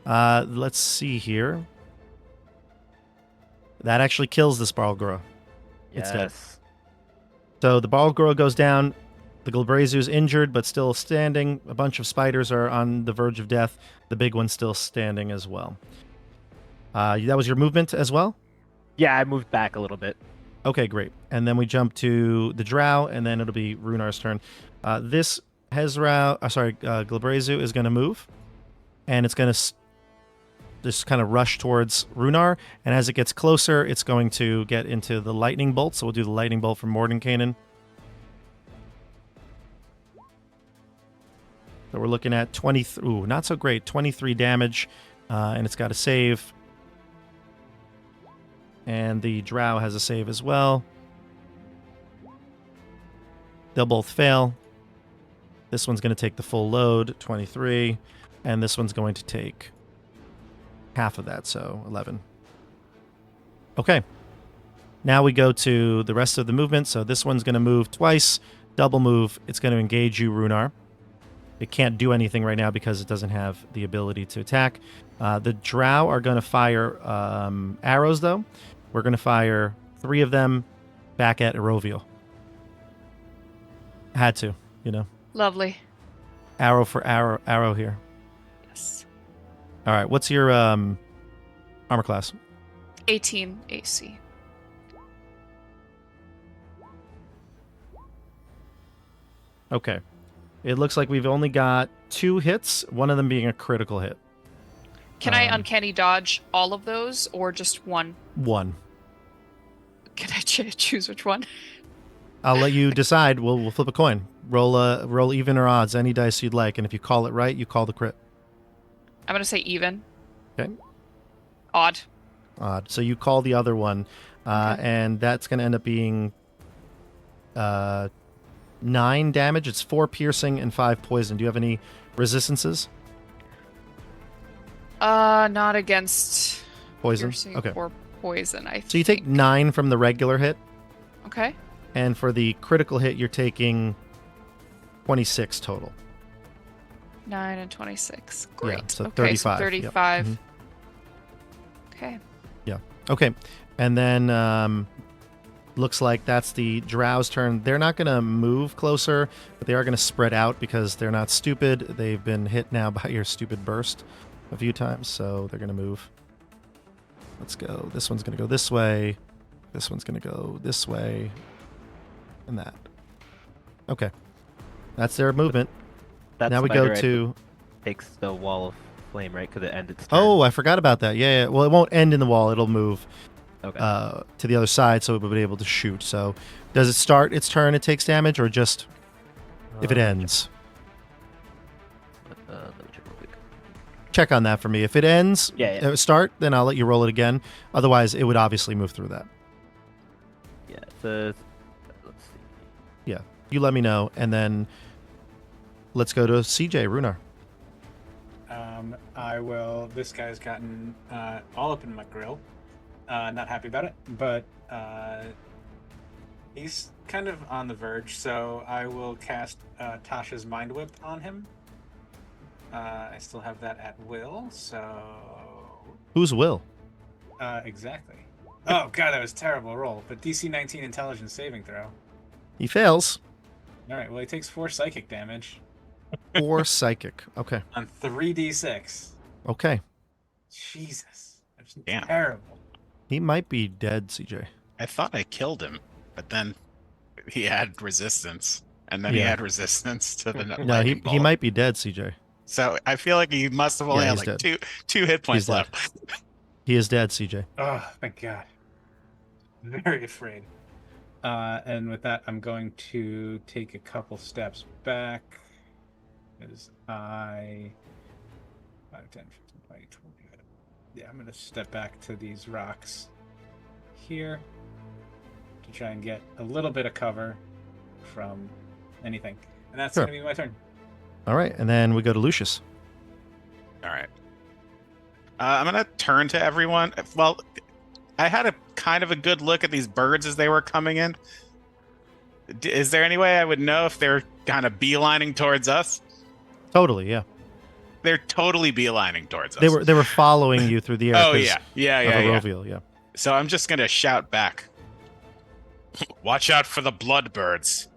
let's see here. That actually kills this Barlgura. It's dead. Yes. So the Barlgura goes down. The Glabrezu is injured, but still standing. A bunch of spiders are on the verge of death. The big one's still standing as well. That was your movement as well? Yeah, I moved back a little bit. Okay, great. And then we jump to the Drow, and then it'll be Runar's turn. This Glabrezu is going to move, and it's going to just kind of rush towards Runar. And as it gets closer, it's going to get into the lightning bolt. So we'll do the lightning bolt from Mordenkainen. So we're looking at 23. Ooh, not so great. 23 damage, and it's got a save. And the Drow has a save as well. They'll both fail. This one's going to take the full load, 23. And this one's going to take half of that, so 11. Okay. Now we go to the rest of the movement. So this one's going to move twice. Double move. It's going to engage you, Runar. It can't do anything right now because it doesn't have the ability to attack. The Drow are going to fire arrows, though. We're going to fire 3 of them back at Eroviel. Had to, you know. Lovely. Arrow for arrow here. Yes. All right, what's your armor class? 18 AC. Okay. It looks like we've only got 2 hits, one of them being a critical hit. Can I uncanny dodge all of those or just one? 1. Can I choose which one? I'll let you decide. We'll flip a coin. Roll even or odds, any dice you'd like, and if you call it right, you call the crit. I'm going to say even. Okay. Odd. Odd. So you call the other one, and that's going to end up being 9 damage. It's 4 piercing and 5 poison. Do you have any resistances? Not against Poison? piercing Okay. or poison, I think. So you take 9 from the regular hit, Okay. and for the critical hit, you're taking 26 total. 9 and 26. Great. so okay, so 35. Yep. 35. Mhm. Okay. Yeah. Okay. And then looks like that's the Drow's turn. They're not going to move closer, but they are going to spread out because they're not stupid. They've been hit now by your stupid burst a few times, so they're going to move. Let's go. This one's going to go this way. This one's going to go this way. And that. Okay. That's their movement. That now we spider go to... takes the wall of flame, right? Because it ended its turn. Oh, I forgot about that. Yeah. Well, it won't end in the wall. It'll move Okay. to the other side, so it will be able to shoot. So does it start its turn, it takes damage, or just if it ends? Let me check real quick. Check on that for me. If it ends, start, then I'll let you roll it again. Otherwise, it would obviously move through that. Yeah, it says, let's see. Yeah, you let me know, and then let's go to CJ, Runar. I will. This guy's gotten all up in my grill. Not happy about it, but he's kind of on the verge, so I will cast Tasha's Mind Whip on him. I still have that at will, so... Who's Will? Exactly. Oh, God, that was a terrible roll, but DC 19 Intelligence saving throw. He fails. All right, well, he takes 4 psychic damage. 4 psychic. Okay. On 3d6. Okay. Jesus. That's Damn. terrible. He might be dead, CJ. I thought I killed him, but then he had resistance, and then he Yeah. had resistance to the No, lightning he bolt. might be dead, CJ. So I feel like he must have only Yeah, had he's like dead. two hit points dead. left. He is dead, CJ. Oh, thank God. Very afraid. And with that, I'm going to take a couple steps back. As 5, 10, 15, 20, 20. Yeah, I'm going to step back to these rocks here to try and get a little bit of cover from anything. And that's Sure. going to be my turn. All right, and then we go to Lucius. All right. I'm gonna turn to everyone. Well, I had a kind of a good look at these birds as they were coming in. Is there any way I would know if they're kind of beelining towards us? Totally, yeah. They're totally beelining towards us. They were following you through the air. Oh 'cause yeah. of Aroviel, yeah. So I'm just gonna shout back. Watch out for the bloodbirds.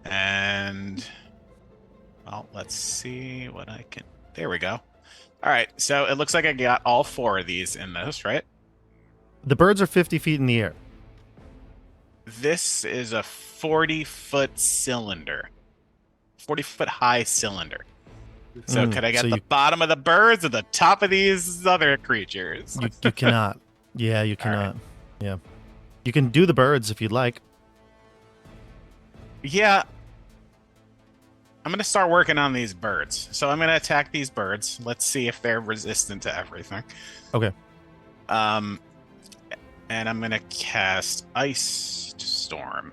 And well, let's see what I can. There we go. All right, so it looks like I got all 4 of these in this, right? The birds are 50 feet in the air. This is a 40-foot cylinder. 40-foot high cylinder. So could I get the bottom of the birds or the top of these other creatures? You cannot. Yeah, you cannot. Right. Yeah. You can do the birds if you'd like. Yeah. I'm going to start working on these birds. So I'm going to attack these birds. Let's see if they're resistant to everything. Okay. And I'm going to cast Ice Storm.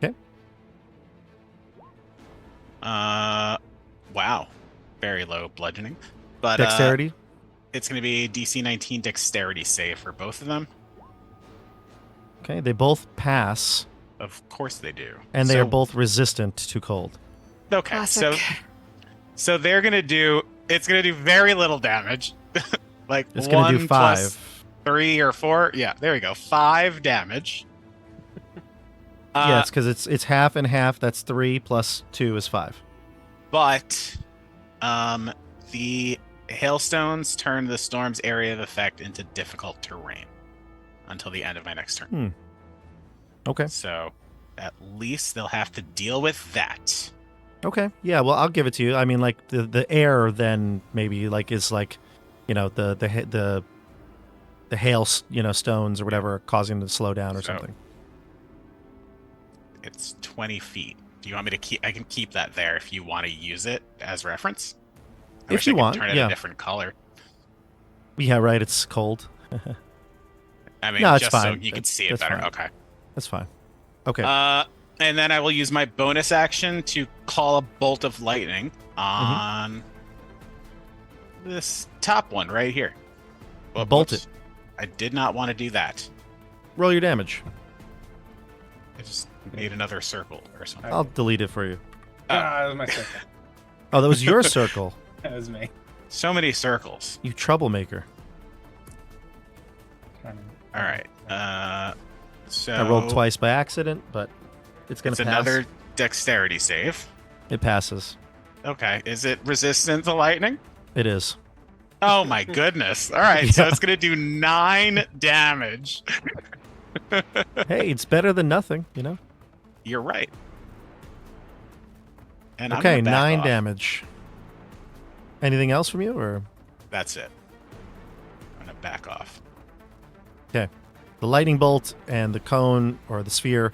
Okay. Wow. Very low bludgeoning. But Dexterity? It's going to be DC 19 dexterity save for both of them. Okay, they both pass. Of course they do. And they are both resistant to cold. Okay, Classic. so they're going to do... It's going to do very little damage. Like It's going to do 1 5. plus 3 or 4. Yeah, there we go. 5 damage. Yeah, it's because it's half and half. That's 3 plus 2 is 5. But the hailstones turn the storm's area of effect into difficult terrain until the end of my next turn. Okay. So at least they'll have to deal with that. Okay. Yeah, well, I'll give it to you. I mean, like the air then maybe like is like, you know, the hail, you know, stones or whatever are causing them to slow down or something. It's 20 feet. Do you want me to keep? I can keep that there if you want to use it as reference. I If wish you I could want, turn it yeah. a different color. Yeah, right. It's cold. I mean, No, it's just fine. so you can see it That's better. fine. Okay. That's fine. Okay. And then I will use my bonus action to call a bolt of lightning on this top one right here. Bolt it. I did not want to do that. Roll your damage. I just made another circle or something. I'll delete it for you. That was my circle. Oh, that was your circle. That was me. So many circles. You troublemaker. All right. So I rolled twice by accident, but it's going it's to pass. another dexterity save. It passes. Okay. Is it resistant to lightning? It is. Oh my goodness. All right. So it's going to do 9 damage. Hey, it's better than nothing, you know? You're right. And Okay, I'm gonna back 9 off. damage. Anything else from you, or? That's it. I'm going to back off. Okay. The lightning bolt and the cone, or the sphere,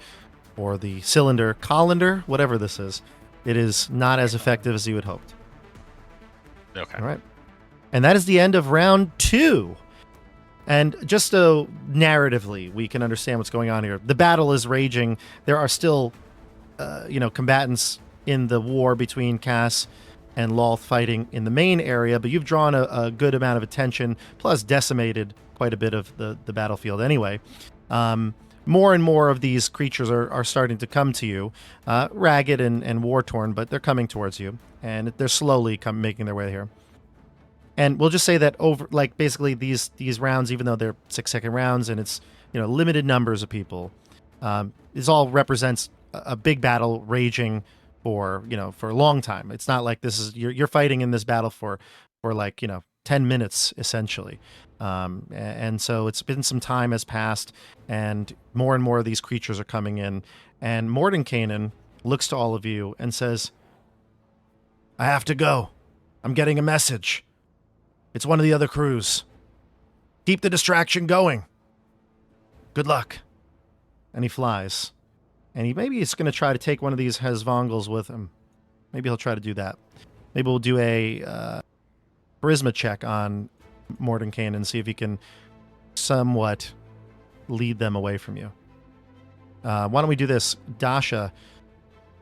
or the cylinder, colander, whatever this is, it is not as effective as you had hoped. Okay. All right. And that is the end of round 2. And just so narratively we can understand what's going on here, the battle is raging. There are still, combatants in the war between Cass and Loth fighting in the main area, but you've drawn a good amount of attention, plus decimated quite a bit of the battlefield anyway. More and more of these creatures are starting to come to you, ragged and war-torn, but they're coming towards you, and they're slowly making their way here. And we'll just say that basically these rounds, even though they're 6-second rounds and it's, limited numbers of people, this all represents a big battle raging for a long time. It's not like this is you're fighting in this battle for 10 minutes essentially. And so it's been some time has passed, and more of these creatures are coming in. And Mordenkainen looks to all of you and says, I have to go. I'm getting a message. It's one of the other crews. Keep the distraction going. Good luck. And he flies. And he's going to try to take one of these Hezvongals with him. Maybe he'll try to do that. Maybe we'll do a charisma check on Mordenkainen and see if he can somewhat lead them away from you. Why don't we do this? Dasha,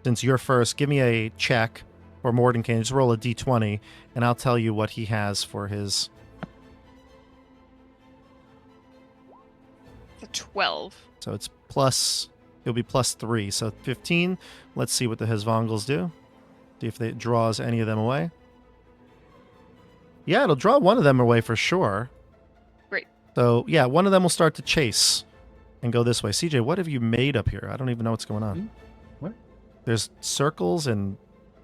since you're first, give me a check for Mordenkainen. Just roll a d20, and I'll tell you what he has for his... The 12. So it's plus... It'll be plus 3, so 15. Let's see what the Hezvongals do. See if it draws any of them away. Yeah, it'll draw one of them away for sure. Great. So, yeah, one of them will start to chase and go this way. CJ, what have you made up here? I don't even know what's going on. What? There's circles and...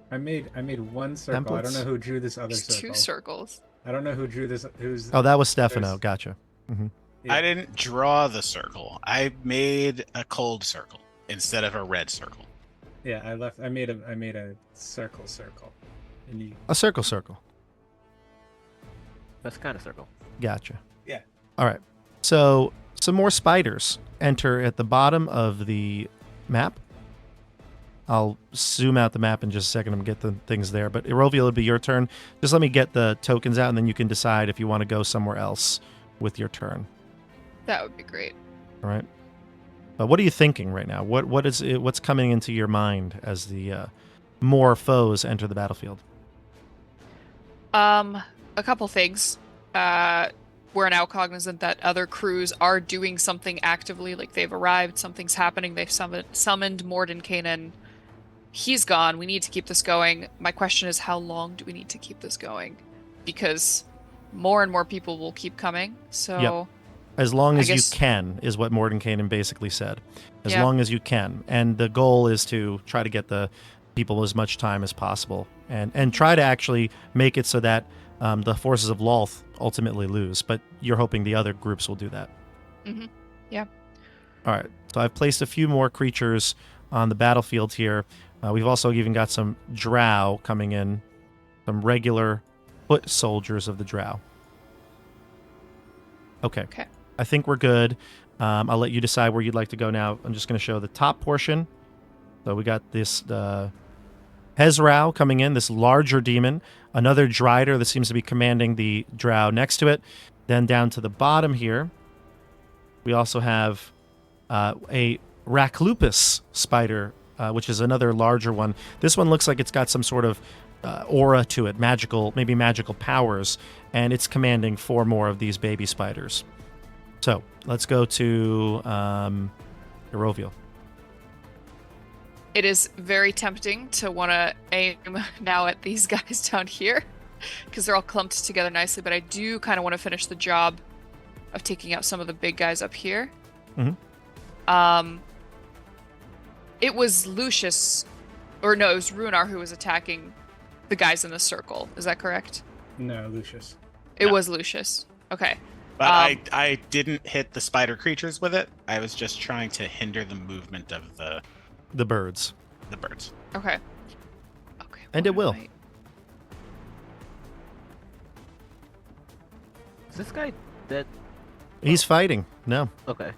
I made one circle. Templates? I don't know who drew this other There's circle. 2 circles. I don't know who drew this. Oh, that was Stefano. Gotcha. Mm-hmm. I didn't draw the circle. I made a cold circle instead of a red circle. Yeah, I made a circle. And you... A circle. That's kind of circle. Gotcha. Yeah. All right. So some more spiders enter at the bottom of the map. I'll zoom out the map in just a second and get the things there. But Erovia, it'll be your turn. Just let me get the tokens out, and then you can decide if you want to go somewhere else with your turn. That would be great. All right. But what are you thinking right now? What's coming into your mind as the more foes enter the battlefield? A couple things. We're now cognizant that other crews are doing something actively, like they've arrived, something's happening, they've summoned Mordenkainen. He's gone. We need to keep this going. My question is, how long do we need to keep this going? Because more and more people will keep coming. So, yep. As long as you can, is what Mordenkainen basically said. As long as you can. And the goal is to try to get the people as much time as possible. And try to actually make it so that the forces of Lolth ultimately lose. But you're hoping the other groups will do that. Mm-hmm. Yeah. All right. So I've placed a few more creatures on the battlefield here. We've also even got some drow coming in. Some regular foot soldiers of the drow. Okay. I think we're good. I'll let you decide where you'd like to go now. I'm just going to show the top portion. So we got this Hezrao coming in, this larger demon. Another Drider that seems to be commanding the drow next to it. Then down to the bottom here, we also have a Raclupus spider, which is another larger one. This one looks like it's got some sort of aura to it, maybe magical powers, and it's commanding 4 more of these baby spiders. So let's go to Eroviel. It is very tempting to want to aim now at these guys down here because they're all clumped together nicely, but I do kind of want to finish the job of taking out some of the big guys up here. Mm-hmm. It was Lucius, or no, it was Runar who was attacking the guys in the circle. Is that correct? No, Lucius. It was Lucius. Okay. But I didn't hit the spider creatures with it. I was just trying to hinder the movement of the birds. The birds. Okay. And it will. Is this guy dead? He's fighting. No. Okay.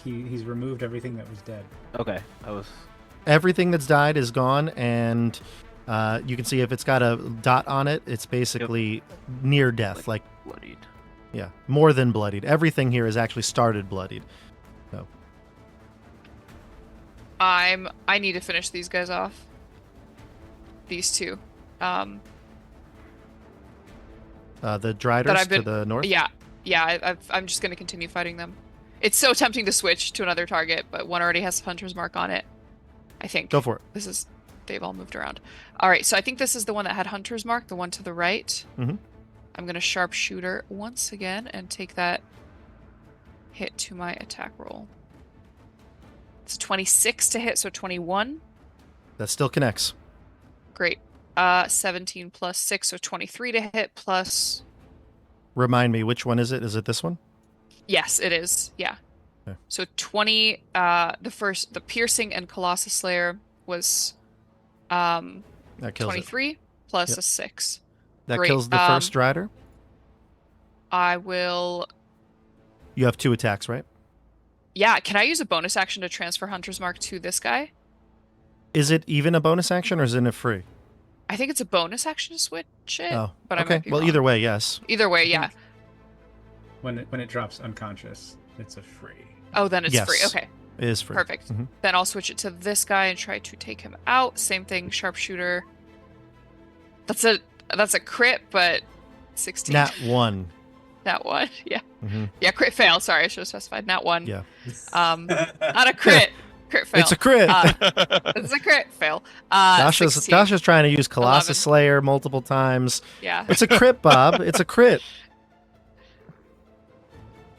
He's removed everything that was dead. Okay. Everything that's died is gone, and you can see if it's got a dot on it, it's basically near death, like bloodied. Yeah, more than bloodied. Everything here is actually started bloodied. So I need to finish these guys off. These 2. The Driders to the north? Yeah. I'm just going to continue fighting them. It's so tempting to switch to another target, but one already has Hunter's Mark on it. I think. Go for it. They've all moved around. All right, so I think this is the one that had Hunter's Mark, the one to the right. Mm-hmm. I'm going to Sharpshooter once again and take that hit to my attack roll. It's 26 to hit, so 21. That still connects. Great. 17 plus 6, so 23 to hit plus... Remind me, which one is it? Is it this one? Yes, it is. Yeah. Okay. So 20, the piercing and Colossus Slayer was That kills 23 plus Yep. a 6. That Great. kills the first rider. I will. You have 2 attacks, right? Yeah, can I use a bonus action to transfer Hunter's Mark to this guy? Is it even a bonus action or is it free? I think it's a bonus action to switch it. Oh, but I okay. might be Well, wrong. either way, yes. Either way, yeah. When it drops unconscious, it's a free. Oh, then it's Yes. free. Okay. It is free. Perfect. Mhm. Then I'll switch it to this guy and try to take him out. Same thing, sharpshooter. That's a crit, but 16. Nat 1. Nat 1. Yeah. Mhm. Yeah, crit fail. Sorry, I should have specified. Nat 1. Yeah. Not a crit. Crit fail. It's a crit. It's a crit fail. Dasha's trying to use Colossus 11. Slayer multiple times. Yeah. It's a crit, Bob. It's a crit.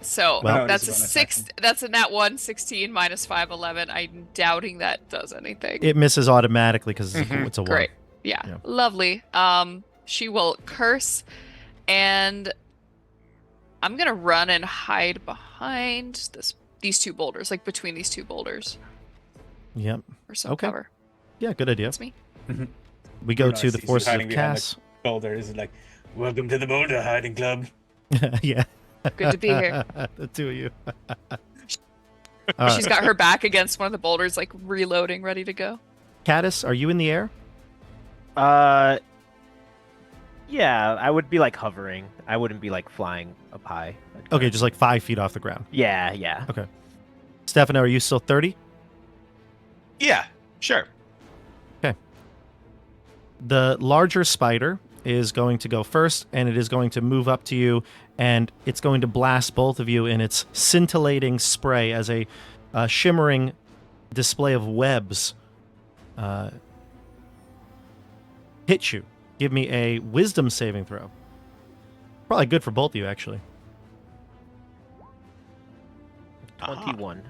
So Well- that's a 6. That's a nat 1, 16 minus 5, 11. I'm doubting that does anything. It misses automatically because it's a 1. Great. Yeah. Lovely. She will curse, and I'm gonna run and hide behind these 2 boulders, like between these 2 boulders, Yep. for some Okay. cover. Yeah, good idea. That's me. We go Bruno to the sees you forces hiding of behind Cass. the boulders, like, welcome to the boulder hiding club. Yeah. Good to be here. The 2 of you. She's got her back against one of the boulders, like reloading, ready to go. Caddis, are you in the air? Yeah, I would be like hovering. I wouldn't be like flying up high. Okay, just like 5 feet off the ground. Yeah, yeah. Okay. Stefano, are you still 30? Yeah, sure. Okay. The larger spider is going to go first, and it is going to move up to you, and it's going to blast both of you in its scintillating spray as a shimmering display of webs hit you. Give me a wisdom saving throw. Probably good for both of you, actually. 21.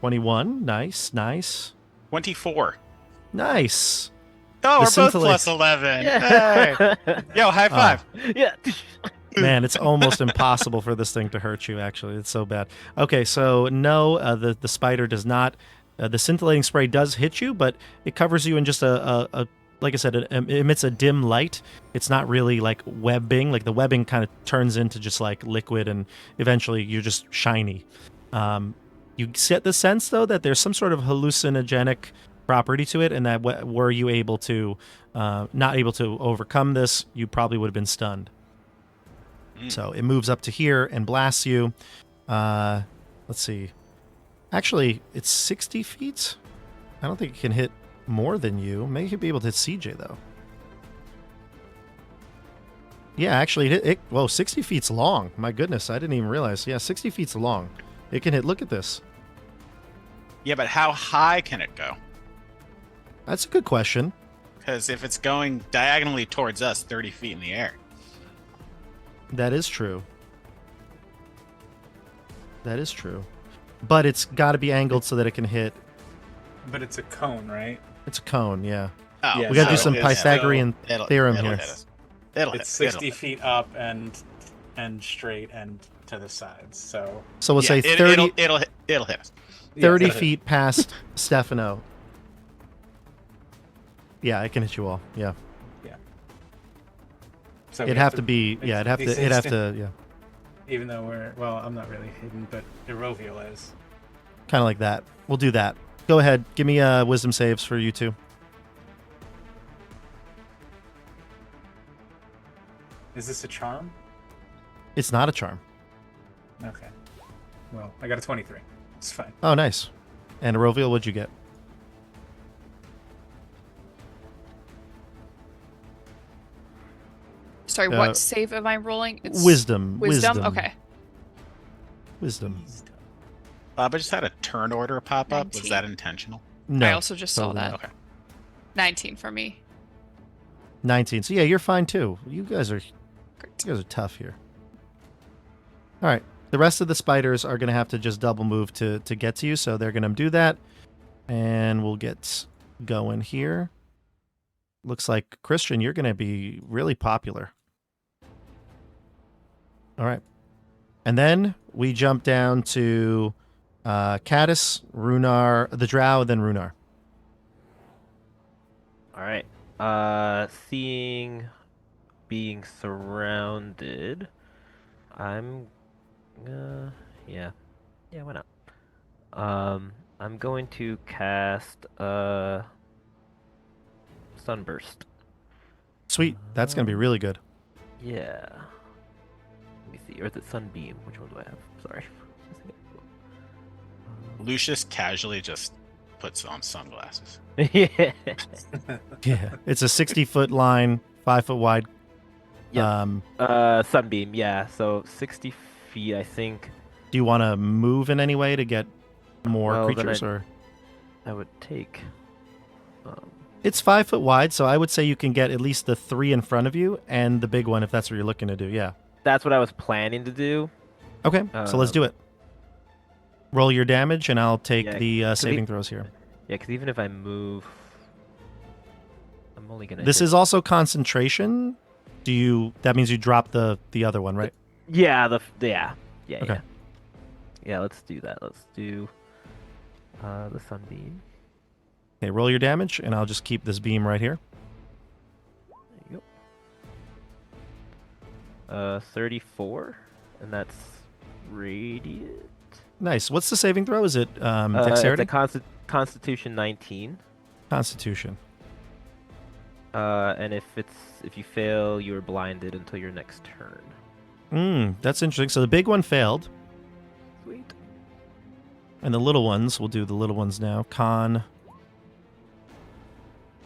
21. Nice, nice. 24. Nice. Oh, we're both scintillate- plus 11. Yeah. Hey. Yo, high five. Yeah. Man, it's almost impossible for this thing to hurt you, actually. It's so bad. Okay, so no, the spider does not. The scintillating spray does hit you, but it covers you in just a like I said, it emits a dim light. It's not really like webbing. Like the webbing kind of turns into just like liquid, and eventually you're just shiny. You get the sense, though, that there's some sort of hallucinogenic property to it, and that were you able to not able to overcome this, you probably would have been stunned. So it moves up to here and blasts you. Let's see. Actually, it's 60 feet. I don't think it can hit more than you. Maybe you'd be able to hit CJ, though. Yeah, actually, whoa, 60 feet's long. My goodness, I didn't even realize. Yeah, 60 feet's long. It can hit. Look at this. Yeah, but how high can it go? That's a good question. Because if it's going diagonally towards us, 30 feet in the air. That is true. That is true. But it's got to be angled so that it can hit. But it's a cone, right? It's a cone, yeah. Oh, Yeah, We got to do so some it's Pythagorean theorem it'll here. hit us. It'll It's hit. 60 feet up and straight and to the sides. So So we'll say 30, It'll hit us. 30 Yeah, feet past Stefano. Yeah, it can hit you all. Yeah. So It'd have to be. Yeah, it'd have to. Yeah. Even though I'm not really hidden, but Erovial is. Kind of like that. We'll do that. Go ahead. Give me wisdom saves for you two. Is this a charm? It's not a charm. Okay. Well, I got a 23. It's fine. Oh, nice. And Erovial, what'd you get? Sorry, what save am I rolling? It's Wisdom. Wisdom? Okay. Wisdom. I just had a turn order pop up. Was 19. that intentional? No. I also just saw totally that. not. Okay. 19 for me. 19. So yeah, you're fine too. You guys are tough here. All right. The rest of the spiders are going to have to just double move to get to you, so they're going to do that. And we'll get going here. Looks like, Christian, you're going to be really popular. All right. And then we jump down to Caddis, Runar, the Drow, then Runar. All right. Seeing being surrounded, I'm yeah, why not? I'm going to cast Sunburst. Sweet. That's gonna be really good. Yeah. Let me see. Or is it Sunbeam? Which one do I have? Sorry. Lucius casually just puts on sunglasses. Yeah. Yeah. It's a 60-foot line, 5-foot wide. Yeah. Sunbeam. Yeah. So 60 feet, I think. Do you want to move in any way to get more Well, then creatures, or? I would take. It's 5 foot wide, so I would say you can get at least the 3 in front of you and the big one if that's what you're looking to do. Yeah. That's what I was planning to do. Okay, so let's do it. Roll your damage, and I'll take the saving he- throws here. Yeah, because even if I move, I'm only gonna. This hit- is also concentration. Do you? That means you drop the other one, right? Yeah. Okay. Yeah. Let's do that. Let's do the Sunbeam. Okay, roll your damage, and I'll just keep this beam right here. There you go. 34, and that's radiant. Nice. What's the saving throw? Is it It's dexterity? a Constitution 19. Constitution. And if you fail, you are blinded until your next turn. That's interesting. So the big one failed. Sweet. And the little ones, we'll do the little ones now. Con.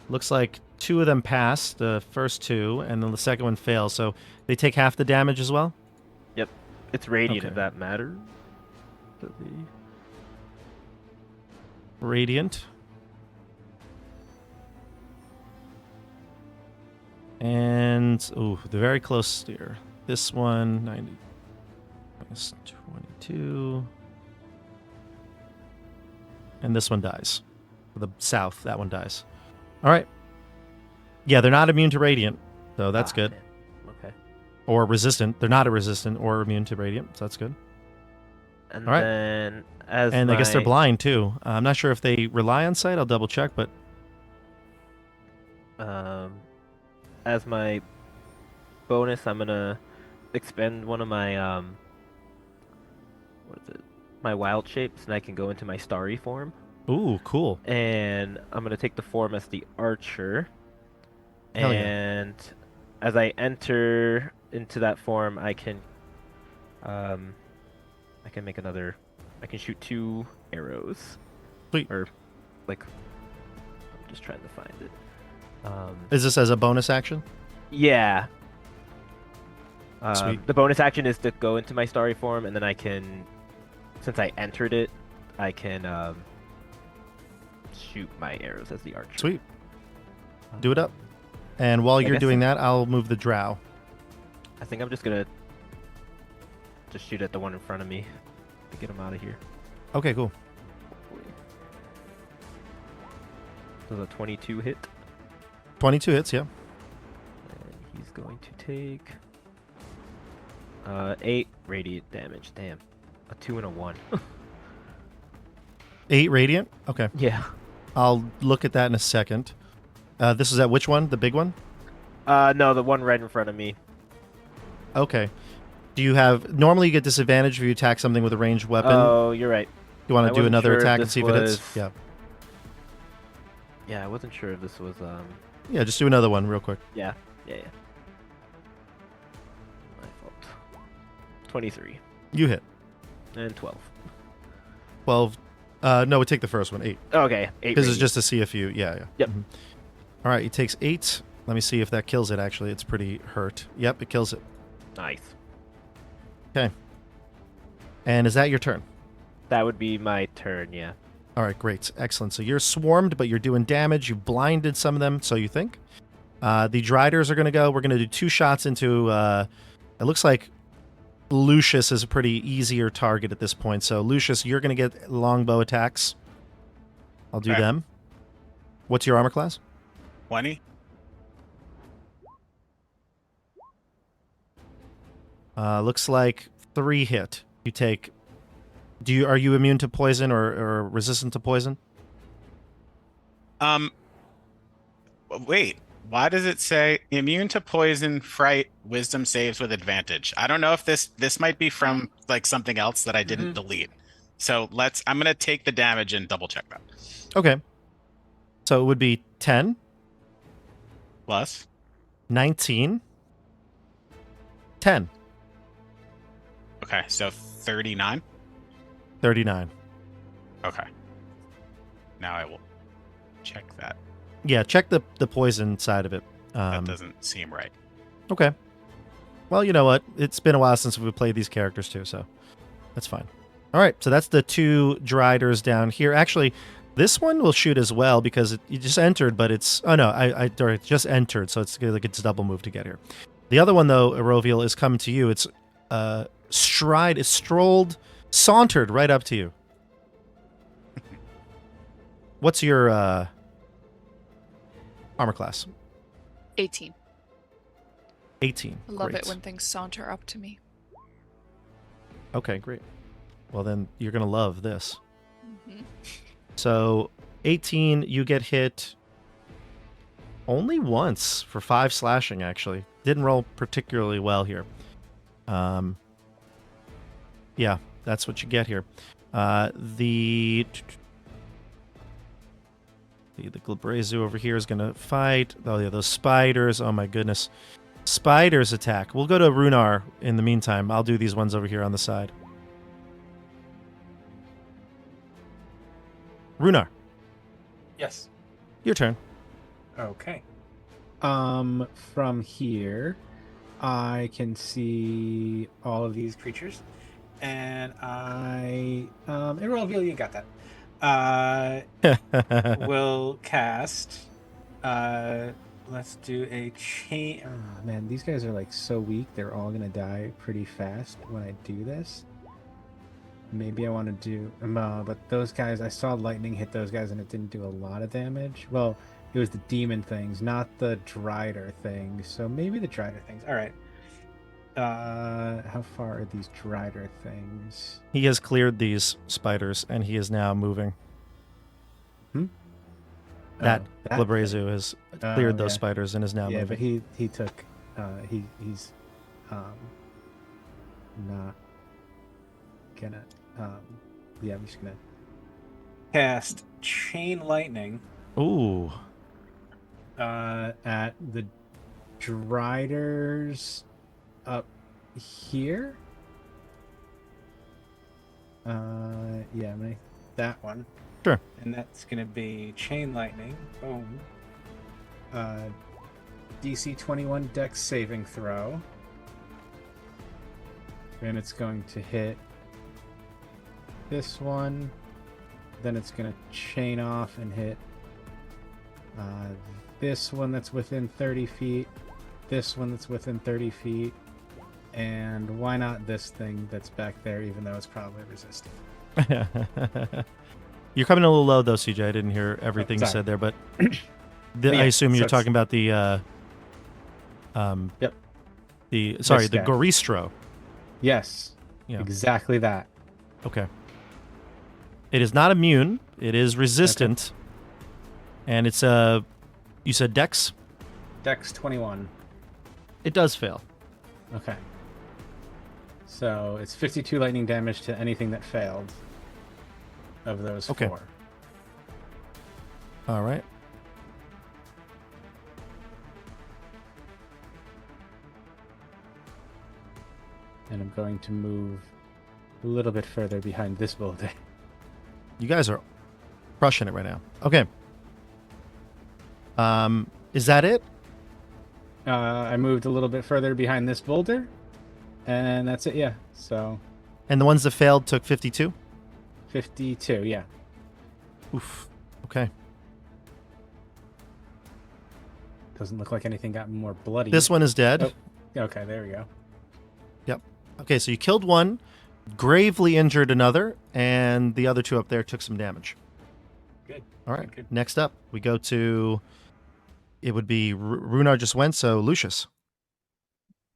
Looks like 2 of them passed, the first 2, and then the second one fails. So they take half the damage as well? Yep. It's radiant, Okay. if that matters. Radiant. And, ooh, they're very close here. This one, 90 minus 22. And this one dies. The south, that one dies. All right. Yeah, they're not immune to radiant, so that's good. Okay. Or resistant. They're not a resistant or immune to radiant, so that's good. And All right. then as I guess they're my- blind too. I'm not sure if they rely on sight. I'll double check, but as my bonus, I'm gonna expend one of my what is it? My wild shapes, and I can go into my starry form. ooh, cool. And I'm gonna take the form as the archer. Hell yeah. And as I enter into that form, I can make another. I can shoot 2 arrows. Sweet. Or like, I'm just trying to find it. Is this as a bonus action? Yeah. Sweet. The bonus action is to go into my starry form, and then I can, since I entered it, I can shoot my arrows as the archer. Sweet. Do it up. And while I you're guess doing that, I'll move the drow. I think I'm just gonna just shoot at the one in front of me to get him out of here. Okay, cool. Does a 22 hit? 22 hits, yeah. And he's going to take 8 radiant damage. Damn. A 2 and a 1. 8 radiant? Okay. Yeah. I'll look at that in a second. This is at which one? The big one? No, the one right in front of me. Okay. Do you have... Normally you get disadvantage if you attack something with a ranged weapon. Oh, you're right. You want I to do wasn't another sure if attack and this see if it hits? was- Yeah. Yeah, I wasn't sure if this was Yeah, just do another one real quick. Yeah. My fault. 23. You hit. And 12. 12. No, we take the first one. 8. Okay, 8 Because it's radiant. just to see if you... Yeah. Yep. Mhm. All right, he takes 8. Let me see if that kills it, actually. It's pretty hurt. Yep, it kills it. Nice. Okay. And is that your turn? That would be my turn, yeah. All right, great. Excellent. So you're swarmed, but you're doing damage. You've blinded some of them, so you think. The Driders are going to go. We're going to do 2 shots into... it looks like Lucius is a pretty easier target at this point. So, Lucius, you're going to get longbow attacks. I'll do Okay. them. What's your armor class? 20. Looks like 3 hit. You take... Are you immune to poison or resistant to poison? Wait, why does it say immune to poison, fright, wisdom saves with advantage? I don't know if this might be from like something else that I didn't delete. So I'm gonna take the damage and double check that. Okay. So it would be 10 Plus 19 10 okay, so 39. 39. Okay. Now I will check that. Yeah, check the poison side of it. That doesn't seem right. Okay. Well, you know what? It's been a while since we've played these characters too, so that's fine. All right, so that's the 2 Driders down here. Actually, this one will shoot as well because it just entered, but it's... Oh, no, I just entered, so it's like it's a double move to get here. The other one, though, Eroviel, is coming to you. It's sauntered right up to you. What's your armor class? 18. 18. I love Great. it when things saunter up to me. Okay, great. Well, then you're going to love this. Mm-hmm. So, 18, you get hit only once for 5 slashing, actually. Didn't roll particularly well here. Yeah, that's what you get here. The Glabrezu over here is going to fight. Oh, yeah, those spiders. Oh, my goodness. Spiders attack. We'll go to Runar in the meantime. I'll do these ones over here on the side. Runar. Yes. Your turn. Okay. From here, I can see all of these creatures, and Eroviel, you got that. Will cast. Let's do a chain. Oh, man, these guys are like so weak. They're all gonna die pretty fast when I do this. Maybe I want to do, but those guys, I saw lightning hit those guys and it didn't do a lot of damage. Well, it was the demon things, not the Drider things. So maybe the Drider things. All right. How far are these Drider things? He has cleared these spiders and he is now moving. That Glabrezu has cleared those spiders and is now moving. Yeah, but he took, he's not gonna, yeah, I'm just gonna cast Chain Lightning. Ooh. At the Driders up here. Yeah, I'm gonna that one. Sure. And that's gonna be Chain Lightning. Boom. DC 21 Dex saving throw. And it's going to hit this one. Then it's gonna chain off and hit this one that's within 30 feet, this one that's within 30 feet, and why not this thing that's back there, even though it's probably resistant. You're coming a little low, though, CJ. I didn't hear everything you said there, but I assume you're talking about the yep. The Goristro. Yes. Yeah. Exactly that. Okay. It is not immune. It is resistant. Okay. And it's you said Dex? Dex 21. It does fail. Okay. So it's 52 lightning damage to anything that failed of those 4. All right. And I'm going to move a little bit further behind this boulder. You guys are crushing it right now. Okay. Is that it? I moved a little bit further behind this boulder, and that's it, yeah. So. And the ones that failed took 52? 52, yeah. Oof. Okay. Doesn't look like anything got more bloody. This one is dead. Oh, okay, there we go. Yep. Okay, so you killed one, gravely injured another, and the other 2 up there took some damage. Good. All right. Good. Next up, we go to... It would be Runar just went, so Lucius.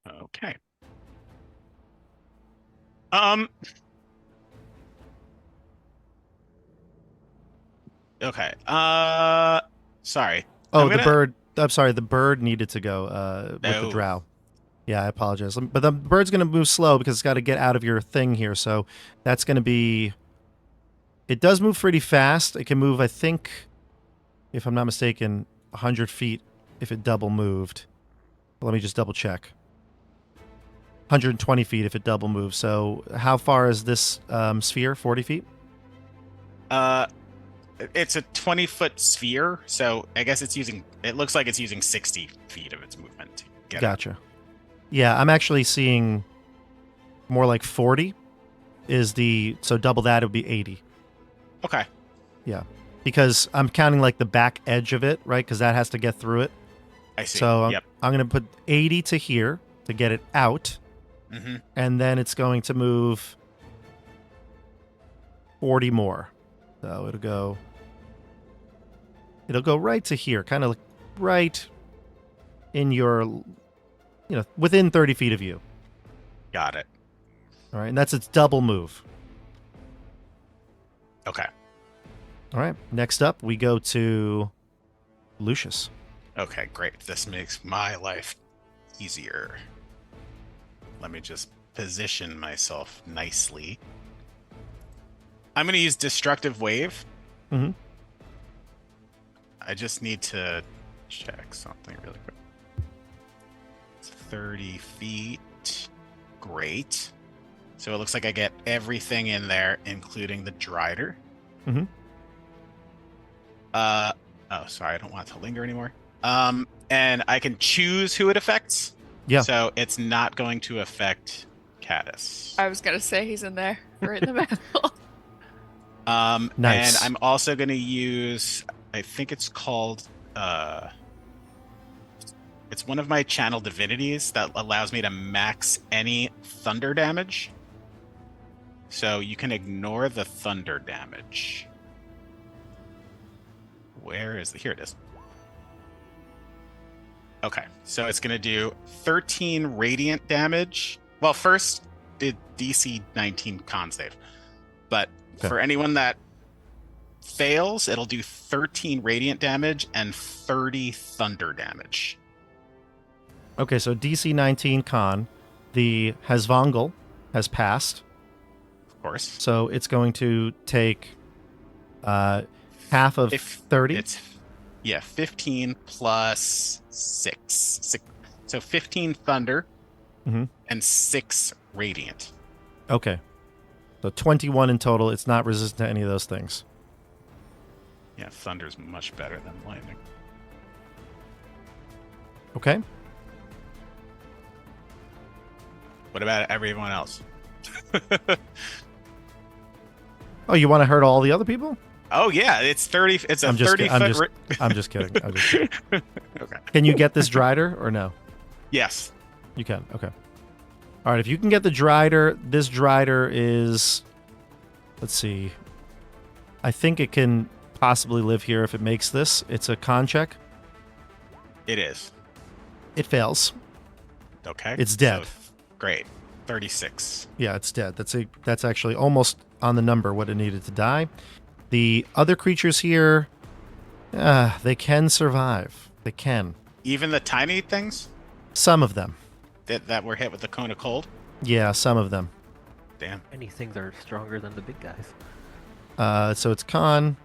Okay. Okay. Sorry. Oh, the bird. I'm sorry, the bird needed to go with the No. drow. Yeah, I apologize. But the bird's going to move slow because it's got to get out of your thing here. So that's going to be... It does move pretty fast. It can move, I think, if I'm not mistaken, 100 feet if it double moved. Let me just double check. 120 feet if it double moves. So how far is this sphere? 40 feet? It's a 20-foot sphere, so I guess it's using... It looks like it's using 60 feet of its movement to get Gotcha. out. Yeah, I'm actually seeing more like 40 is the... So double that, it would be 80. Okay. Yeah. Because I'm counting like the back edge of it, right? Because that has to get through it. I see. So Yep. I'm going to put 80 to here to get it out. Mm-hmm. And then it's going to move 40 more. So it'll go right to here, kind of right in your, within 30 feet of you. Got it. All right. And that's its double move. Okay. All right. Next up, we go to Lucius. Okay, great. This makes my life easier. Let me just position myself nicely. I'm going to use Destructive Wave. Mm-hmm. I just need to check something really quick. It's 30 feet. Great. So it looks like I get everything in there, including the Drider. Mm-hmm. Oh, sorry, I don't want it to linger anymore. And I can choose who it affects. Yeah. So it's not going to affect Caddis. I was gonna say he's in there, right in the middle. Nice. And I'm also going to use, I think it's called, it's one of my channel divinities that allows me to max any thunder damage. So you can ignore the thunder damage. Where is the, here it is. Okay, so it's going to do 13 radiant damage. Well, first, it DC 19 con save. But for anyone that fails, it'll do 13 radiant damage and 30 thunder damage. Okay, so DC 19 con. The Hasvangel has passed. Of course. So it's going to take half of 30. It's 15 plus 6. So 15 thunder and 6 radiant. Okay. So 21 in total. It's not resistant to any of those things. Yeah, thunder's much better than lightning. Okay. What about everyone else? Oh, you want to hurt all the other people? Oh yeah, it's 30. It's a 30 foot. I'm just kidding. I'm just kidding. Okay. Can you get this Drider or no? Yes. You can. Okay. All right. If you can get the Drider, this Drider is. Let's see. I think it can possibly live here if it makes this. It's a con check. It is. It fails. Okay. It's dead. So, great. 36. Yeah, it's dead. That's actually almost on the number what it needed to die. The other creatures here, they can survive. They can. Even the tiny things Some of them. that were hit with the cone of cold. Yeah, some of them. Damn. Any things are stronger than the big guys. So it's con.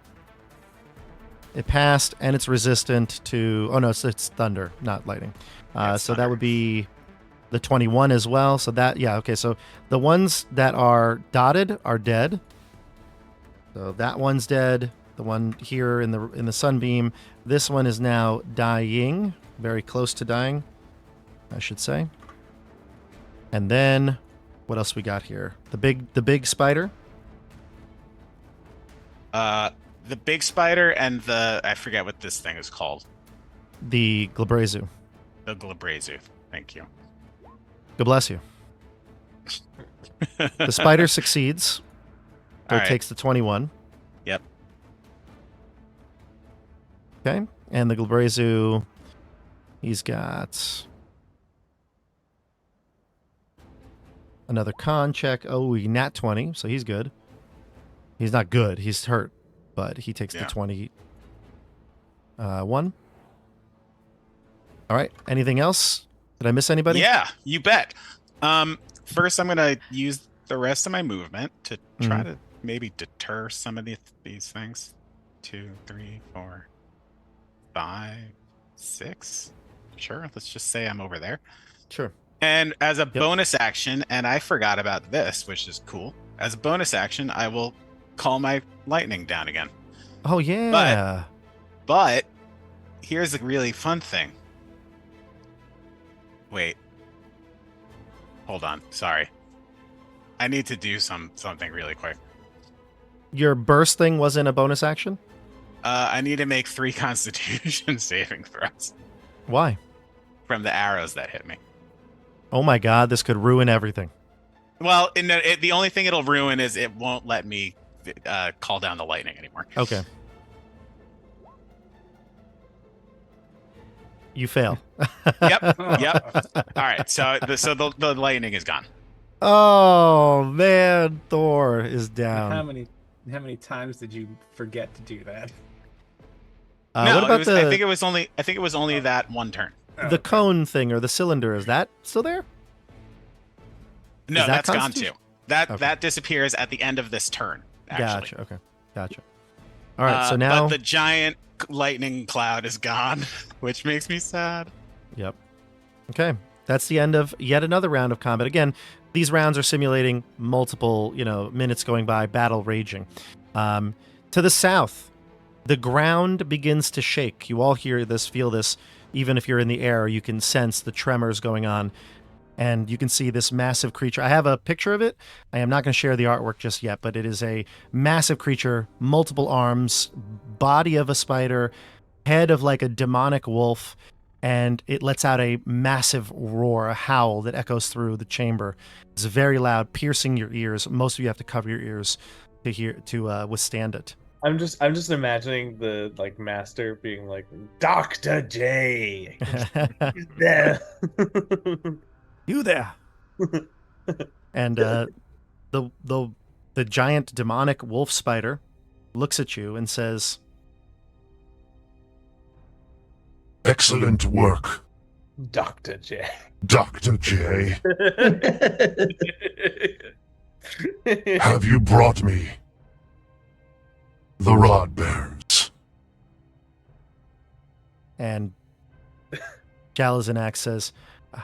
It passed, and it's resistant to... Oh, no, it's thunder, not lightning. So that would be the 21 as well. So that... Yeah, okay. So the ones that are dotted are dead. So that one's dead. The one here in the sunbeam. This one is now dying. Very close to dying, I should say. And then... What else we got here? The big spider? The big spider and I forget what this thing is called. The Glabrezu. The Glabrezu. Thank you. God bless you. The spider succeeds. So All it right. takes the 21. Yep. Okay. And the Glabrezu, he's got another con check. Oh, he nat 20, so he's good. He's not good. He's hurt, but he takes the 21. All right. Anything else? Did I miss anybody? Yeah, you bet. First, I'm gonna use the rest of my movement to try to maybe deter some of these things. 2, 3, 4, 5, 6. Sure, let's just say I'm over there. Sure. And as a bonus action, and I forgot about this, which is cool. As a bonus action, I will call my lightning down again. Oh yeah. But here's a really fun thing. Wait. Hold on. Sorry. I need to do something really quick. Your burst thing wasn't a bonus action? I need to make 3 Constitution saving throws. Why? From the arrows that hit me. Oh my god, this could ruin everything. Well, the only thing it'll ruin is it won't let me call down the lightning anymore. Okay. You fail. Yep. All right. So the lightning is gone. Oh man, Thor is down. How many times did you forget to do that? No, what about I think it was only that one turn. The cone thing or the cylinder, is that still there? No, that's gone too. Constitution? That disappears at the end of this turn. Actually. Gotcha. Okay. Gotcha. All right. So now but the giant lightning cloud is gone, which makes me sad. Yep. Okay. That's the end of yet another round of combat. Again, these rounds are simulating multiple, minutes going by, battle raging. To the south, the ground begins to shake. You all hear this, feel this. Even if you're in the air, you can sense the tremors going on. And you can see this massive creature. I have a picture of it. I am not going to share the artwork just yet, but it is a massive creature, multiple arms, body of a spider, head of like a demonic wolf, and it lets out a massive roar, a howl that echoes through the chamber. It's very loud, piercing your ears. Most of you have to cover your ears to withstand it. I'm just imagining the master being like, Dr. J. He's there. You there. And the giant demonic wolf spider looks at you and says, "Excellent work, Dr. J. Dr. J. Have you brought me the rod bearers?" And Jalazanak says,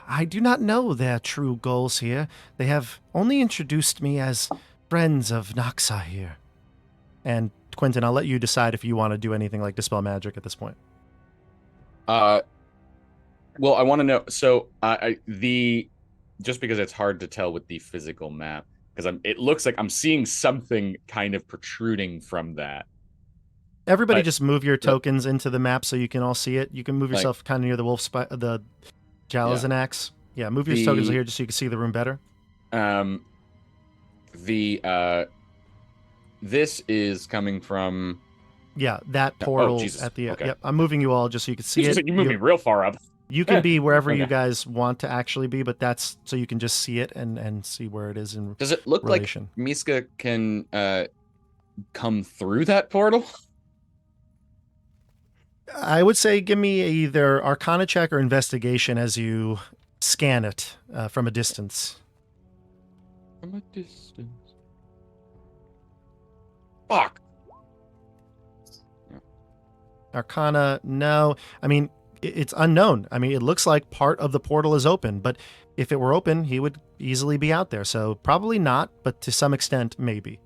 "I do not know their true goals here. They have only introduced me as friends of Noxa here." And Quentin, I'll let you decide if you want to do anything like Dispel Magic at this point. Well, I want to know. So, just because it's hard to tell with the physical map, because it looks like I'm seeing something kind of protruding from that. Everybody, just move your tokens into the map so you can all see it. You can move yourself kind of near the the Jalazanax. Yeah, move your tokens here just so you can see the room better. This is coming from. Yeah, that portal at the. Okay. Yep, I'm moving you all just so you can see it. You moved me real far up. You can be wherever you guys want to actually be, but that's so you can just see it and see where it is in. Does it look relation. like Miska can come through that portal? I would say give me either Arcana check or Investigation as you scan it from a distance. From a distance. Fuck. Arcana, no. I mean, it's unknown. I mean, it looks like part of the portal is open, but if it were open, he would easily be out there. So probably not, but to some extent, maybe.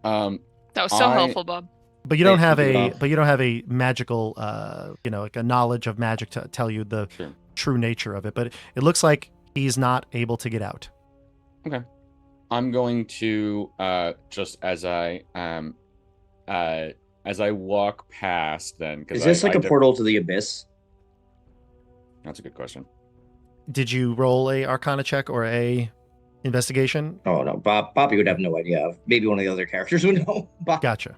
That was so helpful, Bob. But you don't have a magical, like a knowledge of magic to tell you the true nature of it. But it looks like he's not able to get out. Okay, I'm going to just as I walk past. Then is this like a portal to the abyss? That's a good question. Did you roll a Arcana check or a Investigation? Oh no, Bobby would have no idea. Maybe one of the other characters would know. Gotcha.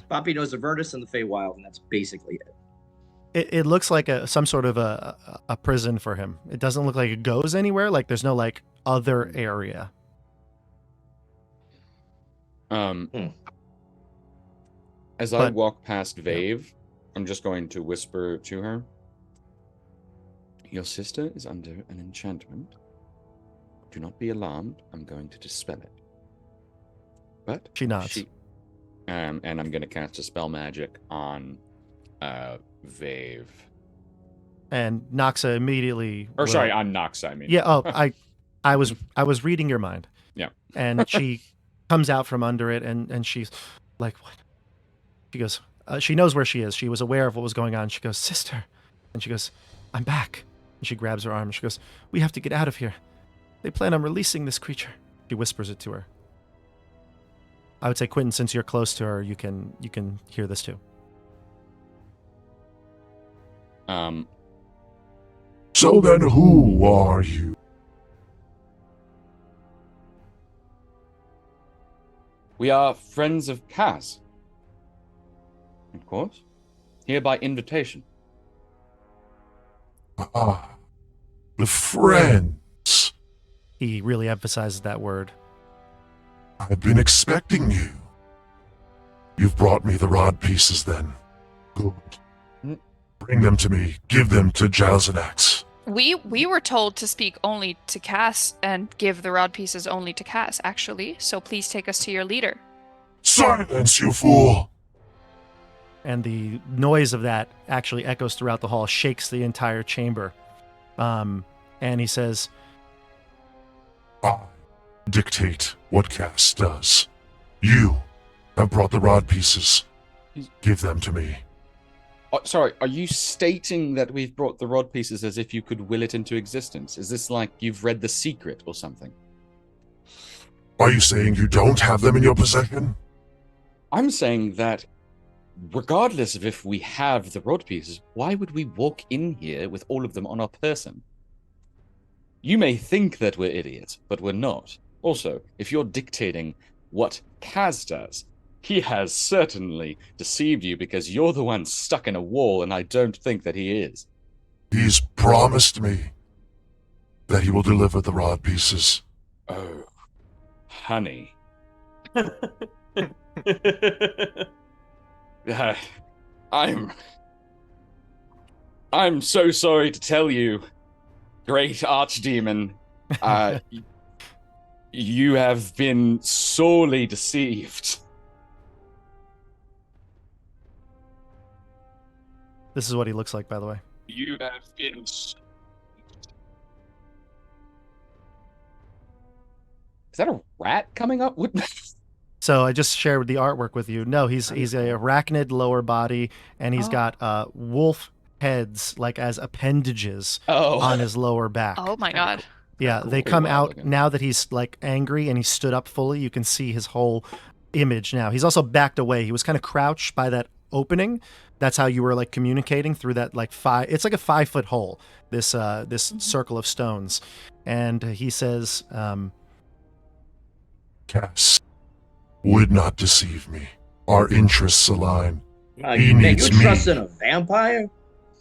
Bobby knows the Virtus and the Feywild, and that's basically it. It looks like some sort of a prison for him. It doesn't look like it goes anywhere. Like there's no other area. As I walk past Vave, I'm just going to whisper to her. Your sister is under an enchantment. Do not be alarmed. I'm going to dispel it. But she nods. And I'm going to cast a spell magic on Vave. And Noxa immediately. Sorry, on Noxa. I mean. Yeah. Oh, I was reading your mind. Yeah. And she comes out from under it, and she's like, "What?" She goes. She knows where she is. She was aware of what was going on. She goes, "Sister," and she goes, "I'm back." And she grabs her arm. And she goes, "We have to get out of here. They plan on releasing this creature." She whispers it to her. I would say, Quentin, since you're close to her, you can hear this too. So then who are you? We are friends of Kaz. Of course. Here by invitation. Ah, the friends. He really emphasizes that word. I've been expecting you. You've brought me the rod pieces then. Good. Bring them to me. Give them to Jalzanax. We were told to speak only to Cass and give the rod pieces only to Cass, actually. So please take us to your leader. Silence, you fool! And the noise of that actually echoes throughout the hall, shakes the entire chamber. And he says, I dictate what Cass does. You have brought the rod pieces. Give them to me. Sorry, are you stating that we've brought the rod pieces as if you could will it into existence? Is this like you've read The Secret or something? Are you saying you don't have them in your possession? I'm saying that regardless of if we have the rod pieces, why would we walk in here with all of them on our person? You may think that we're idiots, but we're not. Also, if you're dictating what Kaz does, he has certainly deceived you because you're the one stuck in a wall, and I don't think that he is. He's promised me that he will deliver the rod pieces. Oh, honey. I'm so sorry to tell you, great archdemon. You have been sorely deceived. This is what he looks like, by the way. You have been... Is that a rat coming up? So I just shared the artwork with you. No, he's a arachnid lower body, and he's got wolf heads like as appendages on his lower back. Oh my god. Yeah, Cool. they come Wow, out looking. now that he's like angry and he stood up fully. You can see his whole image now. He's also backed away. He was kind of crouched by that opening. That's how you were like communicating through that like it's like a 5-foot hole, this circle of stones. And he says, Cass would not deceive me. Our interests align. He You needs me. trust in a vampire?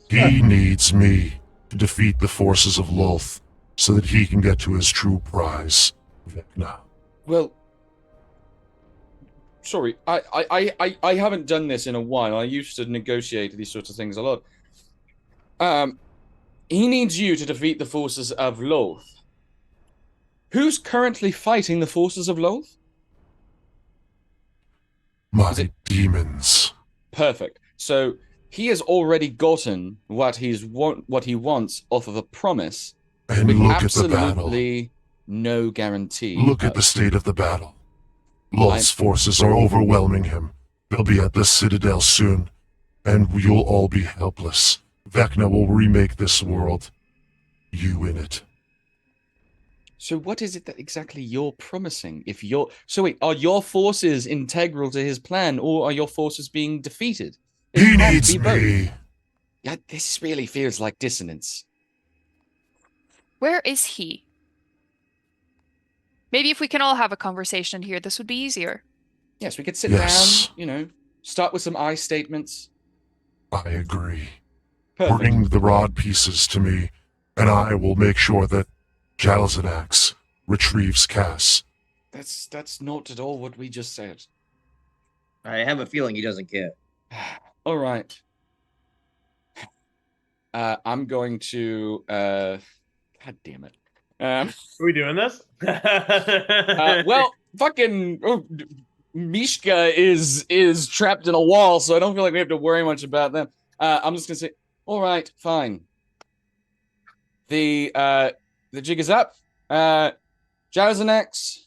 He needs me to defeat the forces of Lolth so that he can get to his true prize, Vecna. Well, sorry, I haven't done this in a while. I used to negotiate these sorts of things a lot. He needs you to defeat the forces of Lolth. Who's currently fighting the forces of Lolth? My demons. Perfect. So he has already gotten what he wants off of a promise, And with look at the battle. absolutely no guarantee. Look at the state of the battle. Lolth's forces are overwhelming him. They'll be at the Citadel soon, and you'll all be helpless. Vecna will remake this world. You in it. So what is it that exactly you're promising? So wait, are your forces integral to his plan, or are your forces being defeated? It He can't needs be both. me. Yeah, this really feels like dissonance. Where is he? Maybe if we can all have a conversation here, this would be easier. Yes, we could sit Yes. down, start with some I statements. I agree. Perfect. Bring the rod pieces to me, and I will make sure that Jalzanax retrieves Cass. That's not at all what we just said. I have a feeling he doesn't care. All right. I'm going to. God damn it. Are we doing this? Well, fucking Mishka is trapped in a wall, so I don't feel like we have to worry much about them. I'm just gonna say, all right, fine. The jig is up. Jazanex,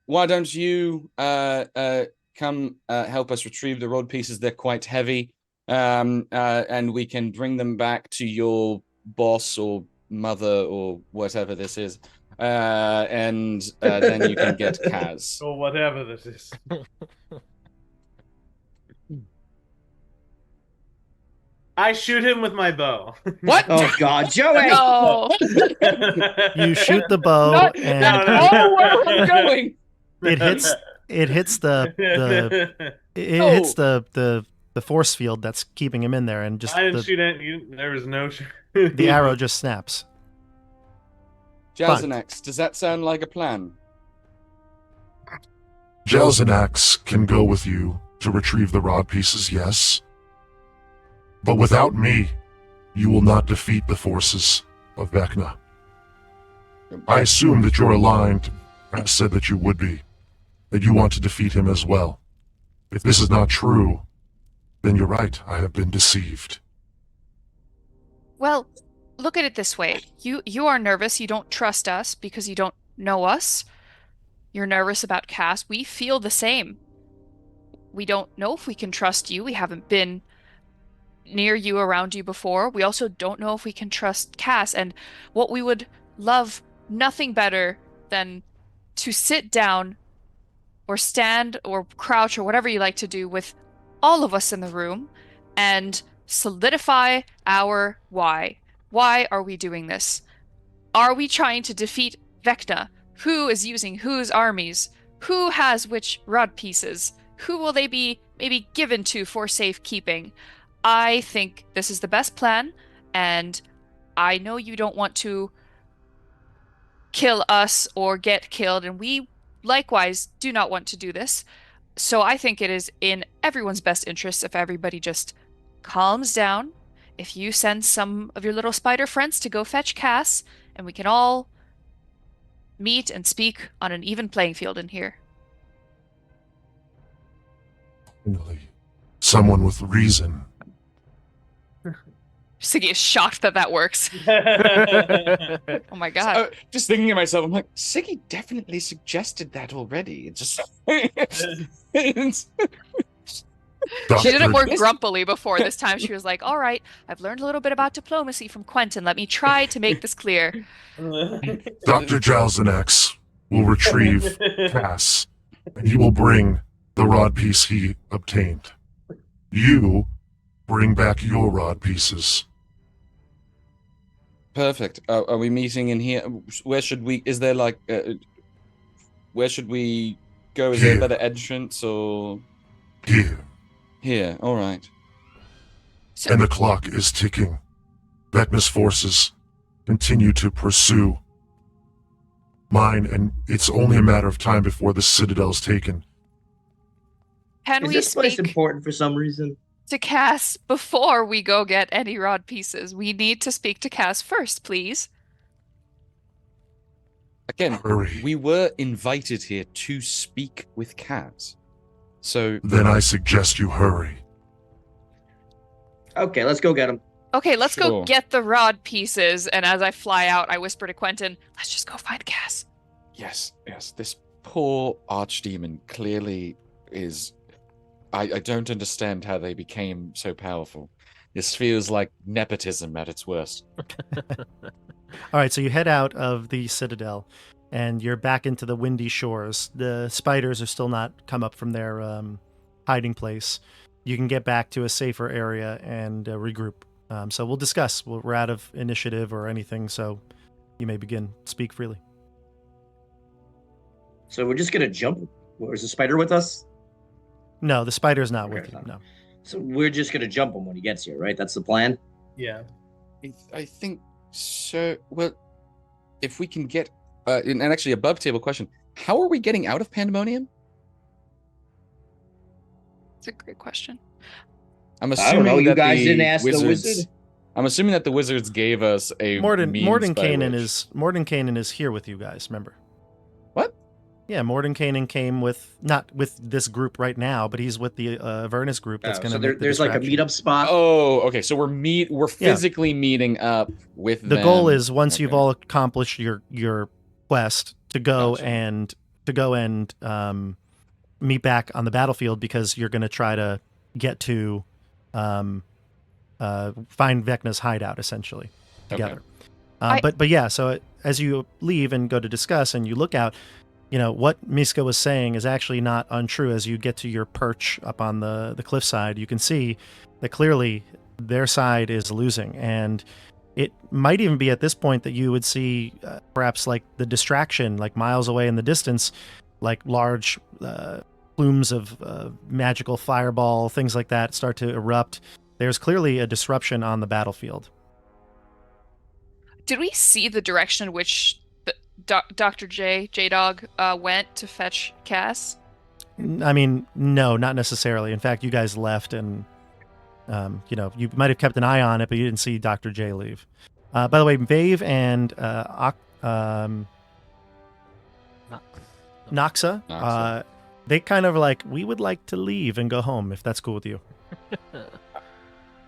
why don't you come help us retrieve the rod pieces? They're quite heavy, and we can bring them back to your boss or mother or whatever this is, and then you can get Kaz. Or whatever this is. I shoot him with my bow. What? Oh God, Joey! No. You shoot the bow, Not- and Oh, where I'm going! it hits the hits the force field that's keeping him in there, and just I didn't shoot at you. There was no the arrow just snaps. Jazanex, does that sound like a plan? Jelzanax can go with you to retrieve the rod pieces, yes. But without me, you will not defeat the forces of Vecna. I assume that you're aligned, and said that you would be, that you want to defeat him as well. If this is not true, then you're right, I have been deceived. Well, look at it this way. You are nervous. You don't trust us because you don't know us. You're nervous about Cass. We feel the same. We don't know if we can trust you. We haven't been near you, around you before. We also don't know if we can trust Cass. And what we would love nothing better than to sit down or stand or crouch or whatever you like to do with all of us in the room and solidify our why. Why are we doing this? Are we trying to defeat Vecna? Who is using whose armies? Who has which rod pieces? Who will they be maybe given to for safekeeping? I think this is the best plan, and I know you don't want to kill us or get killed, and we likewise do not want to do this. So I think it is in everyone's best interest if everybody just calms down. If you send some of your little spider friends to go fetch Cass, and we can all meet and speak on an even playing field in here. Finally, someone with reason. Siggy is shocked that works. Oh my god. So, just thinking to myself, I'm like, Siggy definitely suggested that already. It's just She did it more grumpily before. This time she was like, all right, I've learned a little bit about diplomacy from Quentin. Let me try to make this clear. Dr. Jalzanax will retrieve Cass, and he will bring the rod piece he obtained. You bring back your rod pieces. Perfect. Are we meeting in here? Where should we? Is there like? Where should we go? Is there a better entrance or? Here. Here. All right. And the clock is ticking. Vecna's forces continue to pursue mine, and it's only a matter of time before the Citadel's taken. Can Is we this place speak important for some reason? to Cass before we go get any rod pieces? We need to speak to Cass first, please. Again, Hurry. we were invited here to speak with Kaz. So Then I suggest you hurry. Okay, let's go get him. Okay, let's go Sure. get the rod pieces. And as I fly out, I whisper to Quentin, let's just go find Cass. yes, this poor archdemon clearly is. I don't understand how they became so powerful. This feels like nepotism at its worst. All right, so you head out of the Citadel, and you're back into the windy shores. The spiders are still not come up from their hiding place. You can get back to a safer area and regroup. So we'll discuss. We're out of initiative or anything, so you may begin. Speak freely. So we're just gonna jump. Is the spider with us? No, the spider's not Okay, with you. No. So we're just gonna jump him when he gets here, right? That's the plan. Yeah. I think so. Well, if we can get, and actually above table question, how are we getting out of Pandemonium? It's a great question. I'm I assuming don't know. You that guys the didn't ask wizards, the wizard. I'm assuming that the wizards gave us a Mordenkainen is here with you guys. Remember? What? Yeah, Mordenkainen came with not with this group right now, but he's with the Avernus group. That's going to make the there's like a distraction. meetup spot. Oh, okay. So we're physically meeting up with the them. goal is once you've all accomplished your quest to go and meet back on the battlefield, because you're going to try to get to find Vecna's hideout essentially together. But yeah, so as you leave and go to discuss and you look out, what Miska was saying is actually not untrue. As you get to your perch up on the cliffside, you can see that clearly their side is losing. And it might even be at this point that you would see perhaps like the distraction, like miles away in the distance, like large plumes of magical fireball, things like that start to erupt. There's clearly a disruption on the battlefield. Did we see the direction in which Dr. J-Dog went to fetch Cass? I mean, no, not necessarily. In fact, you guys left and, you might have kept an eye on it, but you didn't see Dr. J leave. By the way, Vave and Noxa, they kind of like, we would like to leave and go home if that's cool with you.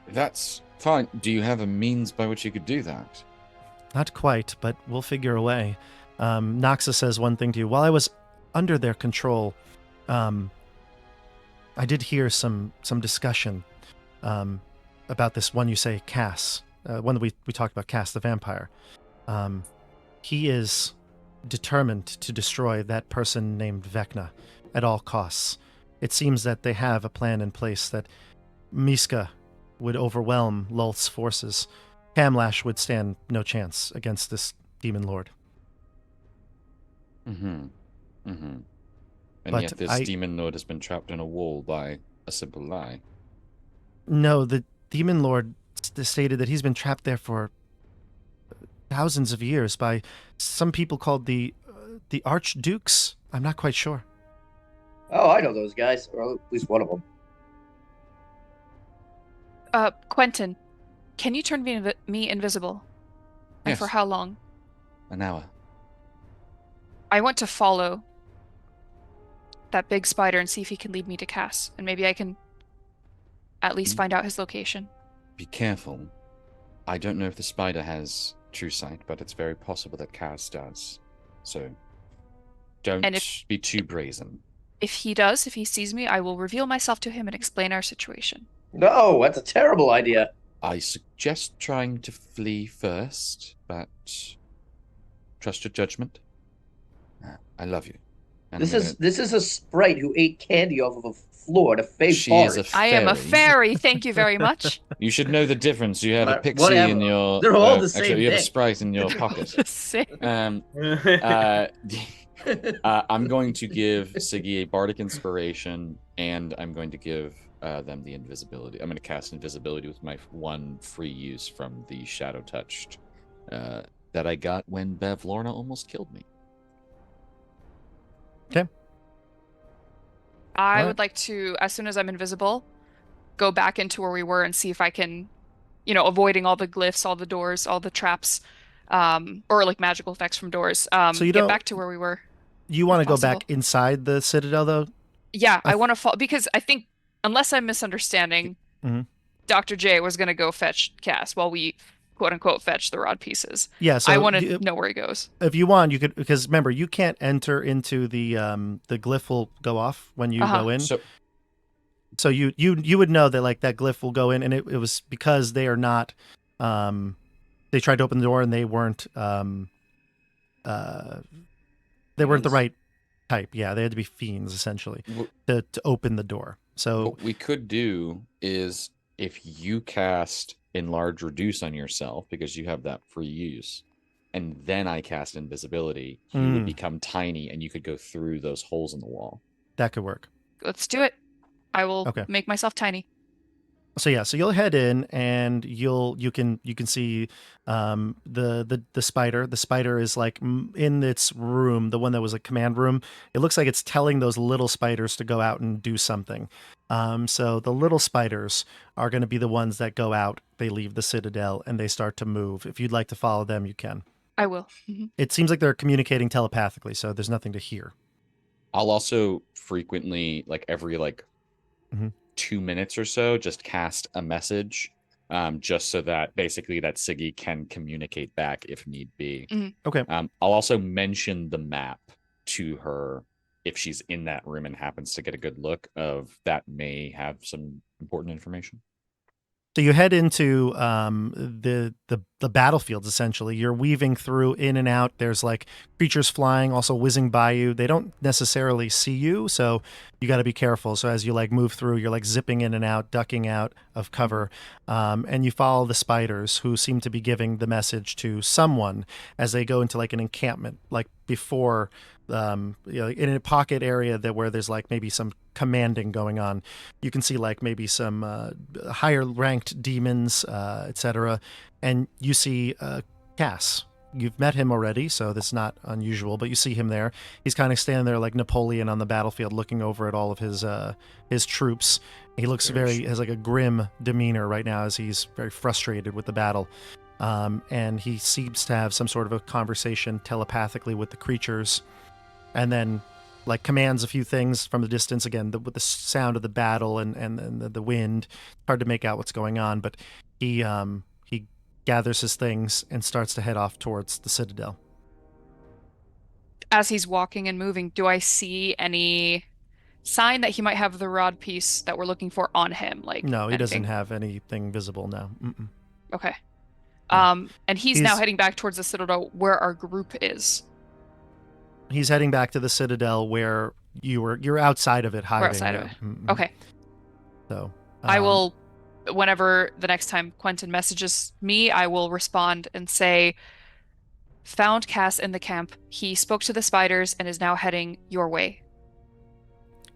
That's fine. Do you have a means by which you could do that? Not quite, but we'll figure a way. Noxa says one thing to you. While I was under their control, I did hear some discussion about this one you say, Cass. One that we talked about, Cass the vampire. He is determined to destroy that person named Vecna at all costs. It seems that they have a plan in place that Miska would overwhelm Lulth's forces. Camlash would stand no chance against this demon lord. And But yet this demon lord has been trapped in a wall by a simple lie. No, the demon lord stated that he's been trapped there for thousands of years by some people called the Archdukes. I'm not quite sure. Oh, I know those guys, or at least one of them. Quentin, can you turn me invisible? And Yes. for how long? An hour. I want to follow that big spider and see if he can lead me to Cass, and maybe I can at least find out his location. Be careful. I don't know if the spider has true sight, but it's very possible that Cass does. So don't be too brazen. If he sees me, I will reveal myself to him and explain our situation. No, that's a terrible idea. I suggest trying to flee first, but trust your judgment. I love you. And This is a sprite who ate candy off of a floor to fake She is a I am a fairy. fairy. Thank you very much. You should know the difference. You have a pixie Whatever. in your. They're all the same Actually, you have a thing. sprite in your pocket. The same. I'm going to give Siggy a bardic inspiration, and I'm going to give them the invisibility. I'm going to cast invisibility with my one free use from the Shadow Touched that I got when Bev Lorna almost killed me. Okay. I would like to, as soon as I'm invisible, go back into where we were and see if I can, avoiding all the glyphs, all the doors, all the traps, or like magical effects from doors. So you get don't- back to where we were. You want to go Possible. back inside the citadel, though? Yeah, I want to fall because I think, unless I'm misunderstanding, Mhm. Dr. J was going to go fetch Cass while we quote unquote fetch the rod pieces. Yeah, so I want to know where he goes. If you want, you could, because remember, you can't enter into the glyph will go off when you go in. So you would know that like that glyph will go in, and it was because they are not. They tried to open the door and they weren't. They weren't the right type. Yeah, they had to be fiends essentially to open the door. So What we could do is if you cast Enlarge Reduce on yourself because you have that free use, and then I cast Invisibility, you would become tiny and you could go through those holes in the wall. that could work. Let's do it. I will Okay. make myself tiny. So yeah, so you'll head in and you can see the spider. The spider is like in its room, the one that was a command room. It looks like it's telling those little spiders to go out and do something. So the little spiders are going to be the ones that go out. They leave the citadel and they start to move. If you'd like to follow them, you can. I will. It seems like they're communicating telepathically, so there's nothing to hear. I'll also frequently, like every 2 minutes or so, just cast a message, just so that basically that Siggy can communicate back if need be. Okay. I'll also mention the map to her if she's in that room and happens to get a good look of that may have some important information. So you head into the battlefields. Essentially, you're weaving through in and out. There's like creatures flying, also whizzing by you. They don't necessarily see you, so you got to be careful. So as you like move through, you're like zipping in and out, ducking out of cover, and you follow the spiders who seem to be giving the message to someone as they go into like an encampment, like before. In a pocket area where there's like maybe some commanding going on. You can see like maybe some higher ranked demons, etc. And you see Cass. You've met him already, so that's not unusual, but you see him there. He's kind of standing there like Napoleon on the battlefield looking over at all of his troops. He looks has like a grim demeanor right now as he's very frustrated with the battle. And he seems to have some sort of a conversation telepathically with the creatures. And then like commands a few things from the distance, again, with the sound of the battle and the wind. Hard to make out what's going on, but he gathers his things and starts to head off towards the citadel. As he's walking and moving, do I see any sign that he might have the rod piece that we're looking for on him? Like no, he anything? doesn't have anything visible now. Mm-mm. Okay. Yeah. And he's now heading back towards the citadel where our group is. He's heading back to the citadel where you're outside of it hiding. We're outside of it. Mm-hmm. Okay. So I will, whenever the next time Quentin messages me, I will respond and say, found Cass in the camp. He spoke to the spiders and is now heading your way.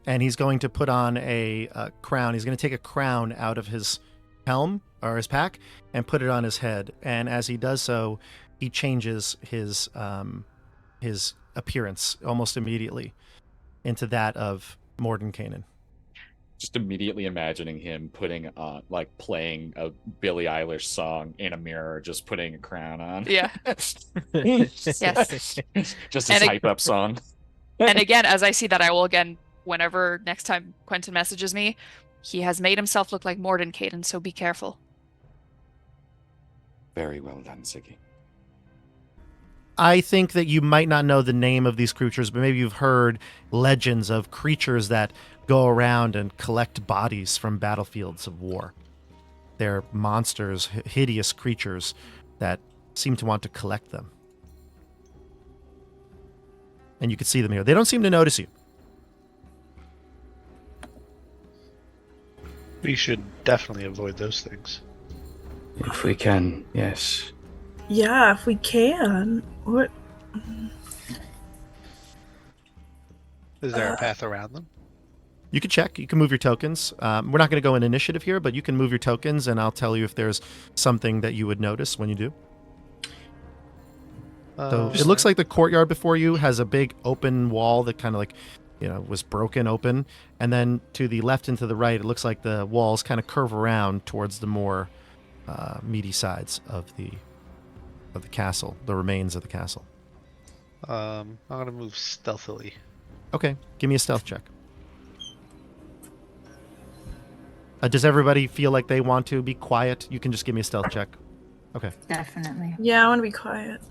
And he's going to put on a crown. He's going to take a crown out of his helm or his pack and put it on his head. And as he does so, he changes his appearance almost immediately into that of Mordenkainen. Just immediately imagining him putting playing a Billie Eilish song in a mirror, just putting a crown on. Yeah. Yes. Just his hype up song. And again, as I see that, I will again, whenever next time Quentin messages me, he has made himself look like Mordenkainen, so be careful. Very well done, Siggy. I think that you might not know the name of these creatures, but maybe you've heard legends of creatures that go around and collect bodies from battlefields of war. They're monsters, hideous creatures that seem to want to collect them. And you can see them here. They don't seem to notice you. We should definitely avoid those things. If we can, yes. Yeah, if we can. What? Is there a path around them? You can check. You can move your tokens. We're not going to go in initiative here, but you can move your tokens, and I'll tell you if there's something that you would notice when you do. So it looks like the courtyard before you has a big open wall that kind of like, was broken open. And then to the left and to the right, it looks like the walls kind of curve around towards the more meaty sides of the castle, the remains of the castle. I'm gonna move stealthily. Okay, give me a stealth check. Does everybody feel like they want to be quiet? You can just give me a stealth check. Okay. Definitely. Yeah, I want to be quiet.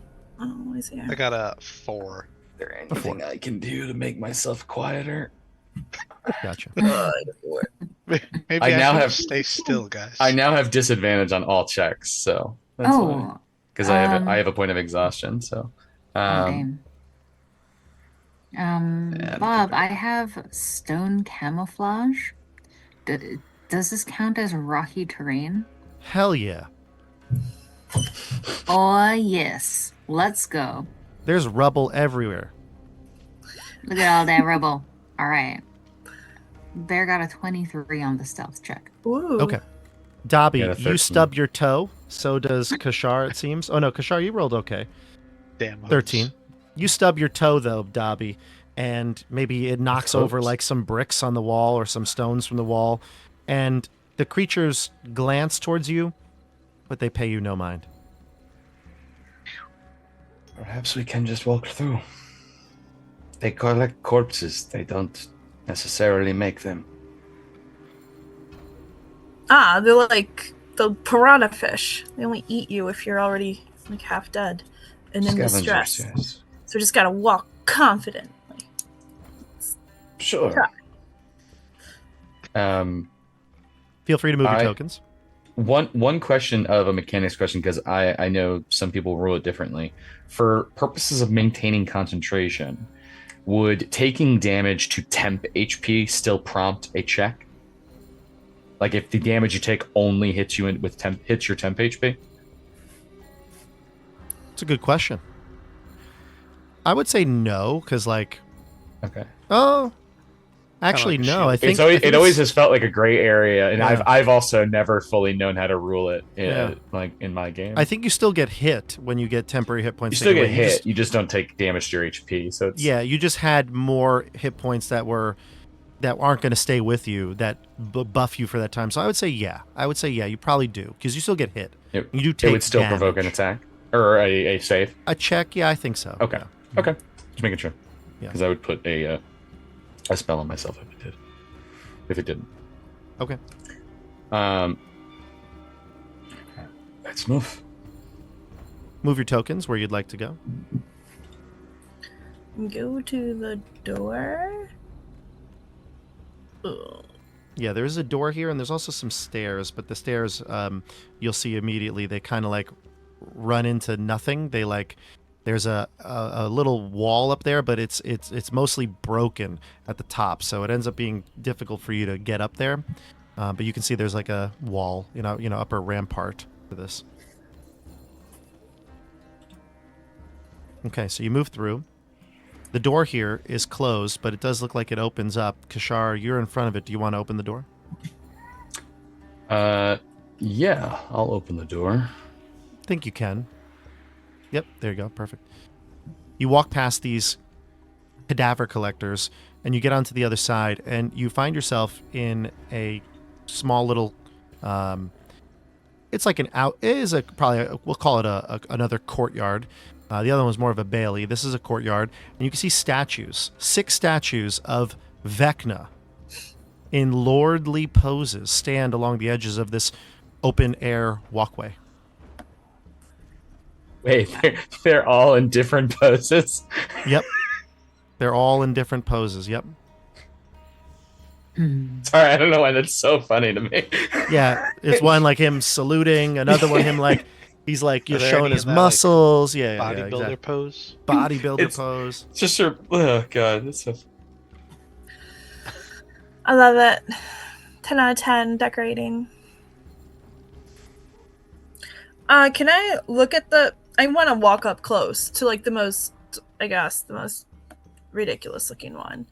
Oh, is there? I got a 4. Is there anything I can do to make myself quieter? Gotcha. Maybe I now can have stay still, guys. I now have disadvantage on all checks, so that's why. Because I have a point of exhaustion. So, Bob, I have stone camouflage. Does this count as rocky terrain? Hell yeah. Oh yes, let's go. There's rubble everywhere. Look at all that rubble. All right. Bear got a 23 on the stealth check. Ooh. Okay. Dobby, Got a you 13. stub your toe. So does Kashar, it seems. Oh no, Kashar, you rolled okay. Damn. 13. You stub your toe though, Dobby, and maybe it knocks over Oops. like some bricks on the wall or some stones from the wall, and the creatures glance towards you, but they pay you no mind. Perhaps we can just walk through. They collect corpses. They don't necessarily make them. Ah, they're like the piranha fish. They only eat you if you're already like half dead and in Scavengers, distress. yes. So just gotta walk confidently. Sure. Feel free to move your tokens. One question of a mechanics question, because I know some people rule it differently. For purposes of maintaining concentration, would taking damage to temp HP still prompt a check? Like if the damage you take only hits you hits your temp HP? It's a good question. I would say no, because like, okay. Oh, actually like no. I think it always has felt like a gray area, and Yeah. I've also never fully known how to rule it. Yeah. Like in my game. I think you still get hit when you get temporary hit points. You still taken get away. hit. You just don't take damage to your HP. So it's, Yeah, you just had more hit points that aren't going to stay with you, that buff you for that time. So I would say yeah. You probably do, because you still get hit. It, you do take it would still damage. provoke an attack or a save. A check, yeah, I think so. Okay. Yeah. Okay. Just making sure. Yeah. Because I would put a spell on myself if it did. If it didn't. Okay. Let's move. Move your tokens where you'd like to go. Go to the door. Ugh. Yeah, there is a door here, and there's also some stairs. But the stairs, you'll see immediately, they kind of like run into nothing. They like, there's a little wall up there, but it's mostly broken at the top, so it ends up being difficult for you to get up there. But you can see there's like a wall, upper rampart for this. Okay, so you move through. The door here is closed, but it does look like it opens up. Kashar, you're in front of it. Do you want to open the door? Yeah, I'll open the door. I think you can. Yep, there you go. Perfect. You walk past these cadaver collectors, and you get onto the other side, and you find yourself in a small little. It's like we'll call it another courtyard. The other one's more of a bailey. This is a courtyard, and you can see statues. 6 statues of Vecna in lordly poses stand along the edges of this open air walkway. Wait, they're all in different poses? Yep. They're all in different poses, yep. Sorry, I don't know why that's so funny to me. Yeah, it's one like him saluting, another one him like, he's like, you're showing his muscles. Like, yeah, bodybuilder exactly. pose. Bodybuilder pose. It's just your, oh god, that's so... I love it. 10 out of 10 decorating. Can I look at I want to walk up close to like the most ridiculous looking one.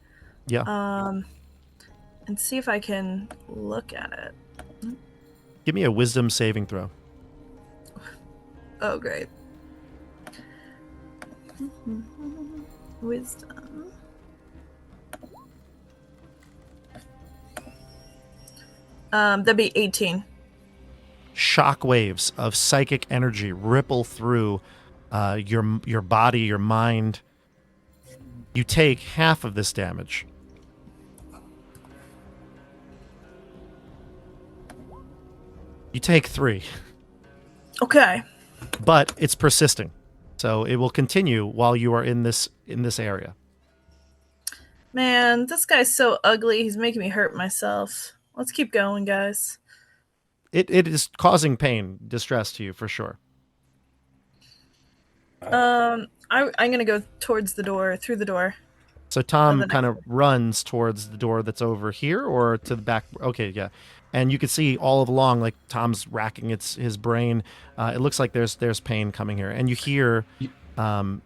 Yeah. And see if I can look at it. Give me a wisdom saving throw. Oh, great. Wisdom. That'd be 18. Shock waves of psychic energy ripple through your body, your mind. You take half of this damage. You take 3. Okay. But it's persisting, so it will continue while you are in this area. Man, this guy's so ugly. He's making me hurt myself. Let's keep going, guys. It is causing pain, distress to you for sure. I'm gonna go towards the door, through the door. So Tom kind of runs towards the door that's over here, or to the back. Okay, yeah. And you can see all along, like Tom's racking his brain. It looks like there's pain coming here, and you hear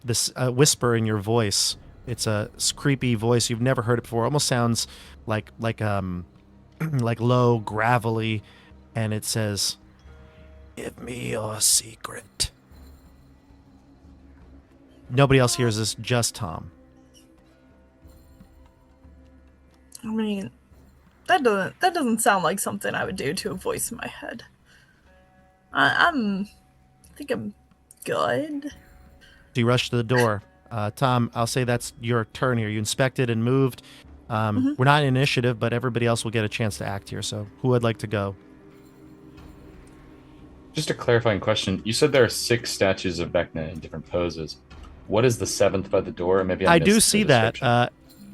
this whisper in your voice. It's a creepy voice. You've never heard it before. It almost sounds like low, gravelly, and it says, "Give me your secret." Nobody else hears this, just Tom. I mean, that doesn't sound like something I would do to a voice in my head. I think I'm good. So you rush to the door. Tom, I'll say that's your turn here. You inspected and moved. We're not in initiative, but everybody else will get a chance to act here. So who would like to go? Just a clarifying question. You said there are 6 statues of Vecna in different poses. What is the 7th by the door? Maybe I missed do the see that, description.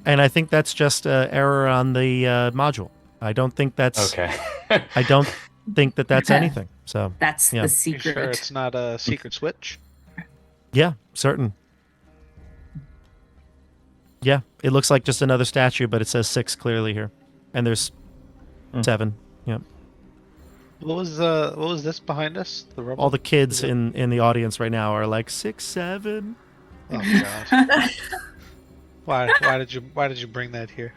and I think that's just an error on the module. I don't think that's Okay. I don't think that that's anything. So That's yeah. the You secret. sure it's not a secret switch? Yeah, certain. Yeah, it looks like just another statue, but it says 6 clearly here, and there's 7. Yep. What was this behind us? The rubble? All the kids in the audience right now are like 6, 7. Oh god. Why did you bring that here?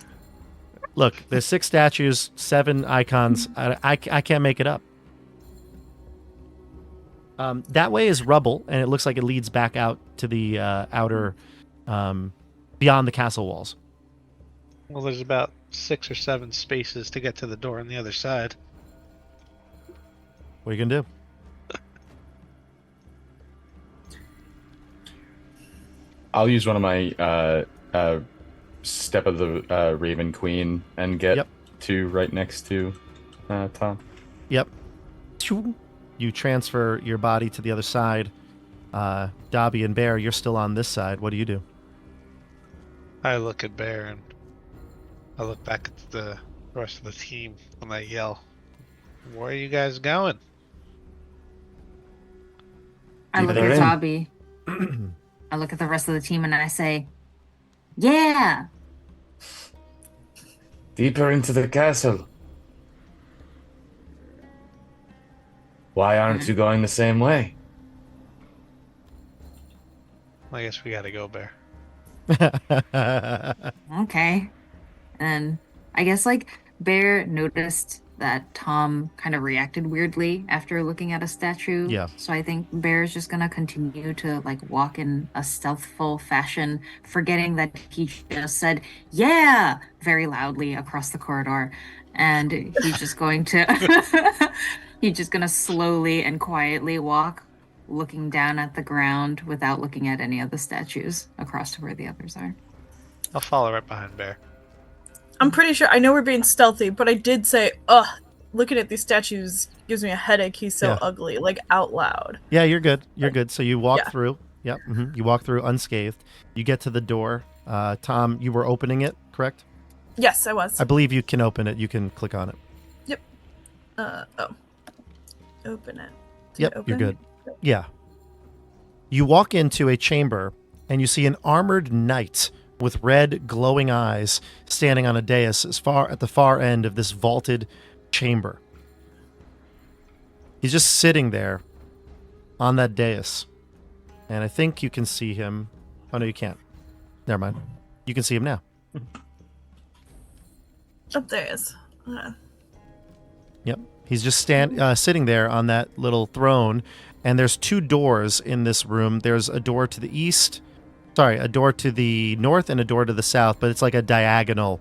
Look, there's 6 statues, 7 icons. I can't make it up. That way is rubble, and it looks like it leads back out to the outer, beyond the castle walls. Well, there's about 6 or 7 spaces to get to the door on the other side. What are you gonna do? I'll use one of my Step of the Raven Queen and get to right next to Tom. Yep. You transfer your body to the other side. Dobby and Bear, you're still on this side. What do you do? I look at Bear and I look back at the rest of the team and I yell, "Where are you guys going?" I look at Dobby. I look at the rest of the team and I say, "Yeah." Deeper into the castle. Why aren't you going the same way? I guess we gotta go, Bear. Okay. And I guess like Bear noticed that Tom kind of reacted weirdly after looking at a statue. Yeah. So I think Bear's just gonna continue to like walk in a stealthful fashion, forgetting that he just said "yeah" very loudly across the corridor. And he's just going to he's just gonna slowly and quietly walk, looking down at the ground without looking at any of the statues across to where the others are. I'll follow right behind Bear. I'm pretty sure, I know we're being stealthy, but I did say, ugh, looking at these statues gives me a headache, he's so ugly, like out loud. Yeah, you're good. You're good. So you walk through. Yep. You walk through unscathed. You get to the door. Tom, you were opening it, correct? Yes, I was. I believe you can open it. You can click on it. Yep. Open it. Yep, you're good. Yeah. You walk into a chamber and you see an armored knight with red glowing eyes standing on a dais at the far end of this vaulted chamber. He's just sitting there on that dais. And I think you can see him. Oh, no, you can't. Never mind. You can see him now. Oh, there he is. Yep. He's just sitting there on that little throne. And there's 2 doors in this room. There's a door to the east. Sorry, a door to the north and a door to the south. But it's like a diagonal,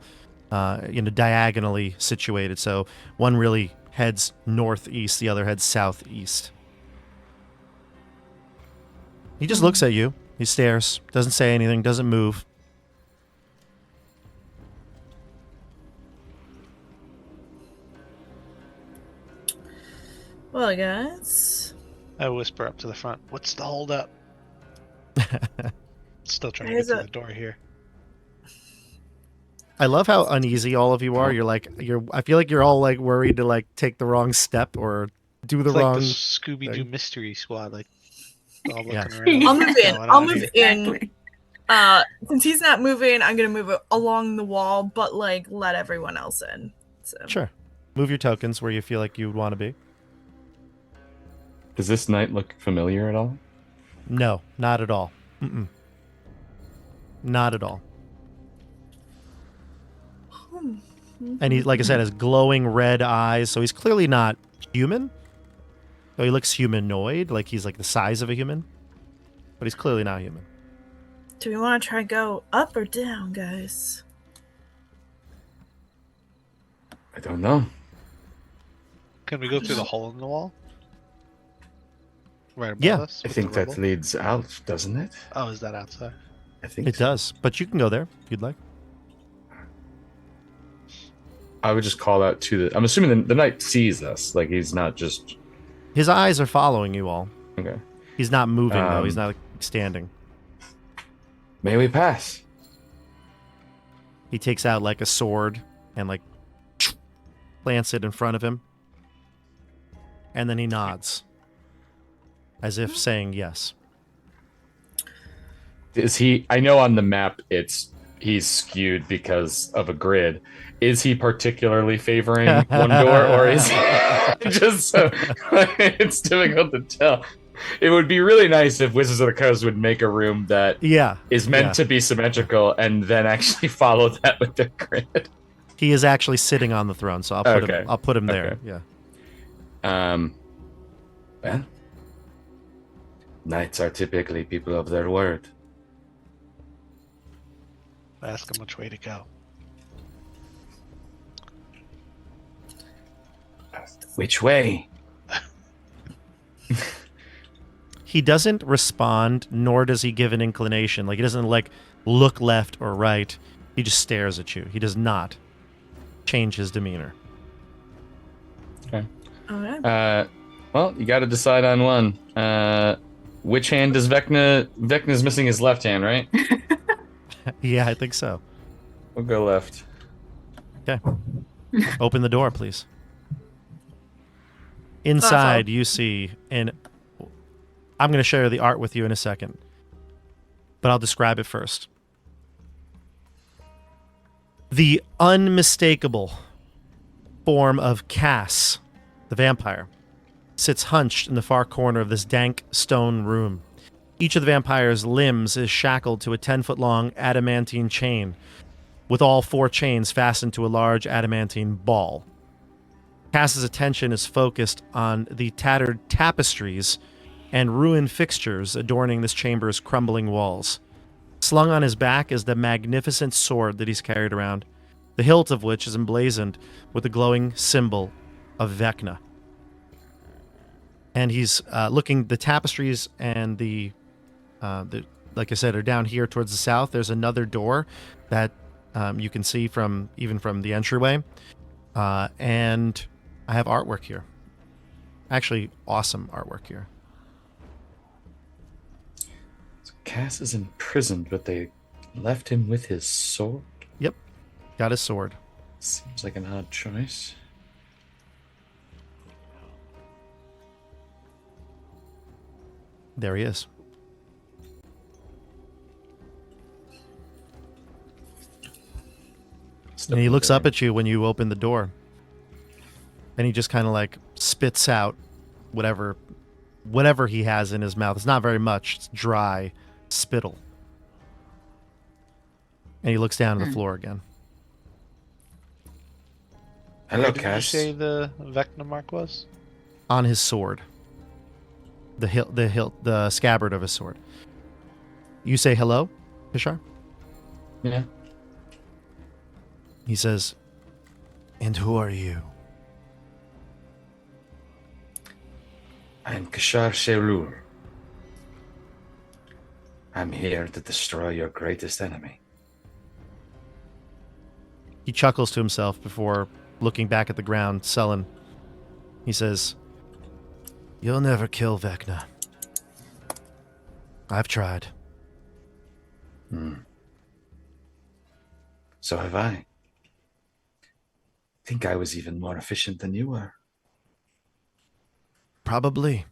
diagonally situated. So one really heads northeast, the other heads southeast. He just looks at you. He stares. Doesn't say anything. Doesn't move. Well, guys. I whisper up to the front, "What's the holdup?" Still trying to get to the door here. I love how uneasy all of you are. I feel like you're all like worried to like take the wrong step or do the It's wrong. like the Scooby-Doo mystery squad, like all looking around. I'll move in. I'll move Exactly. in. Since he's not moving, I'm gonna move it along the wall, but like let everyone else in. So. Sure. Move your tokens where you feel like you would want to be. Does this knight look familiar at all? No, not at all. Not at all. And he, like I said, has glowing red eyes, so he's clearly not human. Though he looks humanoid, like he's like the size of a human. But he's clearly not human. Do we want to try and go up or down, guys? I don't know. Can we go through the hole in the wall? Right above Yeah. us? I with think the that rubble? leads out, doesn't it? Oh, is that outside? I think It does, but you can go there if you'd like. I would just call out to the. I'm assuming the knight sees us. Like he's not just. His eyes are following you all. Okay. He's not moving though. He's not like, standing. May we pass? He takes out like a sword and like plants it in front of him. And then he nods. As if saying yes. Is he? I know on the map he's skewed because of a grid. Is he particularly favoring one door, or is he just so? It's difficult to tell. It would be really nice if Wizards of the Coast would make a room that is meant to be symmetrical and then actually follow that with their grid. He is actually sitting on the throne, so I'll put him there. Yeah. Well, knights are typically people of their word. Ask him which way to go. Which way? He doesn't respond, nor does he give an inclination. Like he doesn't like look left or right. He just stares at you. He does not change his demeanor. Okay. All right. Well, you got to decide on one. Which hand does Vecna? Vecna's missing his left hand, right? Yeah, I think so. We'll go left. Okay. Open the door, please. Inside, you see, and I'm going to share the art with you in a second, but I'll describe it first. The unmistakable form of Cass, the vampire, sits hunched in the far corner of this dank stone room. Each of the vampire's limbs is shackled to a 10-foot-long adamantine chain, with all 4 chains fastened to a large adamantine ball. Cass's attention is focused on the tattered tapestries and ruined fixtures adorning this chamber's crumbling walls. Slung on his back is the magnificent sword that he's carried around, the hilt of which is emblazoned with the glowing symbol of Vecna. And he's looking, the tapestries and the like I said, are down here towards the south. There's another door that you can see from the entryway. And I have artwork here. Actually, awesome artwork here. So Cass is imprisoned, but they left him with his sword? Yep. Got his sword. Seems like an odd choice. There he is. And he looks up at you when you open the door. And he just kind of like spits out whatever he has in his mouth. It's not very much. It's dry spittle. And he looks down at the floor again. Hello, Where did you Cass. say the Vecna mark was? On his sword. The scabbard of his sword. You say hello, Kishar? Yeah. He says, "And who are you?" I am Kishar Sherur. I'm here to destroy your greatest enemy. He chuckles to himself before looking back at the ground, sullen. He says, "You'll never kill Vecna. I've tried." So have I. Think I was even more efficient than you were. Probably.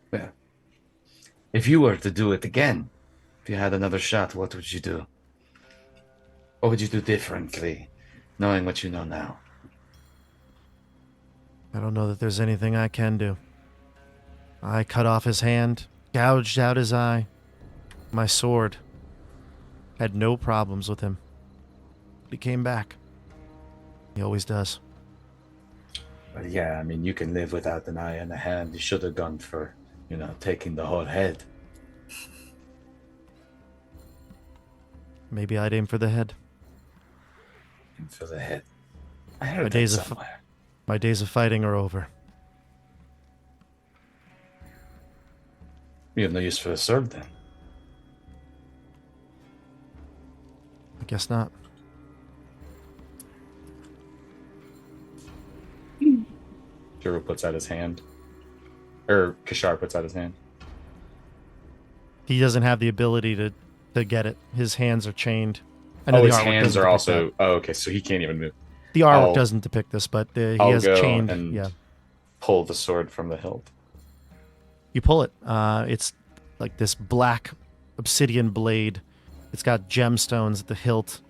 Well, if you were to do it again, if you had another shot, what would you do? What would you do differently, knowing what you know now? I don't know that there's anything I can do. I cut off his hand, gouged out his eye. My sword. Had no problems with him. But he came back. He always does. But yeah, I mean, you can live without an eye and a hand. You should have gone for, taking the whole head. Maybe I'd aim for the head. Aim for the head. I heard that somewhere. My days of fighting are over. You have no use for a sword then. I guess not. Juro puts out his hand. Or Kishar puts out his hand. He doesn't have the ability to get it. His hands are chained. His hands are also... That. Oh, okay, so he can't even move. The artwork doesn't depict this, but he has chained... And pull the sword from the hilt. You pull it. It's like this black obsidian blade. It's got gemstones at the hilt.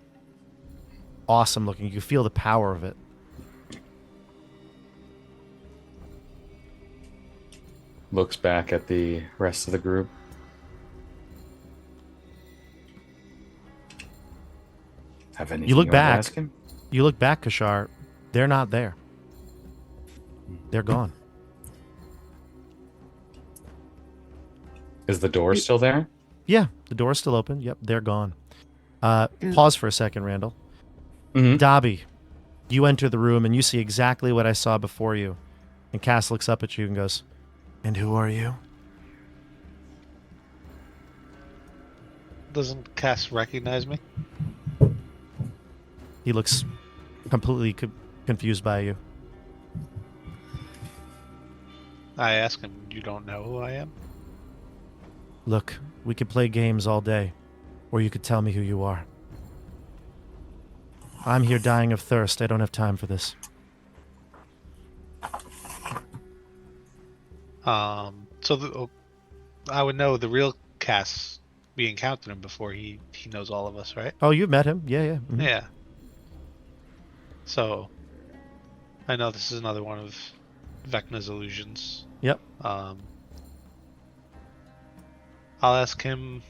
Awesome looking. You can feel the power of it. Looks back at the rest of the group. Have anything you look back. Ask him? You look back, Kishar. They're not there. They're gone. Is the door still there? Yeah, the door's still open. Yep, they're gone. Pause for a second, Randall. Mm-hmm. Dobby, you enter the room and you see exactly what I saw before you. And Cass looks up at you and goes, "And who are you?" Doesn't Cass recognize me? He looks completely confused by you. I ask him, "You don't know who I am?" Look, we could play games all day, or you could tell me who you are. I'm here dying of thirst. I don't have time for this. I would know the real Cass. We encountered him before. He knows all of us, right? Oh, you've met him? Yeah. Mm-hmm. Yeah. So, I know this is another one of Vecna's illusions. Yep. I'll ask him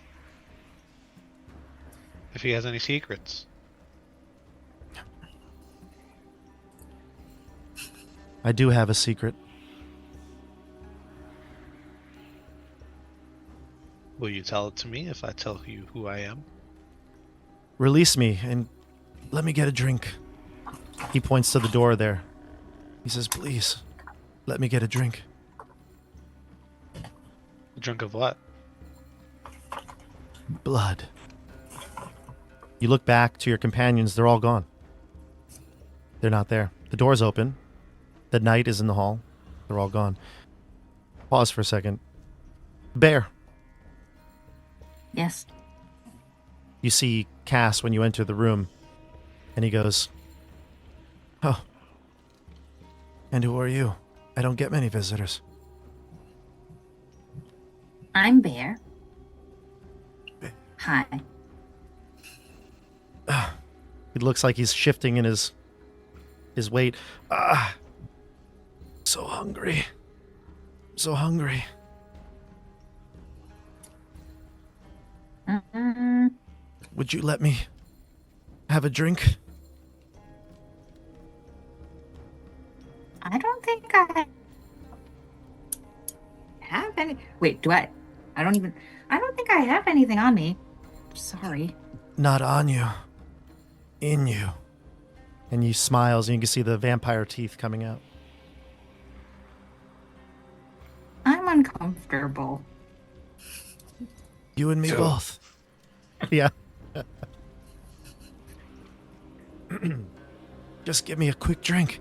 if he has any secrets. I do have a secret. Will you tell it to me if I tell you who I am? Release me and let me get a drink. He points to the door there. He says, "Please, let me get a drink." A drink of what? Blood. You look back to your companions. They're all gone. They're not there. The door's open. The knight is in the hall. They're all gone. Pause for a second. Bear. Yes. You see Cass when you enter the room, and he goes, "Oh. And who are you? I don't get many visitors." I'm Bear. Hi. It looks like he's shifting in his weight. So hungry. So hungry. Would you let me have a drink? I don't think I have any. Wait, do I? I don't think I have anything on me. Sorry. Not on you. In you. And he smiles and you can see the vampire teeth coming out. I'm uncomfortable. You and me both. Yeah. Just give me a quick drink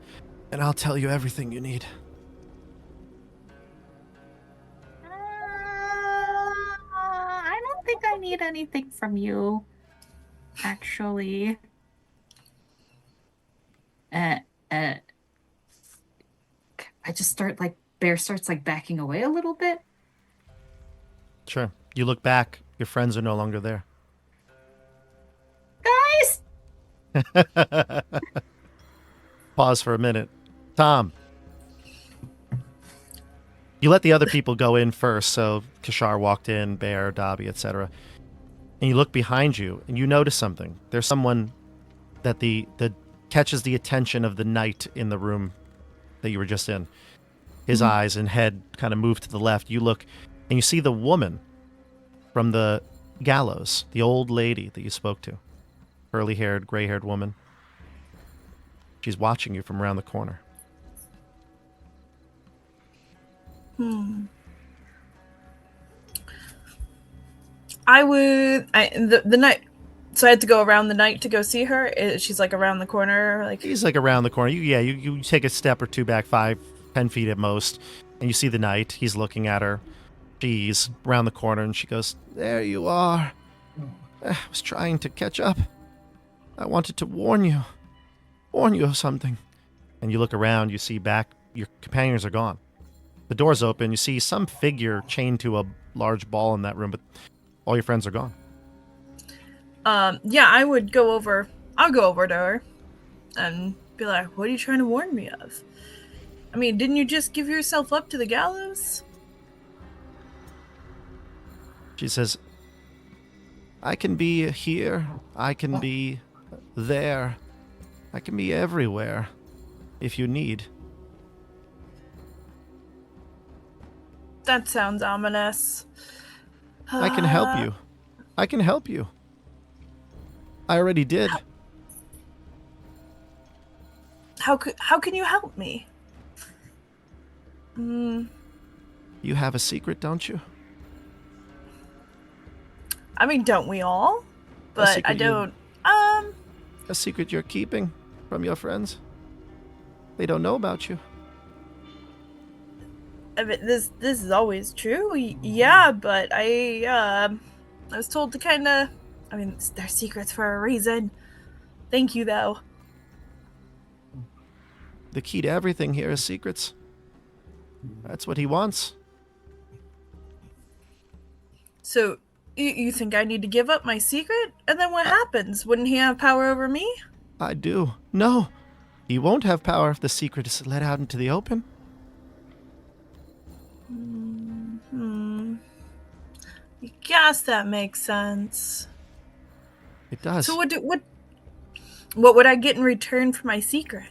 and I'll tell you everything you need. I don't think I need anything from you, actually. I just start Bear starts backing away a little bit. Sure. You look back, your friends are no longer there. Guys! Pause for a minute. Tom. You let the other people go in first, so Kishar walked in, Bear, Dobby, etc. And you look behind you, and you notice something. There's someone that that catches the attention of the knight in the room that you were just in. His eyes and head kind of move to the left. You look, and you see the woman from the gallows, the old lady that you spoke to. Curly-haired, gray-haired woman. She's watching you from around the corner. The night. So I had to go around the night to go see her. She's like around the corner, like. He's like around the corner. You take a step or two back, 5-10 feet at most, and you see the knight. He's looking at her. She's around the corner, and she goes, "There you are. I was trying to catch up. I wanted to warn you of something." And you look around. You see back. Your companions are gone. The door's open. You see some figure chained to a large ball in that room, but all your friends are gone. Yeah, I would go over. I'll go over to her and be like, "What are you trying to warn me of? I mean, didn't you just give yourself up to the gallows?" She says, "I can be here. I can be there. I can be everywhere if you need." That sounds ominous. I can help you. I can help you. I already did. How can you help me? You have a secret, don't you? I mean, don't we all? But I don't. A secret you're keeping from your friends. They don't know about you. I mean, this is always true. Yeah, but I was told to kind of. I mean, they're secrets for a reason. Thank you, though. The key to everything here is secrets. That's what he wants. So, you think I need to give up my secret? And then what happens? Wouldn't he have power over me? I do. No. He won't have power if the secret is let out into the open. I guess that makes sense. It does. So what would I get in return for my secret?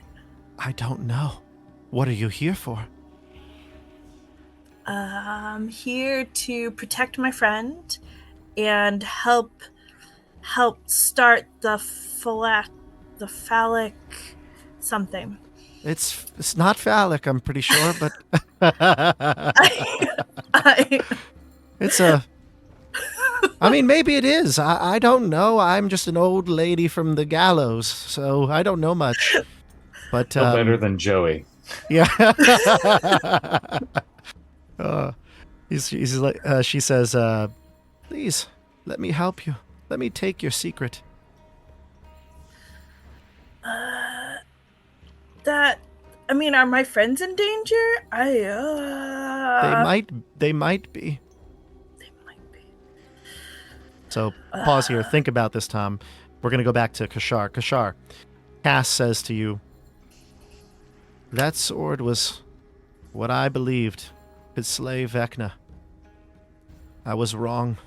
I don't know. What are you here for? I'm here to protect my friend and help start the phallic something. It's not phallic, I'm pretty sure, but it's a. I mean, maybe it is. I don't know. I'm just an old lady from the gallows, so I don't know much. But no better than Joey. Yeah. He's like. She says, "Please, let me help you. Let me take your secret." I mean, are my friends in danger? They might be. So pause here. Think about this, Tom. We're going to go back to Kashar. Kashar, Cass says to you, "That sword was what I believed could slay Vecna. I was wrong."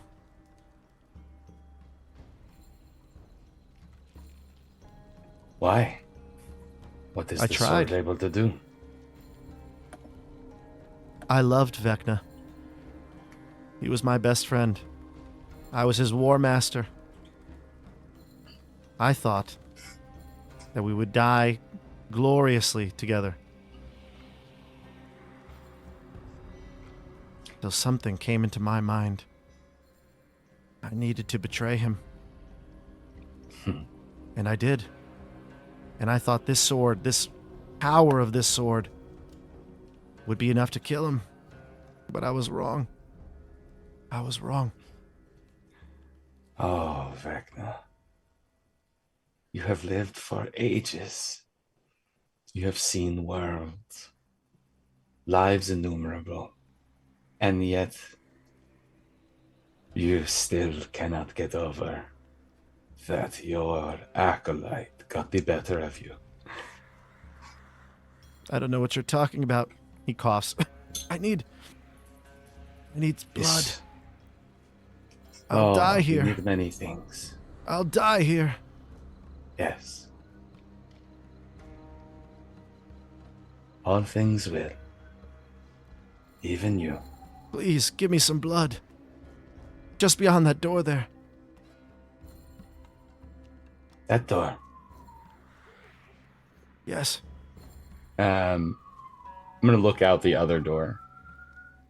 Why? What is I the tried. sword able to do? I loved Vecna. He was my best friend. I was his war master. I thought that we would die gloriously together. Till something came into my mind. I needed to betray him. And I did. And I thought this sword, this power of this sword, would be enough to kill him. But I was wrong. I was wrong. Oh, Vecna. You have lived for ages. You have seen worlds, lives innumerable, and yet you still cannot get over that your acolyte got the better of you. I don't know what you're talking about. He coughs. I need blood. I'll die We here. need many things. I'll die here. Yes. All things will. Even you. Please, give me some blood. Just beyond that door there. That door. Yes. I'm gonna look out the other door.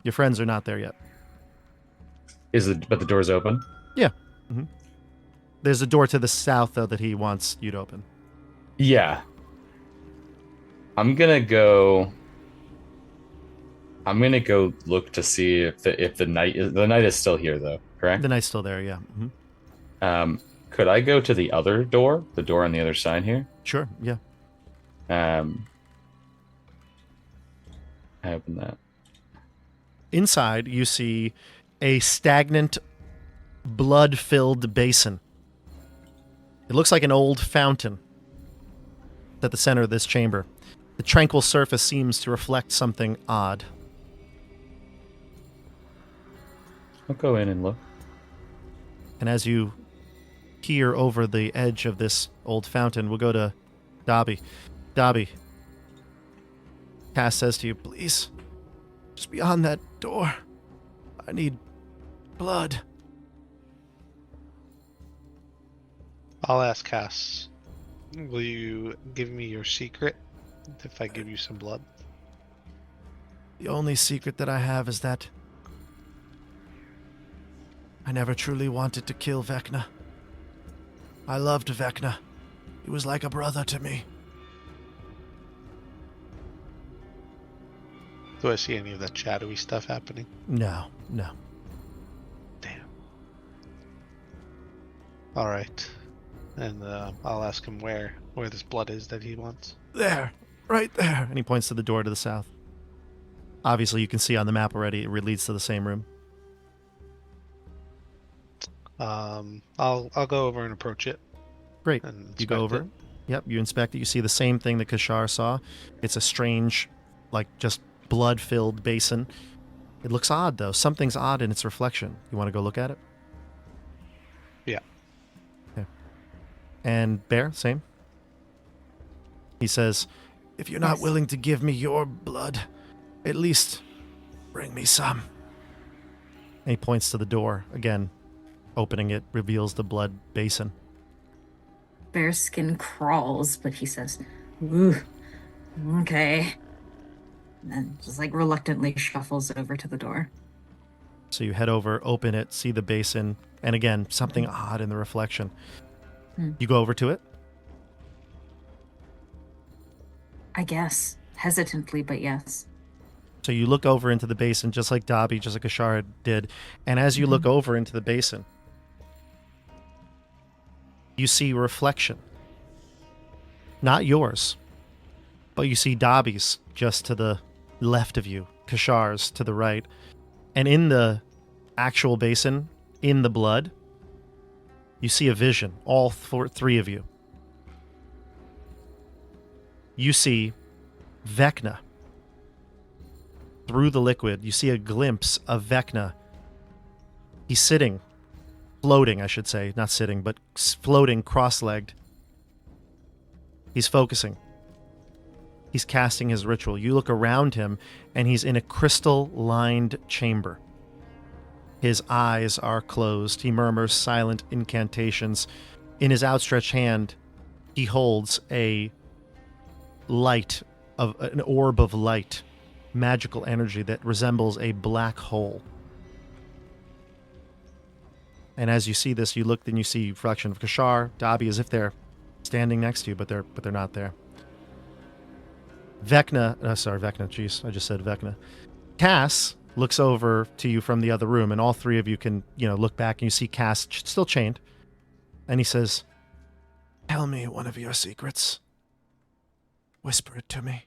Your friends are not there yet. But the door's open? Yeah. Mm-hmm. There's a door to the south, though, that he wants you to open. Yeah. I'm gonna go look to see if the knight is still here, though, correct? The knight's still there, yeah. Mm-hmm. Could I go to the other door? The door on the other side here? Sure, yeah. I open that. Inside, you see a stagnant, blood-filled basin. It looks like an old fountain at the center of this chamber. The tranquil surface seems to reflect something odd. I'll go in and look. And as you peer over the edge of this old fountain, we'll go to Dobby. Dobby, Cass says to you, please, just beyond that door, I need blood. I'll ask Cass. Will you give me your secret if I give you some blood? The only secret that I have is that I never truly wanted to kill Vecna. I loved Vecna. He was like a brother to me. Do I see any of that shadowy stuff happening? No. Damn. All right. And I'll ask him where this blood is that he wants. There. Right there. And he points to the door to the south. Obviously, you can see on the map already, it leads to the same room. I'll go over and approach it. Great. And You go over. it. Yep, you inspect it. You see the same thing that Kashar saw. It's a strange, just blood-filled basin. It looks odd, though. Something's odd in its reflection. You want to go look at it? Yeah. Okay. And Bear, same. He says, if you're not willing to give me your blood, at least bring me some. And he points to the door. Again, opening it reveals the blood basin. Bear's skin crawls, but he says, ooh, okay. And then just reluctantly shuffles over to the door. So you head over, open it, see the basin, and again, something odd in the reflection. You go over to it? I guess. Hesitantly, but yes. So you look over into the basin, just like Dobby, just like Ashara did. And as you look over into the basin, you see reflection. Not yours, but you see Dobby's just to the left of you, Kashar's to the right. And in the actual basin, in the blood, you see a vision, all three of you. You see Vecna. Through the liquid, you see a glimpse of Vecna. He's sitting, floating, I should say, not sitting, but floating cross-legged. He's focusing. He's casting his ritual. You look around him, and he's in a crystal-lined chamber. His eyes are closed. He murmurs silent incantations. In his outstretched hand, he holds an orb of light, magical energy that resembles a black hole. And as you see this, you look, then you see reflection of Kashar, Dobby, as if they're standing next to you, but they're not there. Vecna, jeez, I just said Vecna. Cass looks over to you from the other room, and all three of you can, look back, and you see Cass still chained. And he says, tell me one of your secrets. Whisper it to me.